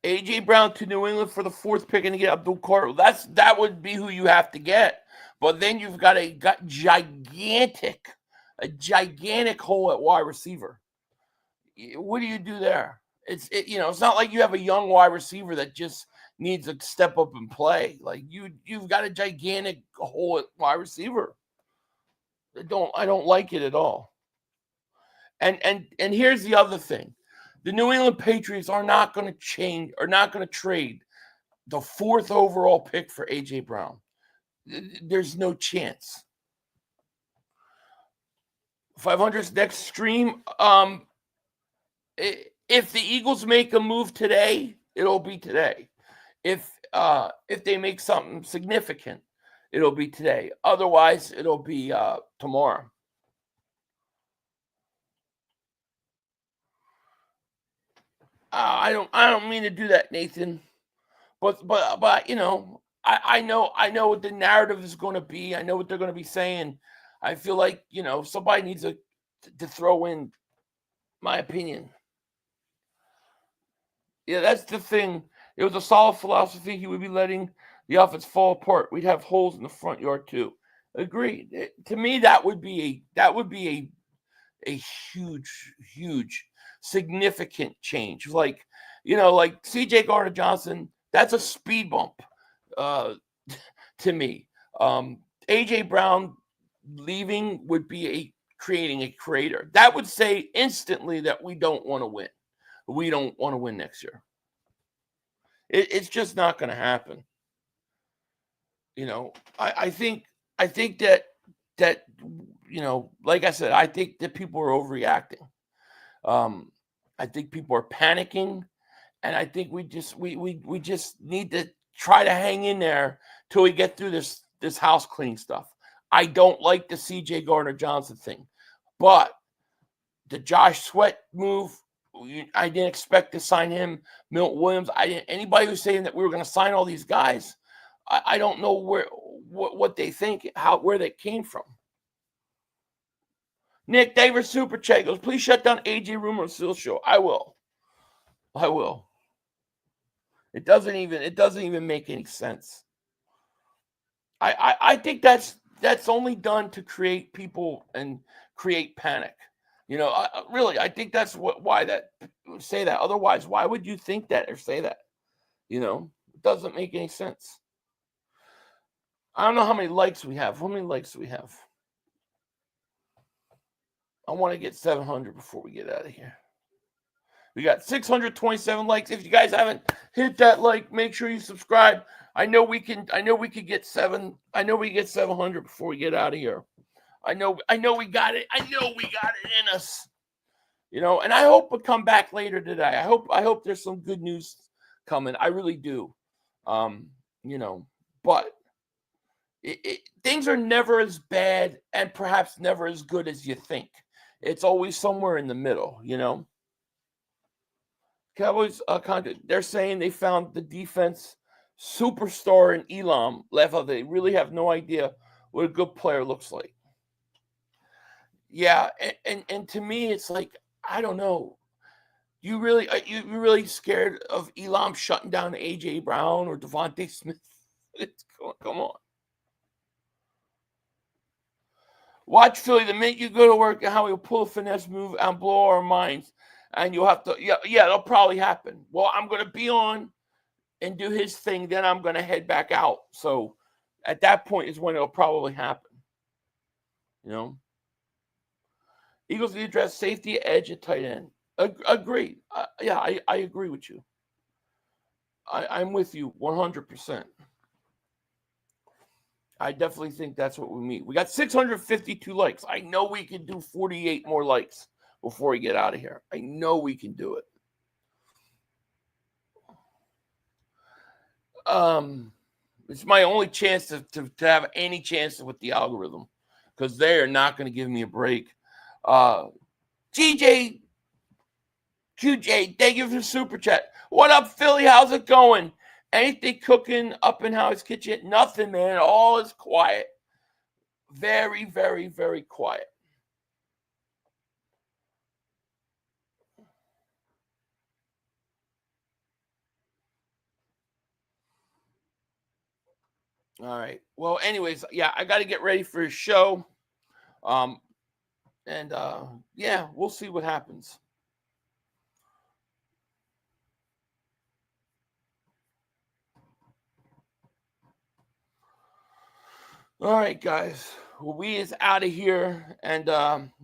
AJ Brown to New England for the 4th pick and to get Abdul Carter. That would be who you have to get. But then you've got a gigantic hole at wide receiver. What do you do there? It's not like you have a young wide receiver that just needs to step up and play. Like you've got a gigantic hole at wide receiver. I don't like it at all. And here's the other thing. The New England Patriots are not going to trade the 4th overall pick for AJ Brown. There's no chance. 500's next stream. If the Eagles make a move today, it'll be today. If they make something significant, it'll be today. Otherwise, it'll be tomorrow. I don't mean to do that, Nathan. But I know what the narrative is going to be. I know what they're going to be saying. I feel like somebody needs to throw in my opinion. Yeah, that's the thing. It was a solid philosophy. He would be letting the offense fall apart. We'd have holes in the front yard too. Agreed. To me, that would be a huge, significant change. Like C.J. Gardner-Johnson, that's a speed bump to me. A.J. Brown leaving would be creating a crater. That would say instantly that we don't want to win. We don't want to win next year. It's just not going to happen. I think that like I said, I think that people are overreacting. I think people are panicking, and I think we just need to try to hang in there till we get through this house cleaning stuff. I don't like the C.J. Gardner-Johnson thing, but the Josh Sweat move, I didn't expect to sign him. Milton Williams, anybody who's saying that we were going to sign all these guys, I don't know what they think, where they came from. Nick Davis Super Chat goes, please shut down AJ Rumor and Seal Show. I will. It doesn't even make any sense. I think that's only done to create people and create panic. Really, I think that's why that say that. Otherwise, why would you think that or say that? It doesn't make any sense. I don't know how many likes we have. How many likes do we have? I want to get 700 before we get out of here. We got 627 likes. If you guys haven't hit that like, make sure you subscribe. I know we can get 700 before we get out of here. I know we got it. I know we got it in us. And I hope we'll come back later today. I hope there's some good news coming. I really do. But things are never as bad and perhaps never as good as you think. It's always somewhere in the middle, Cowboys they're saying they found the defense superstar in Elam level. They really have no idea what a good player looks like. Yeah, and to me, it's like, I don't know. You really scared of Elam shutting down AJ Brown or Devontae Smith? Come on. Watch Philly the minute you go to work and how he'll pull a finesse move and blow our minds. And you'll have to, it'll probably happen. Well, I'm going to be on and do his thing. Then I'm going to head back out. So at that point is when it'll probably happen. Eagles need to address safety, edge, and tight end. Agree. Yeah, I agree with you. I'm with you 100%. I definitely think that's what we need. We got 652 likes. I know we can do 48 more likes before we get out of here. I know we can do it. It's my only chance to have any chance with the algorithm, because they are not going to give me a break. GJ, QJ, thank you for the super chat. What up, Philly? How's it going? Anything cooking up in Howard's kitchen? Nothing, man. All is quiet. Very, very, very quiet. All right. Well, anyways, yeah, I got to get ready for a show. Yeah, we'll see what happens. All right, guys. Well, we is out of here, and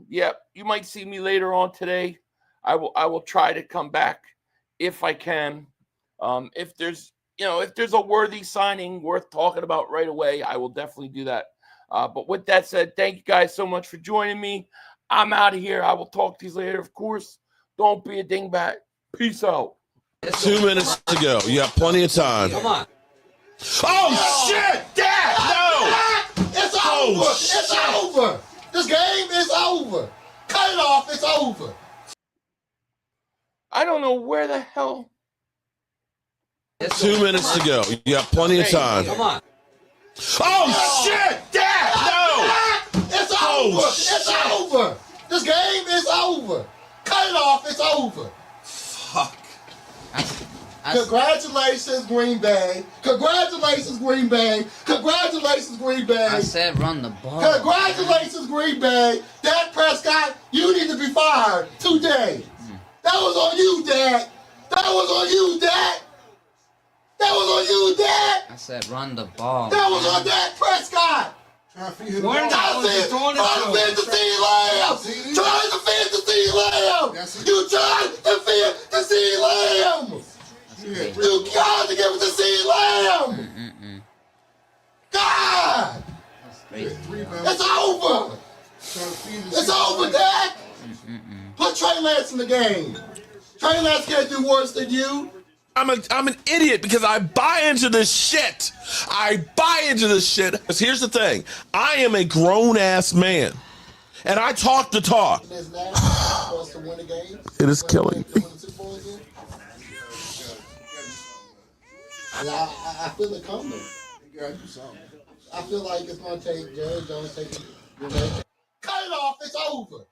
yeah, you might see me later on today. I will try to come back if I can. If there's a worthy signing worth talking about right away, I will definitely do that. But with that said, thank you guys so much for joining me. I'm out of here. I will talk to you later, of course. Don't be a dingbat. Peace out. 2 minutes to go. You have plenty of time. Come on. Oh, shit! Dad! No! It's Oh, over. It's shit. over. This game is over. Cut it off. It's over. I don't know where the hell. 2 minutes to go. You have plenty of time. Come on. Oh, shit! Dad! No! It's Oh, over. It's shit. over. This game is over. Cut it off. It's over. Fuck. Congratulations, Green Bay. Congratulations, Green Bay. Congratulations, Green Bay. I said run the ball. Congratulations, Green Bay. Dak Prescott, you need to be fired today. That was on you, Dak. That was on you, Dak. That was on you, Dak. I said run the ball. That was on Dak Prescott. Trying to feed him Trying to defend the CeeDee Lamb. Trying to defend the CeeDee Lamb. You tried to defend the CeeDee Lamb. You got to give it to CeeDee Lamb. God. It's over. It's over, Dak. Put Trey Lance in the game. Trey Lance can't do worse than you. I'm an idiot because I buy into this shit. I buy into this shit. Because here's the thing. I am a grown-ass man. And I talk the talk. It is killing me. I feel it coming. I feel like it's going to take Jerry Jones taking. Cut it off. It's over.